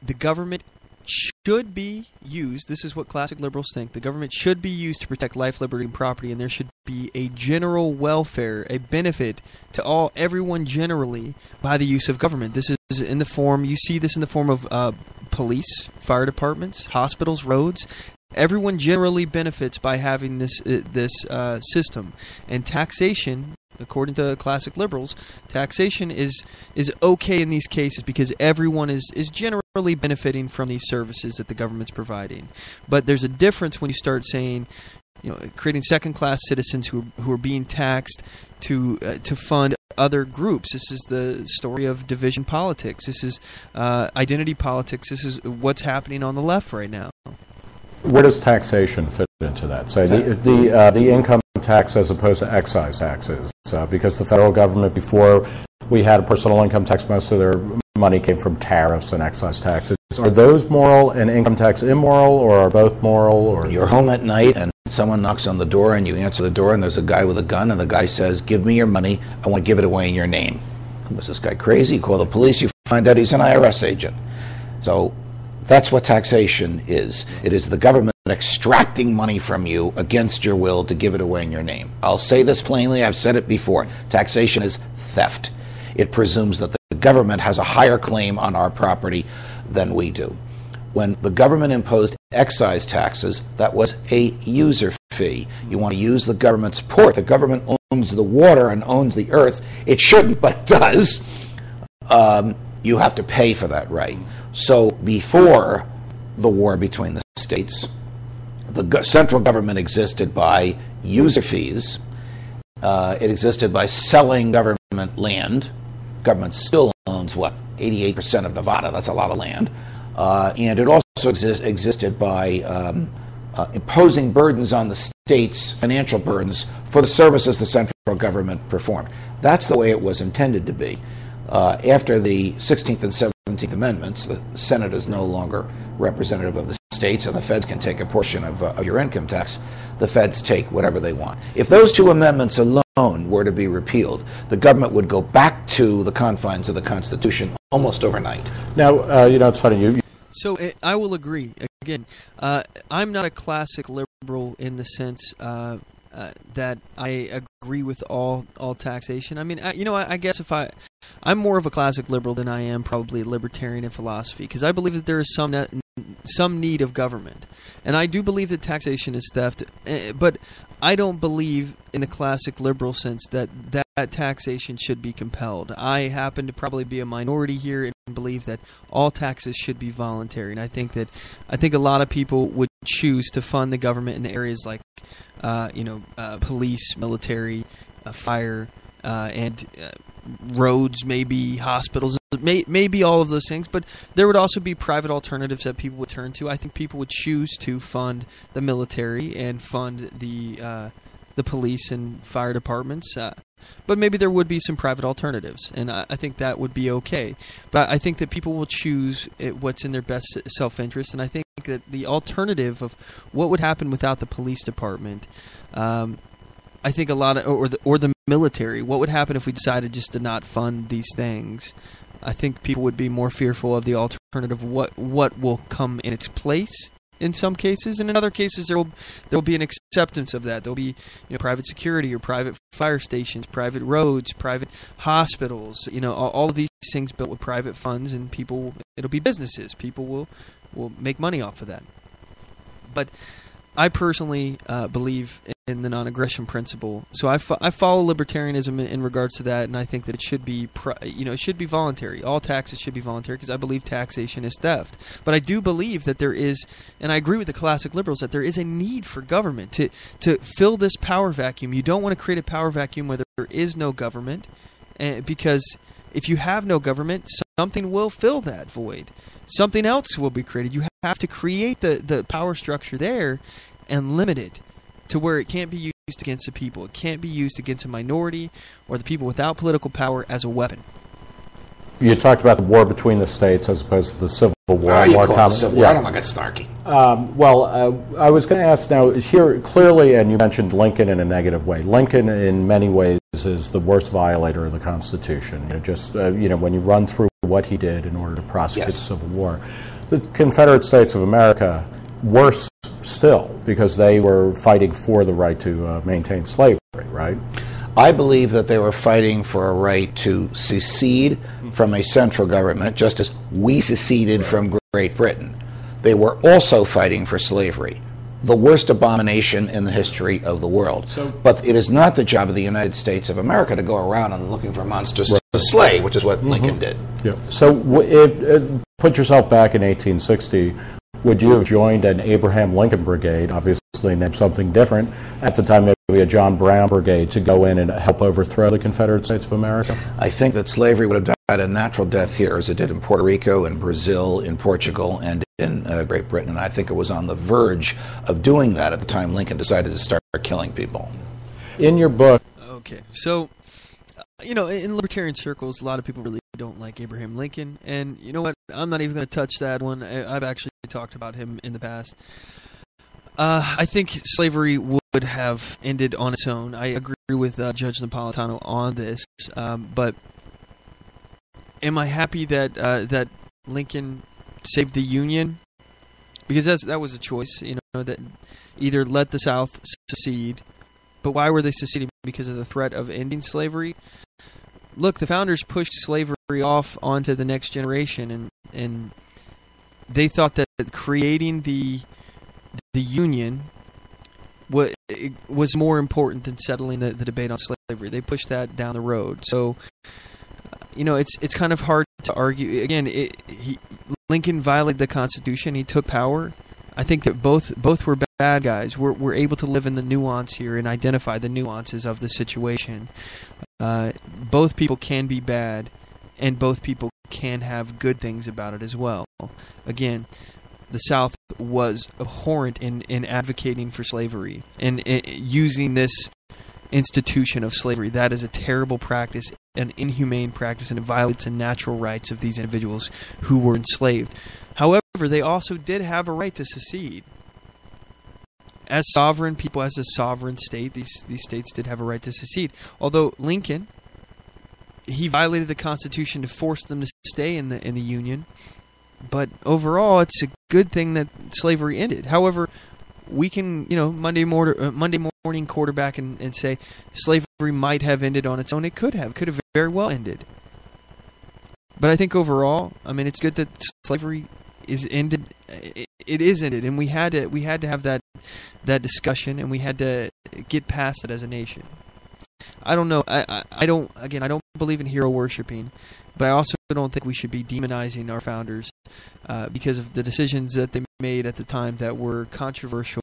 the government should be used, this is what classic liberals think, the government should be used to protect life, liberty, and property, and there should be a general welfare, a benefit to everyone generally by the use of government. This is in the form, you see this in the form of police, fire departments, hospitals, roads. Everyone generally benefits by having this system. And taxation, according to classic liberals, taxation is okay in these cases because everyone is generally benefiting from these services that the government's providing. But there's a difference when you start saying, creating second-class citizens who are being taxed to fund other groups. This is the story of division politics. This is identity politics. This is what's happening on the left right now. Where does taxation fit into that? So the income tax as opposed to excise taxes, because the federal government before we had a personal income tax. Most of their money came from tariffs and excise taxes. Are those moral and income tax immoral, or are both moral? Or you're home at night and someone knocks on the door and you answer the door and there's a guy with a gun and the guy says, "Give me your money. I want to give it away in your name." Was this guy crazy? You call the police. You find out he's an IRS agent. So that's what taxation is. It is the government extracting money from you against your will to give it away in your name. I'll say this plainly. I've said it before. Taxation is theft. It presumes that the government has a higher claim on our property than we do. When the government imposed excise taxes, that was a user fee. You want to use the government's port. The government owns the water and owns the earth. It shouldn't, but it does. You have to pay for that right. So before the war between the states, the central government existed by user fees. It existed by selling government land. Government still owns, 88% of Nevada. That's a lot of land. And it also existed by imposing burdens on the states, financial burdens, for the services the central government performed. That's the way it was intended to be. After the 16th and 17th Amendments, the Senate is no longer representative of the states, and the feds can take a portion of your income tax. The feds take whatever they want. If those two amendments alone were to be repealed, the government would go back to the confines of the Constitution almost overnight. Now, it's funny. So I will agree. Again, I'm not a classic liberal in the sense that I agree with all taxation. I mean, I guess I'm more of a classic liberal than I am probably a libertarian in philosophy, because I believe that there is some need of government, and I do believe that taxation is theft. But I don't believe in the classic liberal sense that taxation should be compelled. I happen to probably be a minority here and believe that all taxes should be voluntary, and I think a lot of people would choose to fund the government in the areas like police, military, fire, and roads, maybe hospitals, maybe all of those things. But there would also be private alternatives that people would turn to. I think people would choose to fund the military and fund the police and fire departments. But maybe there would be some private alternatives, and I think that would be okay. But I think that people will choose what's in their best self-interest, and I think that the alternative of what would happen without the police department, I think a lot of, or the military, what would happen if we decided just to not fund these things? I think people would be more fearful of the alternative, what will come in its place in some cases, and in other cases there will be an acceptance of that. There will be private security or private fire stations, private roads, private hospitals, all of these things built with private funds, and it'll be businesses. People will make money off of that. But I personally believe in the non-aggression principle, so I follow libertarianism in regards to that, and I think that it should be it should be voluntary. All taxes should be voluntary, because I believe taxation is theft. But I do believe that there is, and I agree with the classic liberals, that there is a need for government to fill this power vacuum. You don't want to create a power vacuum where there is no government, because if you have no government, something will fill that void. Something else will be created. You have to create the power structure there and limit it to where it can't be used against the people. It can't be used against a minority or the people without political power as a weapon. You talked about the war between the states as opposed to the Civil War. I don't want to get snarky. I was going to ask now, here clearly, and you mentioned Lincoln in a negative way. Lincoln, in many ways, is the worst violator of the Constitution. When you run through what he did in order to prosecute the Civil War. The Confederate States of America, worse still, because they were fighting for the right to maintain slavery, right? I believe that they were fighting for a right to secede from a central government, just as we seceded from Great Britain. They were also fighting for slavery, the worst abomination in the history of the world. But it is not the job of the United States of America to go around and looking for monsters to slay, which is what Lincoln did. Yeah. So put yourself back in 1860. Would you have joined an Abraham Lincoln Brigade, obviously named something different, at the time maybe a John Brown Brigade, to go in and help overthrow the Confederate States of America? I think that slavery would have died a natural death here, as it did in Puerto Rico, in Brazil, in Portugal, and in Great Britain. And I think it was on the verge of doing that at the time Lincoln decided to start killing people. In your book... Okay, so... in libertarian circles, a lot of people really don't like Abraham Lincoln. And you know what? I'm not even going to touch that one. I've actually talked about him in the past. I think slavery would have ended on its own. I agree with Judge Napolitano on this. But am I happy that Lincoln saved the Union? Because that was a choice, that either let the South secede. But why were they seceding? Because of the threat of ending slavery? Look, the founders pushed slavery off onto the next generation, and they thought that creating the Union was more important than settling the debate on slavery. They pushed that down the road. So, it's kind of hard to argue. Again, Lincoln violated the Constitution. He took power. I think that both were bad guys. We're able to live in the nuance here and identify the nuances of the situation. Both people can be bad, and both people can have good things about it as well. Again, the South was abhorrent in advocating for slavery and using this institution of slavery. That is a terrible practice, an inhumane practice, and it violates the natural rights of these individuals who were enslaved. However, they also did have a right to secede. As sovereign people, as a sovereign state, these states did have a right to secede. Although Lincoln, he violated the Constitution to force them to stay in the Union. But overall, it's a good thing that slavery ended. However, we can, Monday morning quarterback and say slavery might have ended on its own. It could have very well ended. But I think overall, it's good that slavery is ended. It is ended, and we had to have that discussion, and we had to get past it as a nation. I don't know. I don't believe in hero worshiping, but I also don't think we should be demonizing our founders because of the decisions that they made at the time that were controversial.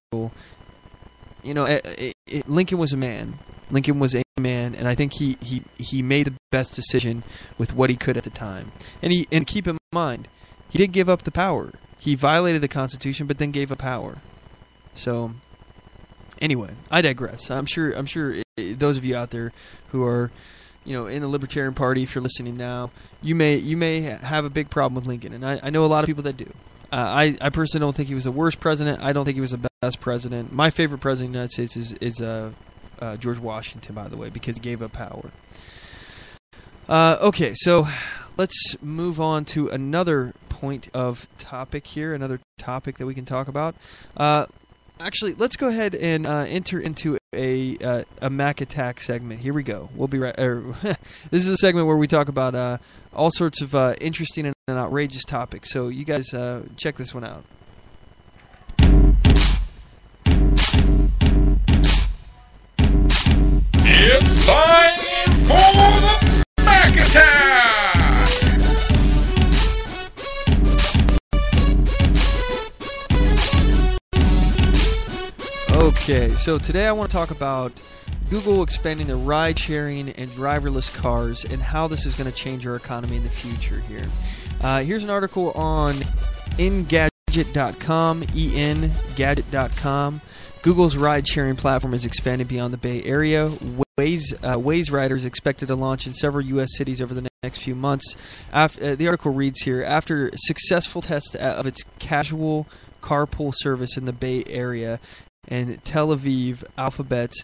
Lincoln was a man. Lincoln was a man, and I think he made the best decision with what he could at the time. And keep in mind, he did give up the power. He violated the Constitution, but then gave up power. So, anyway, I digress. I'm sure those of you out there who are, in the Libertarian Party, if you're listening now, you may have a big problem with Lincoln, and I know a lot of people that do. I personally don't think he was the worst president. I don't think he was the best president. My favorite president of the United States is George Washington, by the way, because he gave up power. Okay, so let's move on to another point of topic here, another topic that we can talk about. Actually, let's go ahead and enter into a Mac Attack segment. Here we go. We'll be right. This is a segment where we talk about all sorts of interesting and outrageous topics. So you guys check this one out. It's time for the Mac Attack! Okay, so today I want to talk about Google expanding their ride-sharing and driverless cars and how this is going to change our economy in the future here. Here's an article on Engadget.com, engadget.com. Google's ride-sharing platform is expanding beyond the Bay Area. Waze riders expected to launch in several U.S. cities over the next few months. The article reads here, after successful tests of its casual carpool service in the Bay Area and Tel Aviv, Alphabet's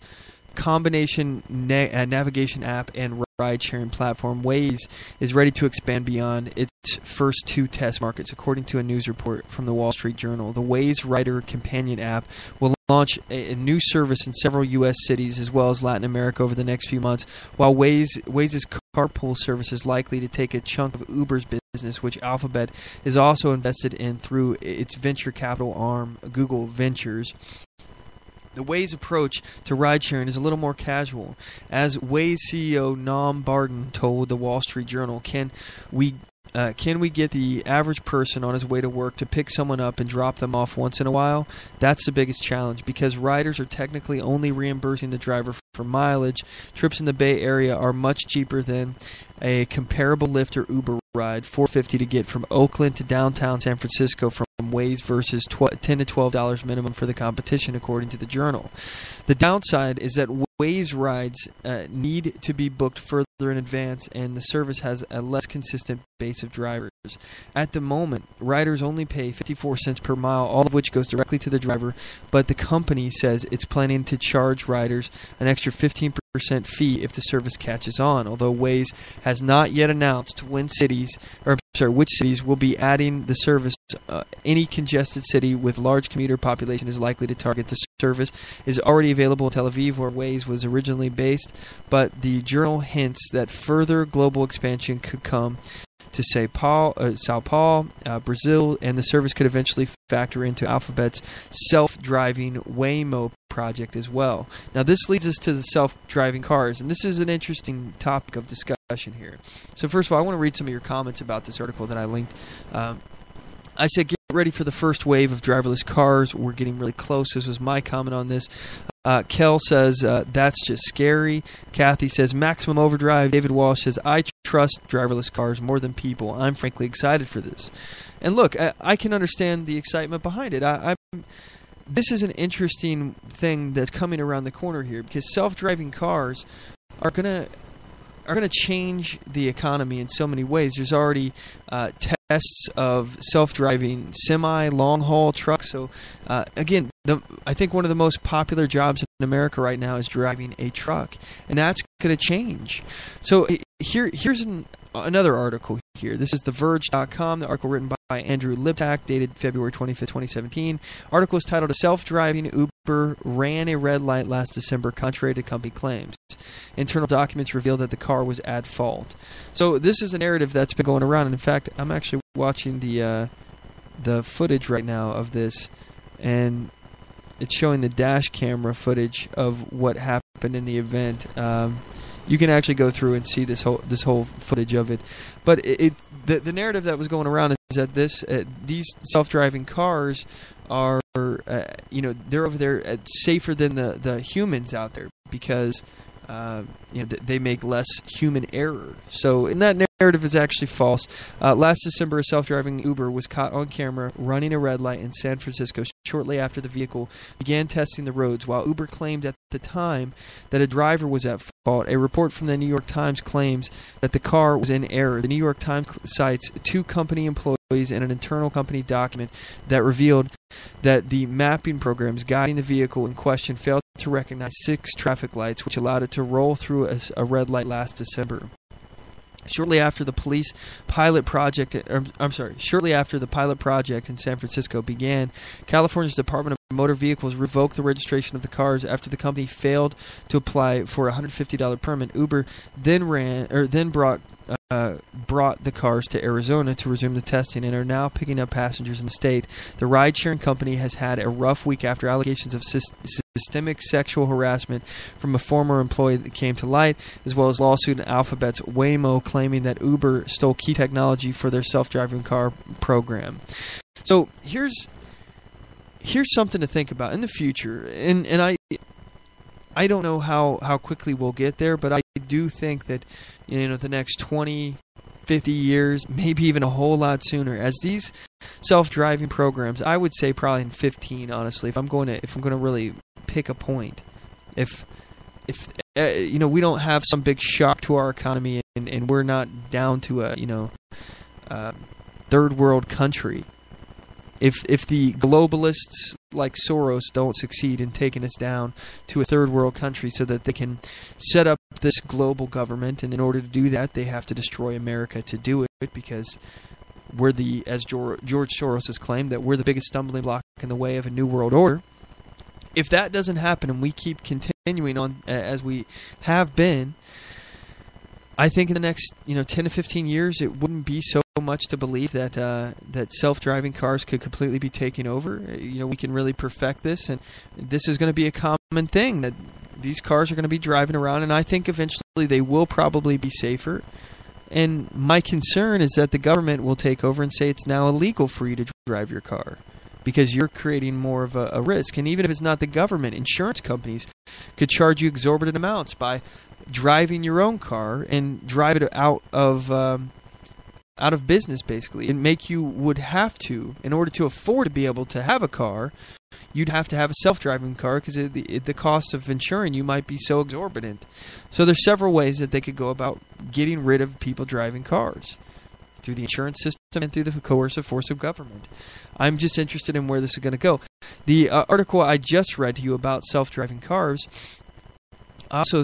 combination navigation app and ride-sharing platform, Waze is ready to expand beyond its first two test markets, according to a news report from the Wall Street Journal. The Waze Rider Companion app will launch a new service in several U.S. cities as well as Latin America over the next few months, while Waze's carpool service is likely to take a chunk of Uber's business, which Alphabet is also invested in through its venture capital arm, Google Ventures. The Waze approach to ride-sharing is a little more casual. As Waze CEO Noam Barden told the Wall Street Journal, can we get the average person on his way to work to pick someone up and drop them off once in a while? That's the biggest challenge, because riders are technically only reimbursing the driver for mileage. Trips in the Bay Area are much cheaper than a comparable Lyft or Uber ride, $4.50 to get from Oakland to downtown San Francisco from Waze versus $10 to $12 minimum for the competition, according to the Journal. The downside is that Waze rides need to be booked further in advance, and the service has a less consistent base of drivers. At the moment, riders only pay 54 cents per mile, all of which goes directly to the driver, but the company says it's planning to charge riders an extra 15% fee if the service catches on, although Waze has not yet announced which cities will be adding the service. Any congested city with large commuter population is likely to target the service. Is already available in Tel Aviv, where Waze was originally based, but the Journal hints that further global expansion could come to Sao Paulo, Brazil, and the service could eventually factor into Alphabet's self-driving Waymo project as well. Now, this leads us to the self-driving cars, and this is an interesting topic of discussion here. So first of all, I want to read some of your comments about this article that I linked. I said, get ready for the first wave of driverless cars. We're getting really close. This was my comment on this. Kel says, that's just scary. Kathy says, maximum overdrive. David Walsh says, I trust driverless cars more than people. I'm frankly excited for this. And look, I can understand the excitement behind it. This is an interesting thing that's coming around the corner here, because self-driving cars are going to change the economy in so many ways. There's already tests of self-driving semi, long-haul trucks. So, again, I think one of the most popular jobs in America right now is driving a truck, and that's going to change. So here's another article here. This is TheVerge.com, the article written by Andrew Liptak, dated February 25th, 2017. Article is titled, "A Self-Driving Uber Ran a Red Light Last December, Contrary to Company Claims. Internal documents reveal that the car was at fault." So this is a narrative that's been going around. And in fact, I'm actually watching the footage right now of this, and it's showing the dash camera footage of what happened in the event. You can actually go through and see this whole footage of it. But the narrative that was going around is that these self-driving cars are they're over there safer than the humans out there, because they make less human error. So, and that narrative is actually false. Last December, a self-driving Uber was caught on camera running a red light in San Francisco shortly after the vehicle began testing the roads. While Uber claimed at the time that a driver was at fault, a report from the New York Times claims that the car was in error. The New York Times cites 2 company employees and an internal company document that revealed that the mapping programs guiding the vehicle in question failed to recognize 6 traffic lights, which allowed it to roll through a red light last December. Shortly after the pilot project in San Francisco began, California's Department of Motor Vehicles revoked the registration of the cars after the company failed to apply for a $150 permit. Uber then brought the cars to Arizona to resume the testing and are now picking up passengers in the state. The ride-sharing company has had a rough week after allegations of systemic sexual harassment from a former employee that came to light, as well as lawsuit in Alphabet's Waymo claiming that Uber stole key technology for their self-driving car program. So here's something to think about in the future, and I don't know how quickly we'll get there, but I do think that the next 20, 50 years, maybe even a whole lot sooner, as these self-driving programs, I would say probably in 15, honestly, if I'm going to really pick a point, if we don't have some big shock to our economy and we're not down to a third world country. If the globalists like Soros don't succeed in taking us down to a third world country so that they can set up this global government, and in order to do that, they have to destroy America to do it, because we're as George Soros has claimed, that we're the biggest stumbling block in the way of a new world order. If that doesn't happen and we keep continuing on as we have been, I think in the next 10 to 15 years, it wouldn't be so much to believe that self-driving cars could completely be taken over. We can really perfect this, and this is going to be a common thing, that these cars are going to be driving around, and I think eventually they will probably be safer. And my concern is that the government will take over and say it's now illegal for you to drive your car, because you're creating more of a risk. And even if it's not the government, insurance companies could charge you exorbitant amounts by driving your own car and drive it out of out of business, basically, and make you would have to, in order to afford to be able to have a car, you'd have to have a self-driving car because the cost of insuring you might be so exorbitant. So there's several ways that they could go about getting rid of people driving cars, through the insurance system and through the coercive force of government. I'm just interested in where this is going to go. The article I just read to you about self-driving cars, I also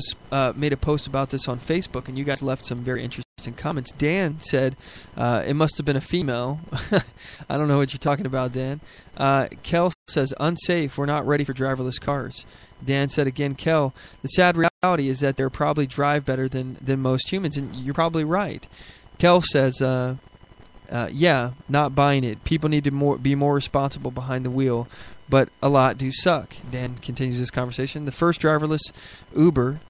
made a post about this on Facebook, and you guys left some very interesting comments. Dan said it must have been a female. I don't know what you're talking about, Dan. Kel says, unsafe. We're not ready for driverless cars. Dan said again, Kel, the sad reality is that they'll probably drive better than most humans, and you're probably right. Kel says, yeah, not buying it. People need to be more responsible behind the wheel, but a lot do suck. Dan continues this conversation. The first driverless Uber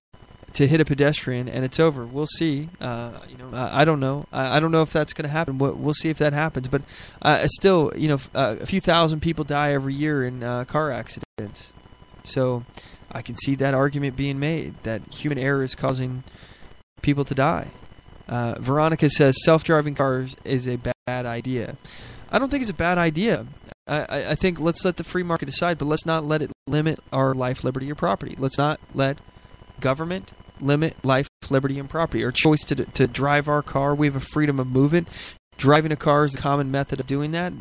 to hit a pedestrian, and it's over. We'll see. I don't know. I don't know if that's going to happen. We'll see if that happens. But still, a few thousand people die every year in car accidents. So I can see that argument being made, that human error is causing people to die. Veronica says self-driving cars is a bad idea. I don't think it's a bad idea. I think let's let the free market decide, but let's not let it limit our life, liberty, or property. Let's not let government limit life, liberty, and property. Our choice to drive our car. We have a freedom of movement. Driving a car is the common method of doing that.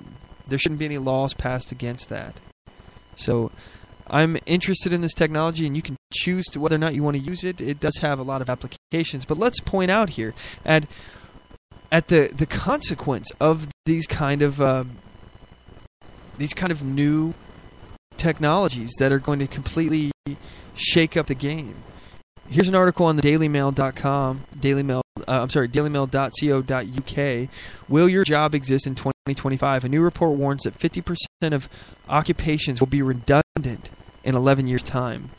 There shouldn't be any laws passed against that. So I'm interested in this technology, and you can choose to whether or not you want to use it. It does have a lot of applications, but let's point out here at the consequence of these kind of new technologies that are going to completely shake up the game. Here's an article on the dailymail.com, dailymail.co.uk. Will your job exist in 2025? A new report warns that 50% of occupations will be redundant in 11 years' time.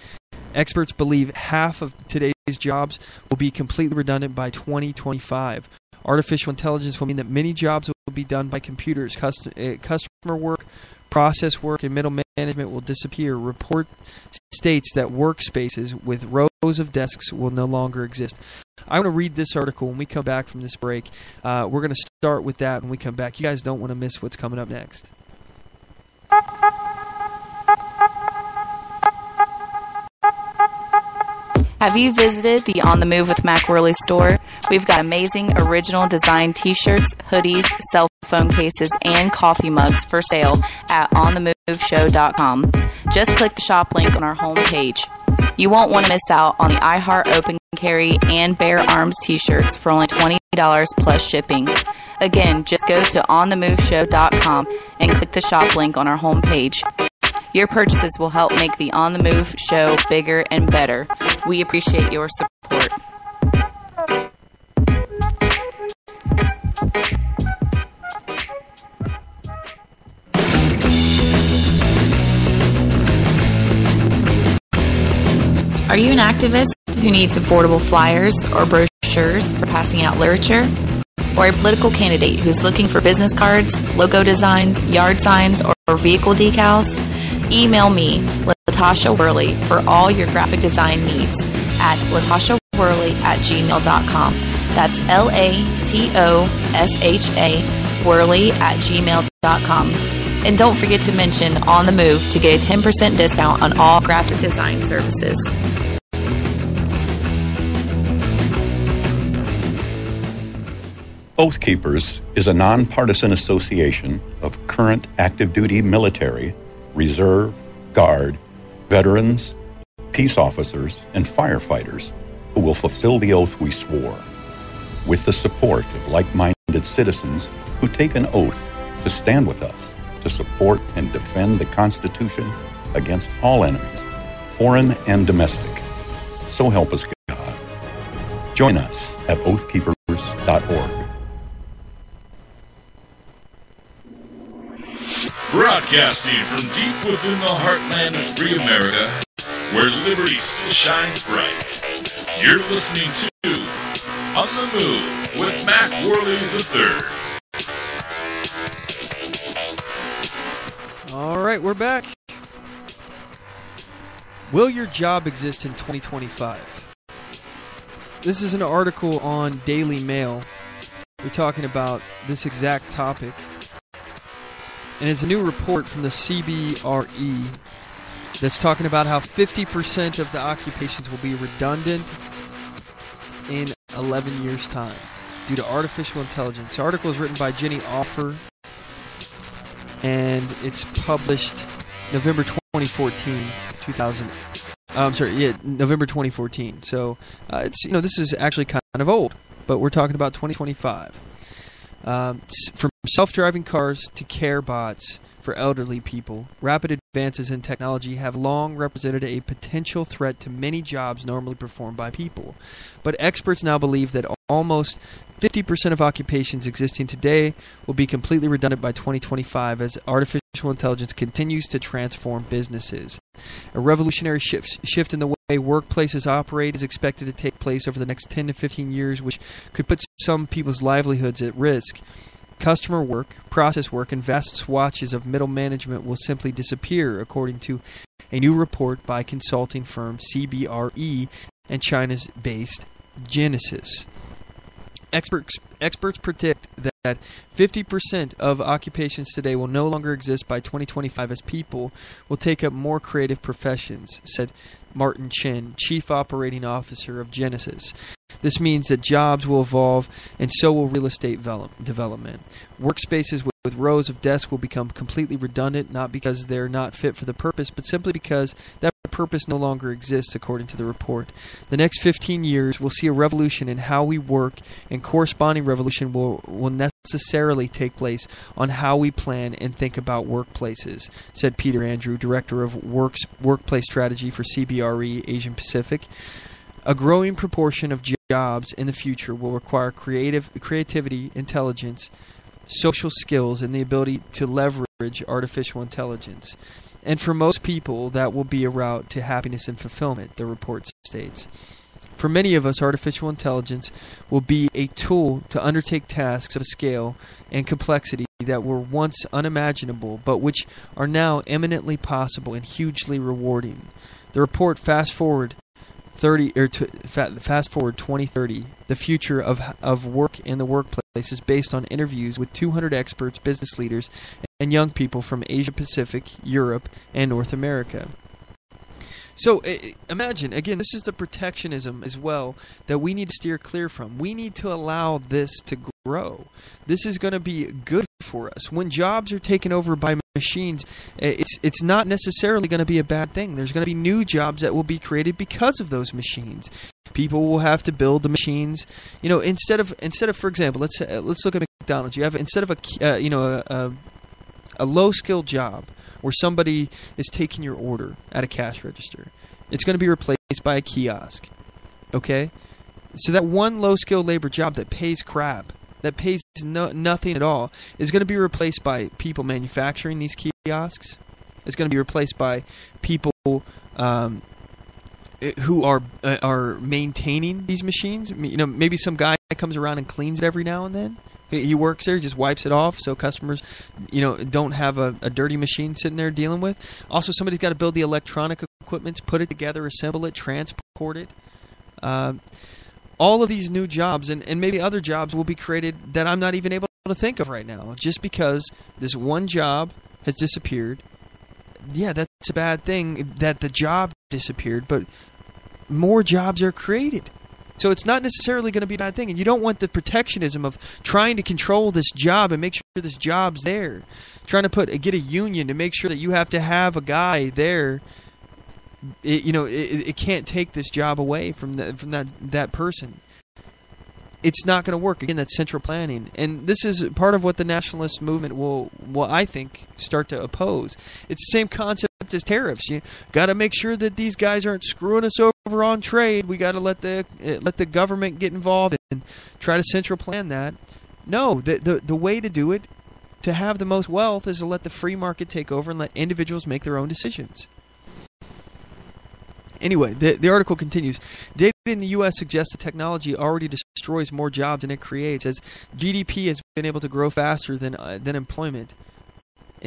Experts believe half of today's jobs will be completely redundant by 2025. Artificial intelligence will mean that many jobs will be done by computers. Customer work, process work, and middle management will disappear. Report states that workspaces with rows of desks will no longer exist. I want to read this article when we come back from this break. We're going to start with that when we come back. You guys don't want to miss what's coming up next. Have you visited the On the Move with Mac Worley store? We've got amazing original design t-shirts, hoodies, cell phone cases, and coffee mugs for sale at OnTheMoveShow.com. Just click the shop link on our homepage. You won't want to miss out on the iHeart Open Carry and Bare Arms t-shirts for only $20 plus shipping. Again, just go to OnTheMoveShow.com and click the shop link on our homepage. Your purchases will help make the On the Move show bigger and better. We appreciate your support. Are you an activist who needs affordable flyers or brochures for passing out literature? Or a political candidate who's looking for business cards, logo designs, yard signs, or vehicle decals? Email me, Latasha Worley, for all your graphic design needs at latashaworley@gmail.com. That's LATOSHA Worley@gmail.com. And don't forget to mention On the Move to get a 10% discount on all graphic design services. Oath Keepers is a nonpartisan association of current active duty military, reserve, guard, veterans, peace officers, and firefighters who will fulfill the oath we swore, with the support of like-minded citizens who take an oath to stand with us to support and defend the Constitution against all enemies, foreign and domestic. So help us God. Join us at oathkeepers.org. Broadcasting from deep within the heartland of free America, where liberty still shines bright. You're listening to On the Move with Mac Worley III. All right, we're back. Will your job exist in 2025? This is an article on Daily Mail. we're talking about this exact topic. And it's a new report from the CBRE that's talking about how 50% of the occupations will be redundant in 11 years' time due to artificial intelligence. The article is written by Jenny Offer, and it's published November 2014. November 2014. So it's this is actually kind of old, but we're talking about 2025. From self-driving cars to care bots for elderly people, rapid advances in technology have long represented a potential threat to many jobs normally performed by people. But experts now believe that almost 50% of occupations existing today will be completely redundant by 2025 as artificial intelligence continues to transform businesses. A revolutionary shift in the way workplaces operate is expected to take place over the next 10 to 15 years, which could put some people's livelihoods at risk. Customer work, process work, and vast swatches of middle management will simply disappear, according to a new report by consulting firm CBRE and China's based Genesis. Experts predict that 50% of occupations today will no longer exist by 2025 as people will take up more creative professions, said Martin Chen, Chief Operating Officer of Genesis. This means that jobs will evolve, and so will real estate development. Workspaces with rows of desks will become completely redundant, not because they're not fit for the purpose, but simply because that purpose no longer exists, according to the report. The next 15 years will see a revolution in how we work, and corresponding revolution will necessarily take place on how we plan and think about workplaces, said Peter Andrew, Director of Workplace Strategy for CBRE Asian Pacific. A growing proportion of jobs in the future will require creativity, intelligence, social skills, and the ability to leverage artificial intelligence. And for most people, that will be a route to happiness and fulfillment, the report states. For many of us, artificial intelligence will be a tool to undertake tasks of a scale and complexity that were once unimaginable, but which are now eminently possible and hugely rewarding. The report fast forward 2030, the future of work in the workplace is based on interviews with 200 experts, business leaders, and young people from Asia Pacific, Europe, and North America. So imagine, again, this is the protectionism as well that we need to steer clear from. We need to allow this to grow. This is going to be good for us. When jobs are taken over by machines, it's not necessarily going to be a bad thing. There's going to be new jobs that will be created because of those machines. People will have to build the machines. Instead of for example, let's look at McDonald's. You have instead of a low-skilled job where somebody is taking your order at a cash register, it's going to be replaced by a kiosk. Okay? So that one low-skilled labor job that pays crap, that pays nothing at all, is going to be replaced by people manufacturing these kiosks. It's going to be replaced by people who are maintaining these machines. Maybe some guy comes around and cleans it every now and then. He works there, just wipes it off so customers, don't have a dirty machine sitting there dealing with. Also, somebody's got to build the electronic equipment, put it together, assemble it, transport it. All of these new jobs and maybe other jobs will be created that I'm not even able to think of right now, just because this one job has disappeared. Yeah, that's a bad thing that the job disappeared, but more jobs are created. So it's not necessarily going to be a bad thing. And you don't want the protectionism of trying to control this job and make sure this job's there. Trying to get a union to make sure that you have to have a guy there. It can't take this job away from that person. It's not going to work. Again, that's central planning. And this is part of what the nationalist movement will I think, start to oppose. It's the same concept as tariffs. You got to make sure that these guys aren't screwing us over on trade. We got to let the government get involved and try to central plan that. No, the way to do it, to have the most wealth, is to let the free market take over and let individuals make their own decisions. Anyway, the article continues. Data in the U.S. suggests that technology already destroys more jobs than it creates, as GDP has been able to grow faster than employment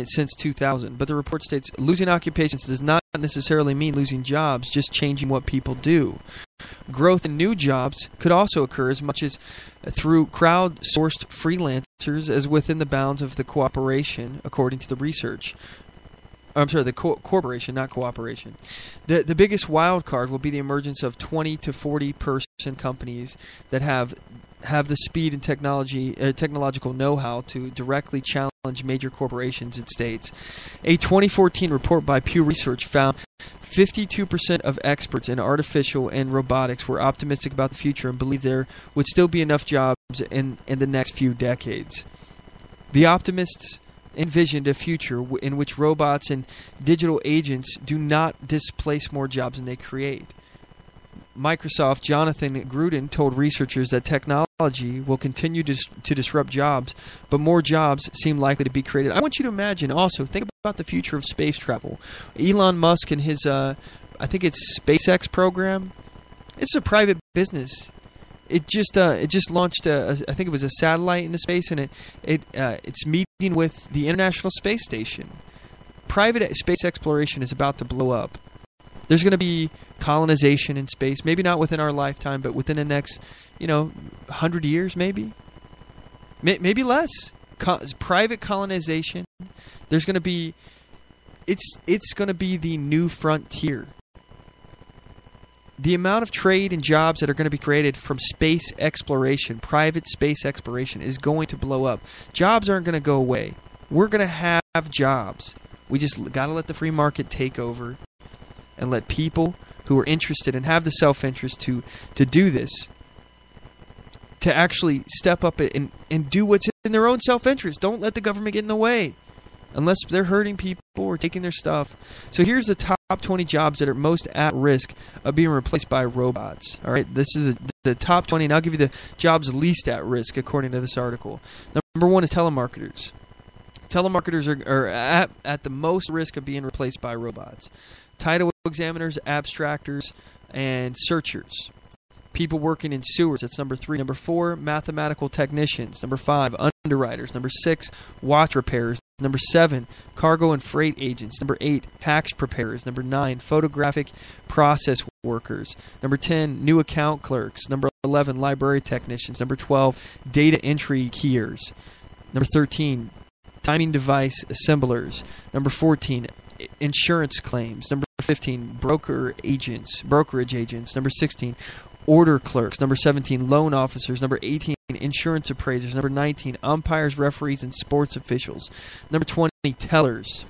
since 2000. But the report states losing occupations does not necessarily mean losing jobs, just changing what people do. Growth in new jobs could also occur as much as through crowd-sourced freelancers as within the bounds of the cooperation, according to the research. I'm sorry, the corporation, not cooperation. The biggest wild card will be the emergence of 20 to 40 person companies that have the speed and technological know-how to directly challenge major corporations, it states. A 2014 report by Pew Research found 52% of experts in artificial and robotics were optimistic about the future and believed there would still be enough jobs in the next few decades. The optimists envisioned a future in which robots and digital agents do not displace more jobs than they create. Microsoft Jonathan Gruden told researchers that technology will continue to disrupt jobs, but more jobs seem likely to be created. I want you to imagine also, think about the future of space travel. Elon Musk and his, I think it's SpaceX program, it's a private business. It just launched I think it was a satellite into space, and it's meeting with the International Space Station. Private space exploration is about to blow up. There's going to be colonization in space, maybe not within our lifetime, but within the next, 100 years, maybe less. Private colonization. There's going to be, it's going to be the new frontier. The amount of trade and jobs that are going to be created from space exploration, private space exploration, is going to blow up. Jobs aren't going to go away. We're going to have jobs. We just got to let the free market take over and let people who are interested and have the self-interest to do this, to actually step up and do what's in their own self-interest. Don't let the government get in the way unless they're hurting people or taking their stuff. So here's the top 20 jobs that are most at risk of being replaced by robots. All right, this is the top 20, and I'll give you the jobs least at risk according to this article. Number 1 is telemarketers. Telemarketers are at the most risk of being replaced by robots. Title examiners, abstractors, and searchers. People working in sewers, that's number 3. Number 4, mathematical technicians. Number 5, underwriters. Number 6, watch repairers. Number 7, cargo and freight agents. Number 8, tax preparers. Number 9, photographic process workers. Number 10, new account clerks. Number 11, library technicians. Number 12, data entry keyers. Number 13, timing device assemblers. Number 14, insurance claims. Number 15, brokerage agents. Number 16, order clerks. Number 17, loan officers. Number 18, insurance appraisers. Number 19, umpires, referees, and sports officials. Number 20, tellers.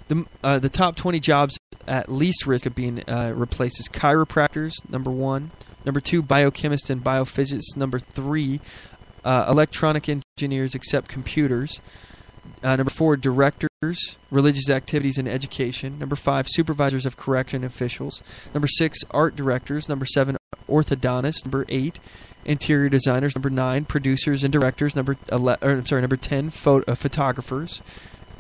The top 20 jobs at least risk of being replaced is chiropractors, number 1. Number 2, biochemists and biophysicists. Number 3, electronic engineers except computers. Number 4, directors, religious activities and education. Number 5, supervisors of correction officials. Number 6, art directors. Number 7, orthodontists. Number 8, interior designers. Number 9, producers and directors. Number 10, photographers.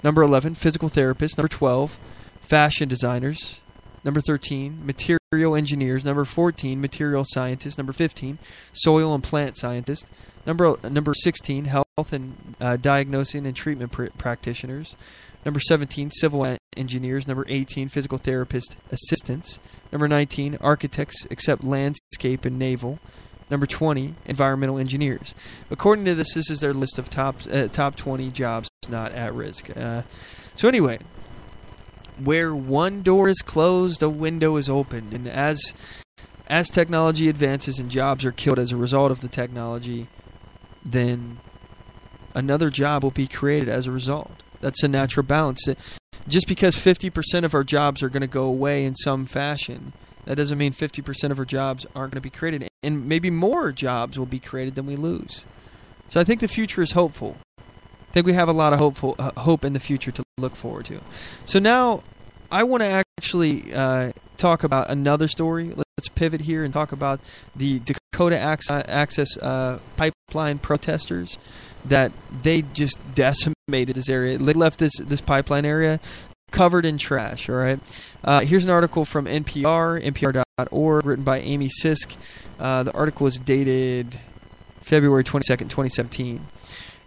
Number 11, physical therapists. Number 12, fashion designers. Number 13, material engineers. Number 14, material scientists. Number 15, soil and plant scientists. Number 16, health and diagnosing and treatment practitioners. Number 17, civil engineers. Number 18, physical therapist assistants. Number 19, architects except landscape and naval. Number 20, environmental engineers. According to this is their list of top 20 jobs not at risk. So anyway, where one door is closed, a window is opened. And as technology advances and jobs are killed as a result of the technology, then another job will be created as a result. That's a natural balance. Just because 50% of our jobs are going to go away in some fashion, that doesn't mean 50% of our jobs aren't going to be created. And maybe more jobs will be created than we lose. So I think the future is hopeful. I think we have a lot of hope in the future to look forward to. So now I want to actually talk about another story. Let's pivot here and talk about the Dakota Access Pipeline protesters, that they just decimated this area. They left this pipeline area covered in trash. All right. Here's an article from npr.org, written by Amy Sisk. The article is dated February 22nd, 2017.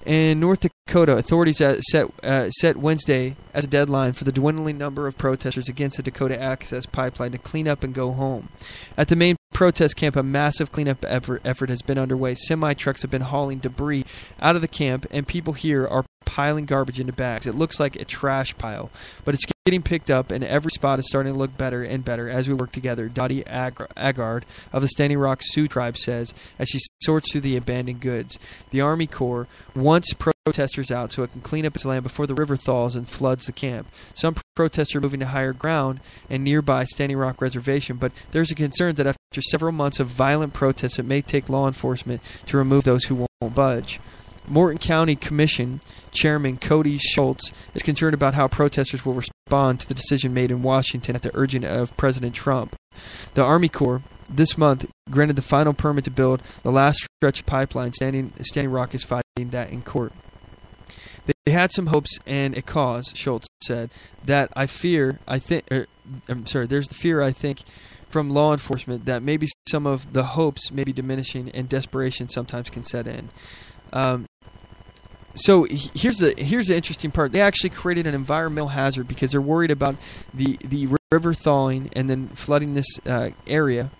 In North Dakota, authorities set Wednesday as a deadline for the dwindling number of protesters against the Dakota Access Pipeline to clean up and go home. At the main protest camp, a massive cleanup effort has been underway. Semi-trucks have been hauling debris out of the camp, and people here are piling garbage into bags. It looks like a trash pile, but it's getting picked up, and every spot is starting to look better and better as we work together, Dottie Agard of the Standing Rock Sioux Tribe says as she sorts through the abandoned goods. The Army Corps wants protesters out so it can clean up its land before the river thaws and floods the camp. Some protesters are moving to higher ground and nearby Standing Rock Reservation, but there's a concern that after several months of violent protests, it may take law enforcement to remove those who won't budge. Morton County Commission Chairman Cody Schultz is concerned about how protesters will respond to the decision made in Washington at the urging of President Trump. The Army Corps this month granted the final permit to build the last stretch of pipeline. Standing Rock is fighting that in court. They had some hopes and a cause, Schultz said, that there's the fear, I think, from law enforcement that maybe some of the hopes may be diminishing and desperation sometimes can set in. So here's the interesting part. They actually created an environmental hazard because they're worried about the river thawing and then flooding this area.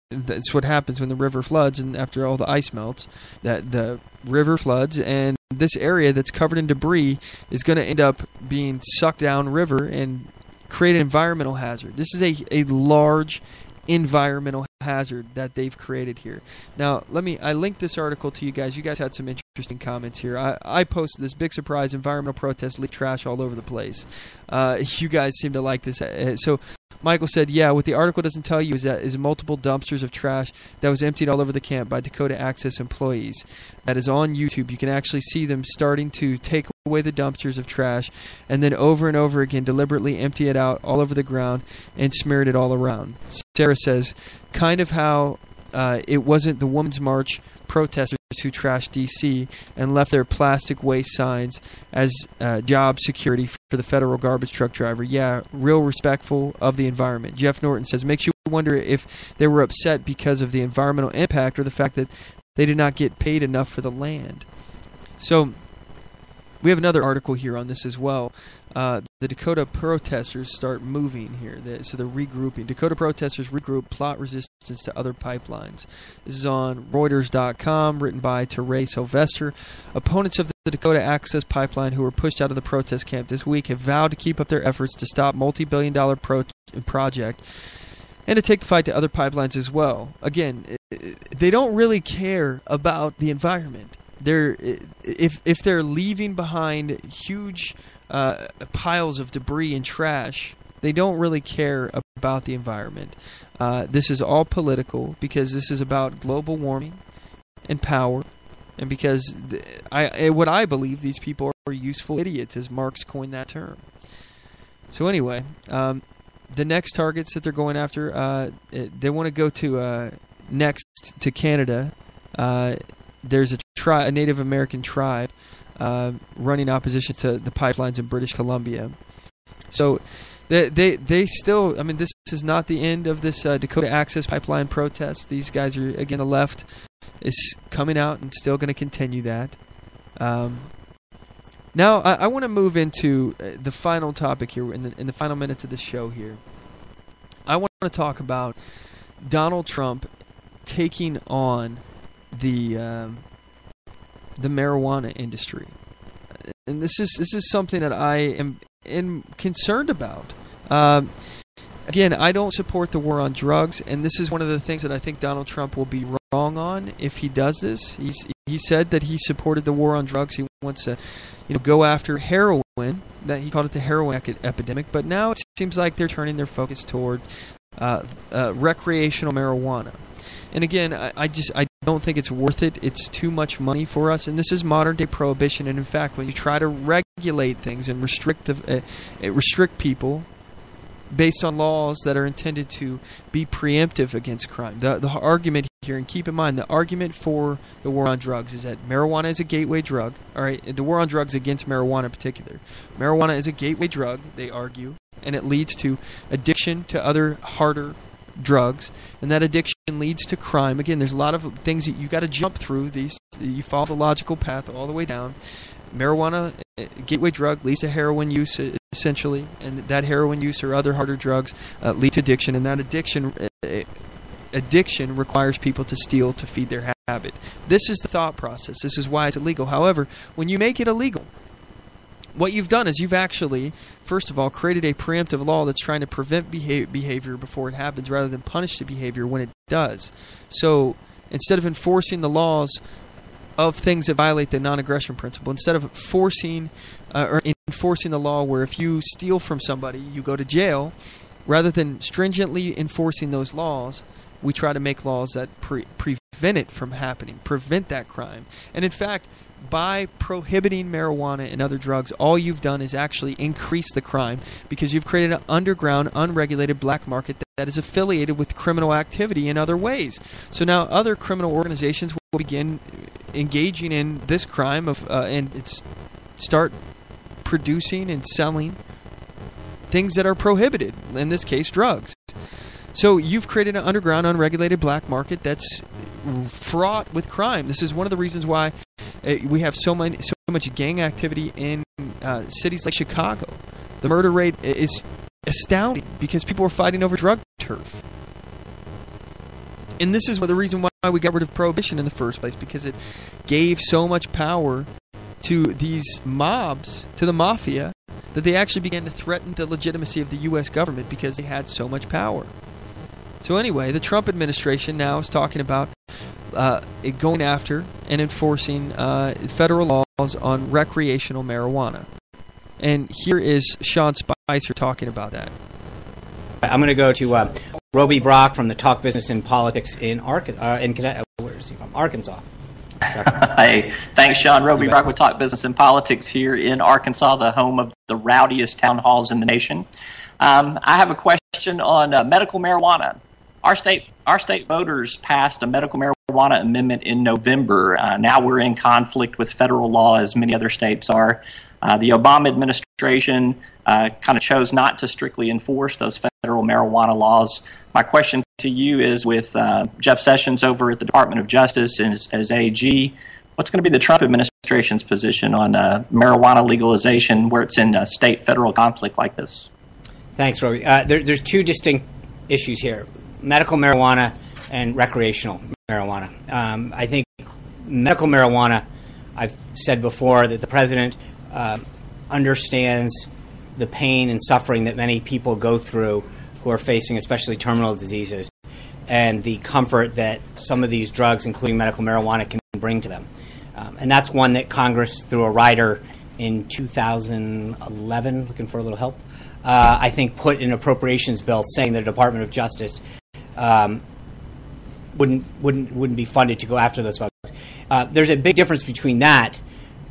That's what happens when the river floods, and after all the ice melts, that the river floods, and this area that's covered in debris is going to end up being sucked down river and create an environmental hazard. This is a large environmental hazard that they've created here. Now, I linked this article to you guys. You guys had some interesting comments here. I posted this big surprise: environmental protests leave trash all over the place. You guys seem to like this. So Michael said, yeah, what the article doesn't tell you is multiple dumpsters of trash that was emptied all over the camp by Dakota Access employees. That is on YouTube. You can actually see them starting to take away the dumpsters of trash and then over and over again deliberately empty it out all over the ground and smear it all around. Sarah says, kind of how it wasn't the Women's March protesters who trashed D.C. and left their plastic waste signs as job security for the federal garbage truck driver. Yeah, real respectful of the environment. Jeff Norton says, makes you wonder if they were upset because of the environmental impact or the fact that they did not get paid enough for the land. So we have another article here on this as well. The Dakota protesters start moving here. So they're regrouping. Dakota protesters regroup, plot resistance to other pipelines. This is on Reuters.com, written by Teray Sylvester. Opponents of the Dakota Access Pipeline who were pushed out of the protest camp this week have vowed to keep up their efforts to stop multi-billion-dollar project and to take the fight to other pipelines as well. Again, they don't really care about the environment. If they're leaving behind huge piles of debris and trash, they don't really care about the environment. This is all political because this is about global warming and power, and because what I believe, these people are useful idiots, as Marx coined that term. So anyway, the next targets that they're going after, they want to go to next to Canada. There's a Native American tribe running opposition to the pipelines in British Columbia. So they still, I mean, this is not the end of this Dakota Access Pipeline protest. These guys are, again, the left is coming out and still going to continue that. Now, I want to move into the final topic here in the final minutes of the show here. I want to talk about Donald Trump taking on the marijuana industry, and this is something that I am concerned about. Again, I don't support the war on drugs, and this is one of the things that I think Donald Trump will be wrong on if he does this. He said that he supported the war on drugs. He wants to, go after heroin. That he called it the heroin epidemic, but now it seems like they're turning their focus toward recreational marijuana. And again, I don't think it's worth it. It's too much money for us, and this is modern-day prohibition. And in fact, when you try to regulate things and restrict people based on laws that are intended to be preemptive against crime, the argument here, and keep in mind, the argument for the war on drugs is that marijuana is a gateway drug. All right, the war on drugs against marijuana in particular. Marijuana is a gateway drug, they argue, and it leads to addiction to other harder drugs, and that addiction leads to crime. Again, there's a lot of things that you got to jump through. You follow the logical path all the way down. marijuana, gateway drug, leads to heroin use essentially, and that heroin use or other harder drugs lead to addiction, and that addiction requires people to steal to feed their habit. This is the thought process. This is why it's illegal. However, when you make it illegal, what you've done is you've actually, first of all, created a preemptive law that's trying to prevent behavior before it happens rather than punish the behavior when it does. So instead of enforcing the laws of things that violate the non-aggression principle, instead of forcing or enforcing the law where if you steal from somebody, you go to jail, rather than stringently enforcing those laws, we try to make laws that prevent it from happening, prevent that crime. And in fact, by prohibiting marijuana and other drugs, all you've done is actually increase the crime because you've created an underground, unregulated black market that is affiliated with criminal activity in other ways. So now other criminal organizations will begin engaging in this crime and start producing and selling things that are prohibited, in this case, drugs. So you've created an underground, unregulated black market that's fraught with crime. This is one of the reasons why we have so much gang activity in cities like Chicago. The murder rate is astounding because people are fighting over drug turf. And this is the reason why we got rid of prohibition in the first place, because it gave so much power to these mobs, to the mafia, that they actually began to threaten the legitimacy of the U.S. government because they had so much power. So anyway, the Trump administration now is talking about going after and enforcing federal laws on recreational marijuana. And here is Sean Spicer talking about that. I'm going to go to Roby Brock from the Talk Business and Politics in Arkansas. Where is he from? Arkansas. Hey, thanks, Sean. Roby Brock with Talk Business and Politics here in Arkansas, the home of the rowdiest town halls in the nation. I have a question on medical marijuana. Our state voters passed a medical marijuana amendment in November. Now we're in conflict with federal law, as many other states are. The Obama administration kind of chose not to strictly enforce those federal marijuana laws. My question to you is, with Jeff Sessions over at the Department of Justice as AG, what's going to be the Trump administration's position on marijuana legalization where it's in a state-federal conflict like this? Thanks, Roby. There's two distinct issues here: medical marijuana and recreational marijuana. I think medical marijuana, I've said before that the president understands the pain and suffering that many people go through who are facing especially terminal diseases, and the comfort that some of these drugs, including medical marijuana, can bring to them. And that's one that Congress, through a rider in 2011, looking for a little help, I think put in an appropriations bill saying the Department of Justice wouldn't be funded to go after those folks. There's a big difference between that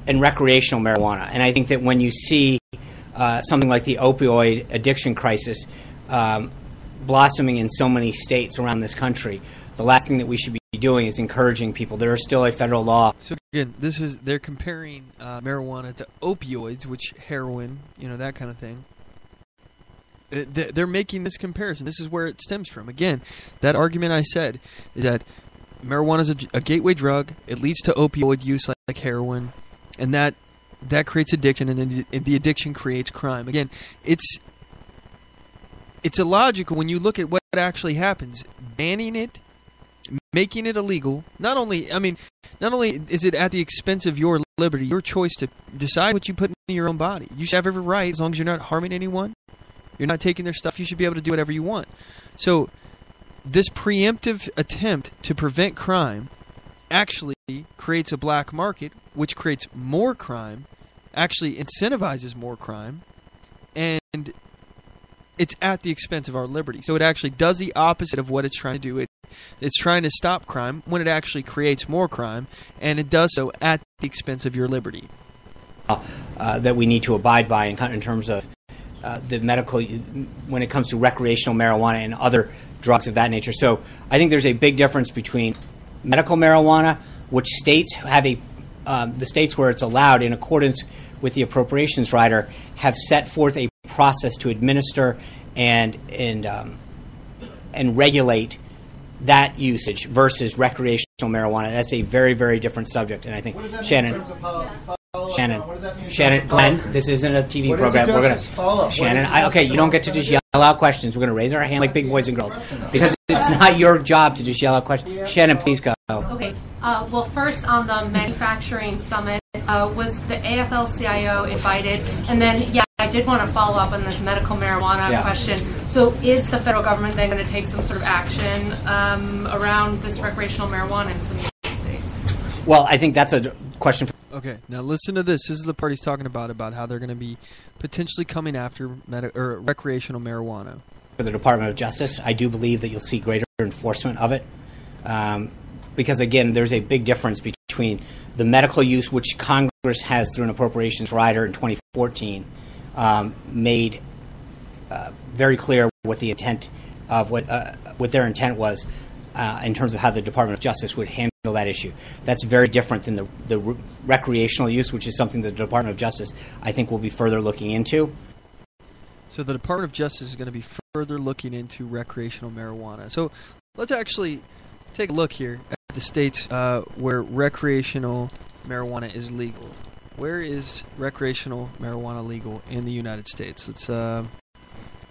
and recreational marijuana. And I think that when you see something like the opioid addiction crisis blossoming in so many states around this country, the last thing that we should be doing is encouraging people. There is still a federal law. So again, they're comparing marijuana to opioids, which heroin, that kind of thing. They're making this comparison. This is where it stems from. Again, that argument I said is that marijuana is a gateway drug. It leads to opioid use like heroin, and that creates addiction, and then the addiction creates crime. Again, it's illogical when you look at what actually happens. Banning it, making it illegal. Not only is it at the expense of your liberty, your choice to decide what you put into your own body. You should have every right, as long as you're not harming anyone. You're not taking their stuff. You should be able to do whatever you want. So this preemptive attempt to prevent crime actually creates a black market, which creates more crime, actually incentivizes more crime, and it's at the expense of our liberty. So it actually does the opposite of what it's trying to do. It's trying to stop crime when it actually creates more crime, and it does so at the expense of your liberty. That we need to abide by in terms of the medical, when it comes to recreational marijuana and other drugs of that nature. So I think there's a big difference between medical marijuana, which states have the states where it's allowed in accordance with the appropriations rider have set forth a process to administer and regulate that usage versus recreational marijuana. That's a very, very different subject, and I think Shannon. In terms of policy, Shannon, Glenn, this isn't a TV program. We're gonna Shannon. Okay, you don't get to just yell out questions. We're gonna raise our hand like big boys and girls because it's not your job to just yell out questions. Shannon, please go. Okay. Well, first on the manufacturing summit, was the AFL-CIO invited? And then, I did want to follow up on this medical marijuana question. So is the federal government then going to take some sort of action around this recreational marijuana in some states? Well, I think that's a question. Okay, now listen to this. This is the part he's talking about how they're going to be potentially coming after recreational marijuana. For the Department of Justice, I do believe that you'll see greater enforcement of it. Because, again, there's a big difference between the medical use, which Congress has through an appropriations rider in 2014, made very clear what the intent of what their intent was in terms of how the Department of Justice would handle that issue. That's very different than the recreational use, which is something the Department of Justice, I think, will be further looking into. So the Department of Justice is going to be further looking into recreational marijuana. So let's actually take a look here at the states where recreational marijuana is legal. Where is recreational marijuana legal in the United States? Let's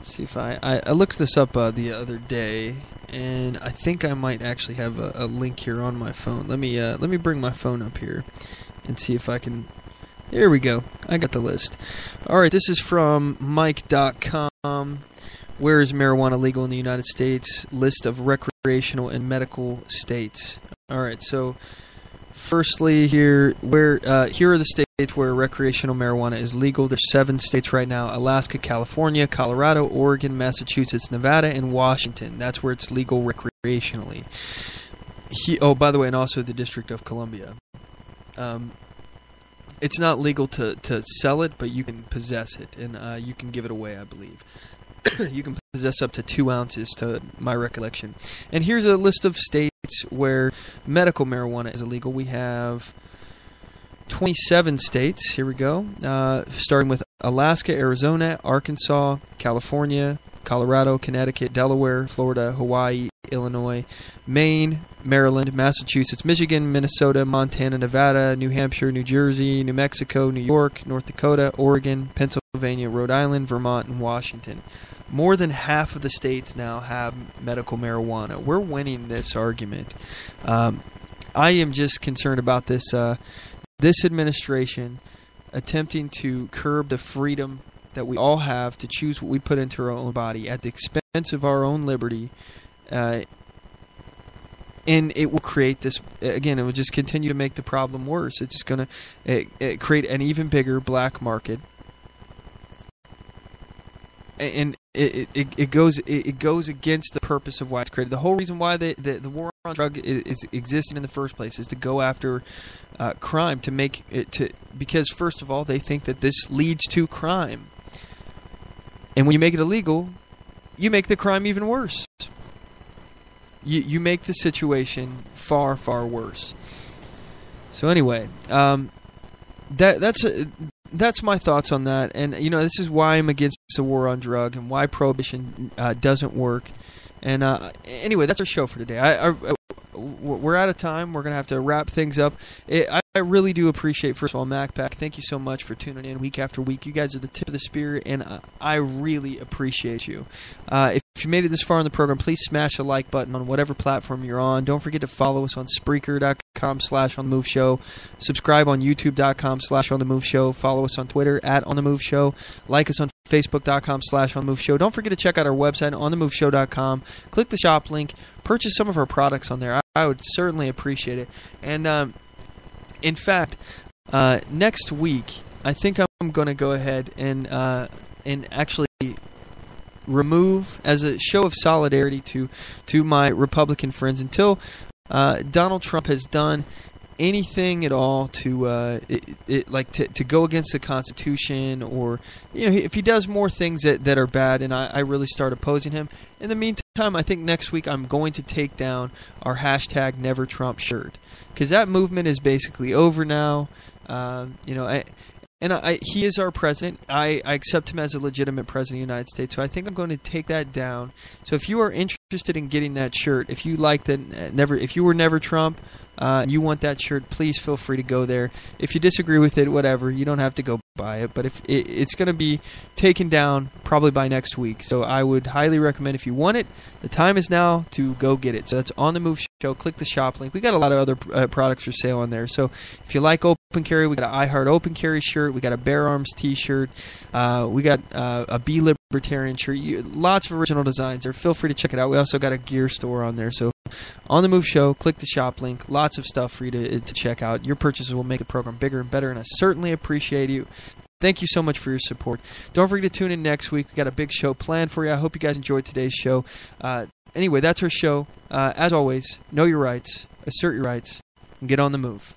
see if I looked this up the other day, and I think I might actually have a link here on my phone. Let me bring my phone up here and see if I can. Here we go. I got the list. All right, this is from Mike.com. Where is marijuana legal in the United States? List of recreational and medical states. All right, so firstly here are the states where recreational marijuana is legal. There's 7 states right now: Alaska, California, Colorado, Oregon, Massachusetts, Nevada, and Washington. That's where it's legal recreationally. By the way, and also the District of Columbia. It's not legal to sell it, but you can possess it, and you can give it away, I believe. You can possess up to 2 ounces, to my recollection. And here's a list of states where medical marijuana is illegal. We have 27 states. Here we go. Starting with Alaska, Arizona, Arkansas, California, Colorado, Connecticut, Delaware, Florida, Hawaii, Illinois, Maine, Maryland, Massachusetts, Michigan, Minnesota, Montana, Nevada, New Hampshire, New Jersey, New Mexico, New York, North Dakota, Oregon, Pennsylvania, Rhode Island, Vermont, and Washington. More than half of the states now have medical marijuana. We're winning this argument. I am just concerned about this administration attempting to curb the freedom that we all have to choose what we put into our own body at the expense of our own liberty. And it will create this, again, it will just continue to make the problem worse. It's just going to create an even bigger black market. And it goes against the purpose of why it's created. The whole reason why the war on drug is existing in the first place is to go after crime, to make it because first of all they think that this leads to crime, and when you make it illegal, you make the crime even worse. You make the situation far, far worse. So anyway, that's my thoughts on that. And this is why I'm against the war on drug and why prohibition doesn't work. And anyway, that's our show for today. We're out of time. We're going to have to wrap things up. I really do appreciate, first of all, MacPack. Thank you so much for tuning in week after week. You guys are the tip of the spear, and I really appreciate you. If you made it this far in the program, please smash the like button on whatever platform you're on. Don't forget to follow us on Spreaker.com/OnTheMoveShow. Subscribe on YouTube.com/OnTheMoveShow. Follow us on Twitter @OnTheMoveShow. Like us on Facebook.com/OnTheMoveShow. Don't forget to check out our website, OnTheMoveShow.com. Click the shop link. Purchase some of our products on there. I would certainly appreciate it. And in fact, next week, I think I'm going to go ahead and actually remove, as a show of solidarity to my Republican friends, until Donald Trump has done anything at all to go against the Constitution, or if he does more things that are bad, and I really start opposing him. In the meantime, I think next week I'm going to take down our #NeverTrump shirt, because that movement is basically over now. And he is our president. I accept him as a legitimate president of the United States. So I think I'm going to take that down. So if you are interested in getting that shirt, if you like that, if you were never Trump, and you want that shirt, please feel free to go there. If you disagree with it, whatever, you don't have to go buy it. But if it's going to be taken down probably by next week. So I would highly recommend, if you want it, the time is now to go get it. So that's On The Move Show. Click the shop link. We got a lot of other products for sale on there. So if you like open carry, we got an I Heart Open Carry shirt. We got a Bear Arms t-shirt. We got a Be Libertarian shirt. Lots of original designs there. Feel free to check it out. We also got a gear store on there. So On The Move Show, click the shop link. Lots of stuff for you to check out. Your purchases will make the program bigger and better, and I certainly appreciate you. Thank you so much for your support. Don't forget to tune in next week. We got a big show planned for you. I hope you guys enjoyed today's show. Anyway, that's our show. As always, know your rights, assert your rights, and get on the move.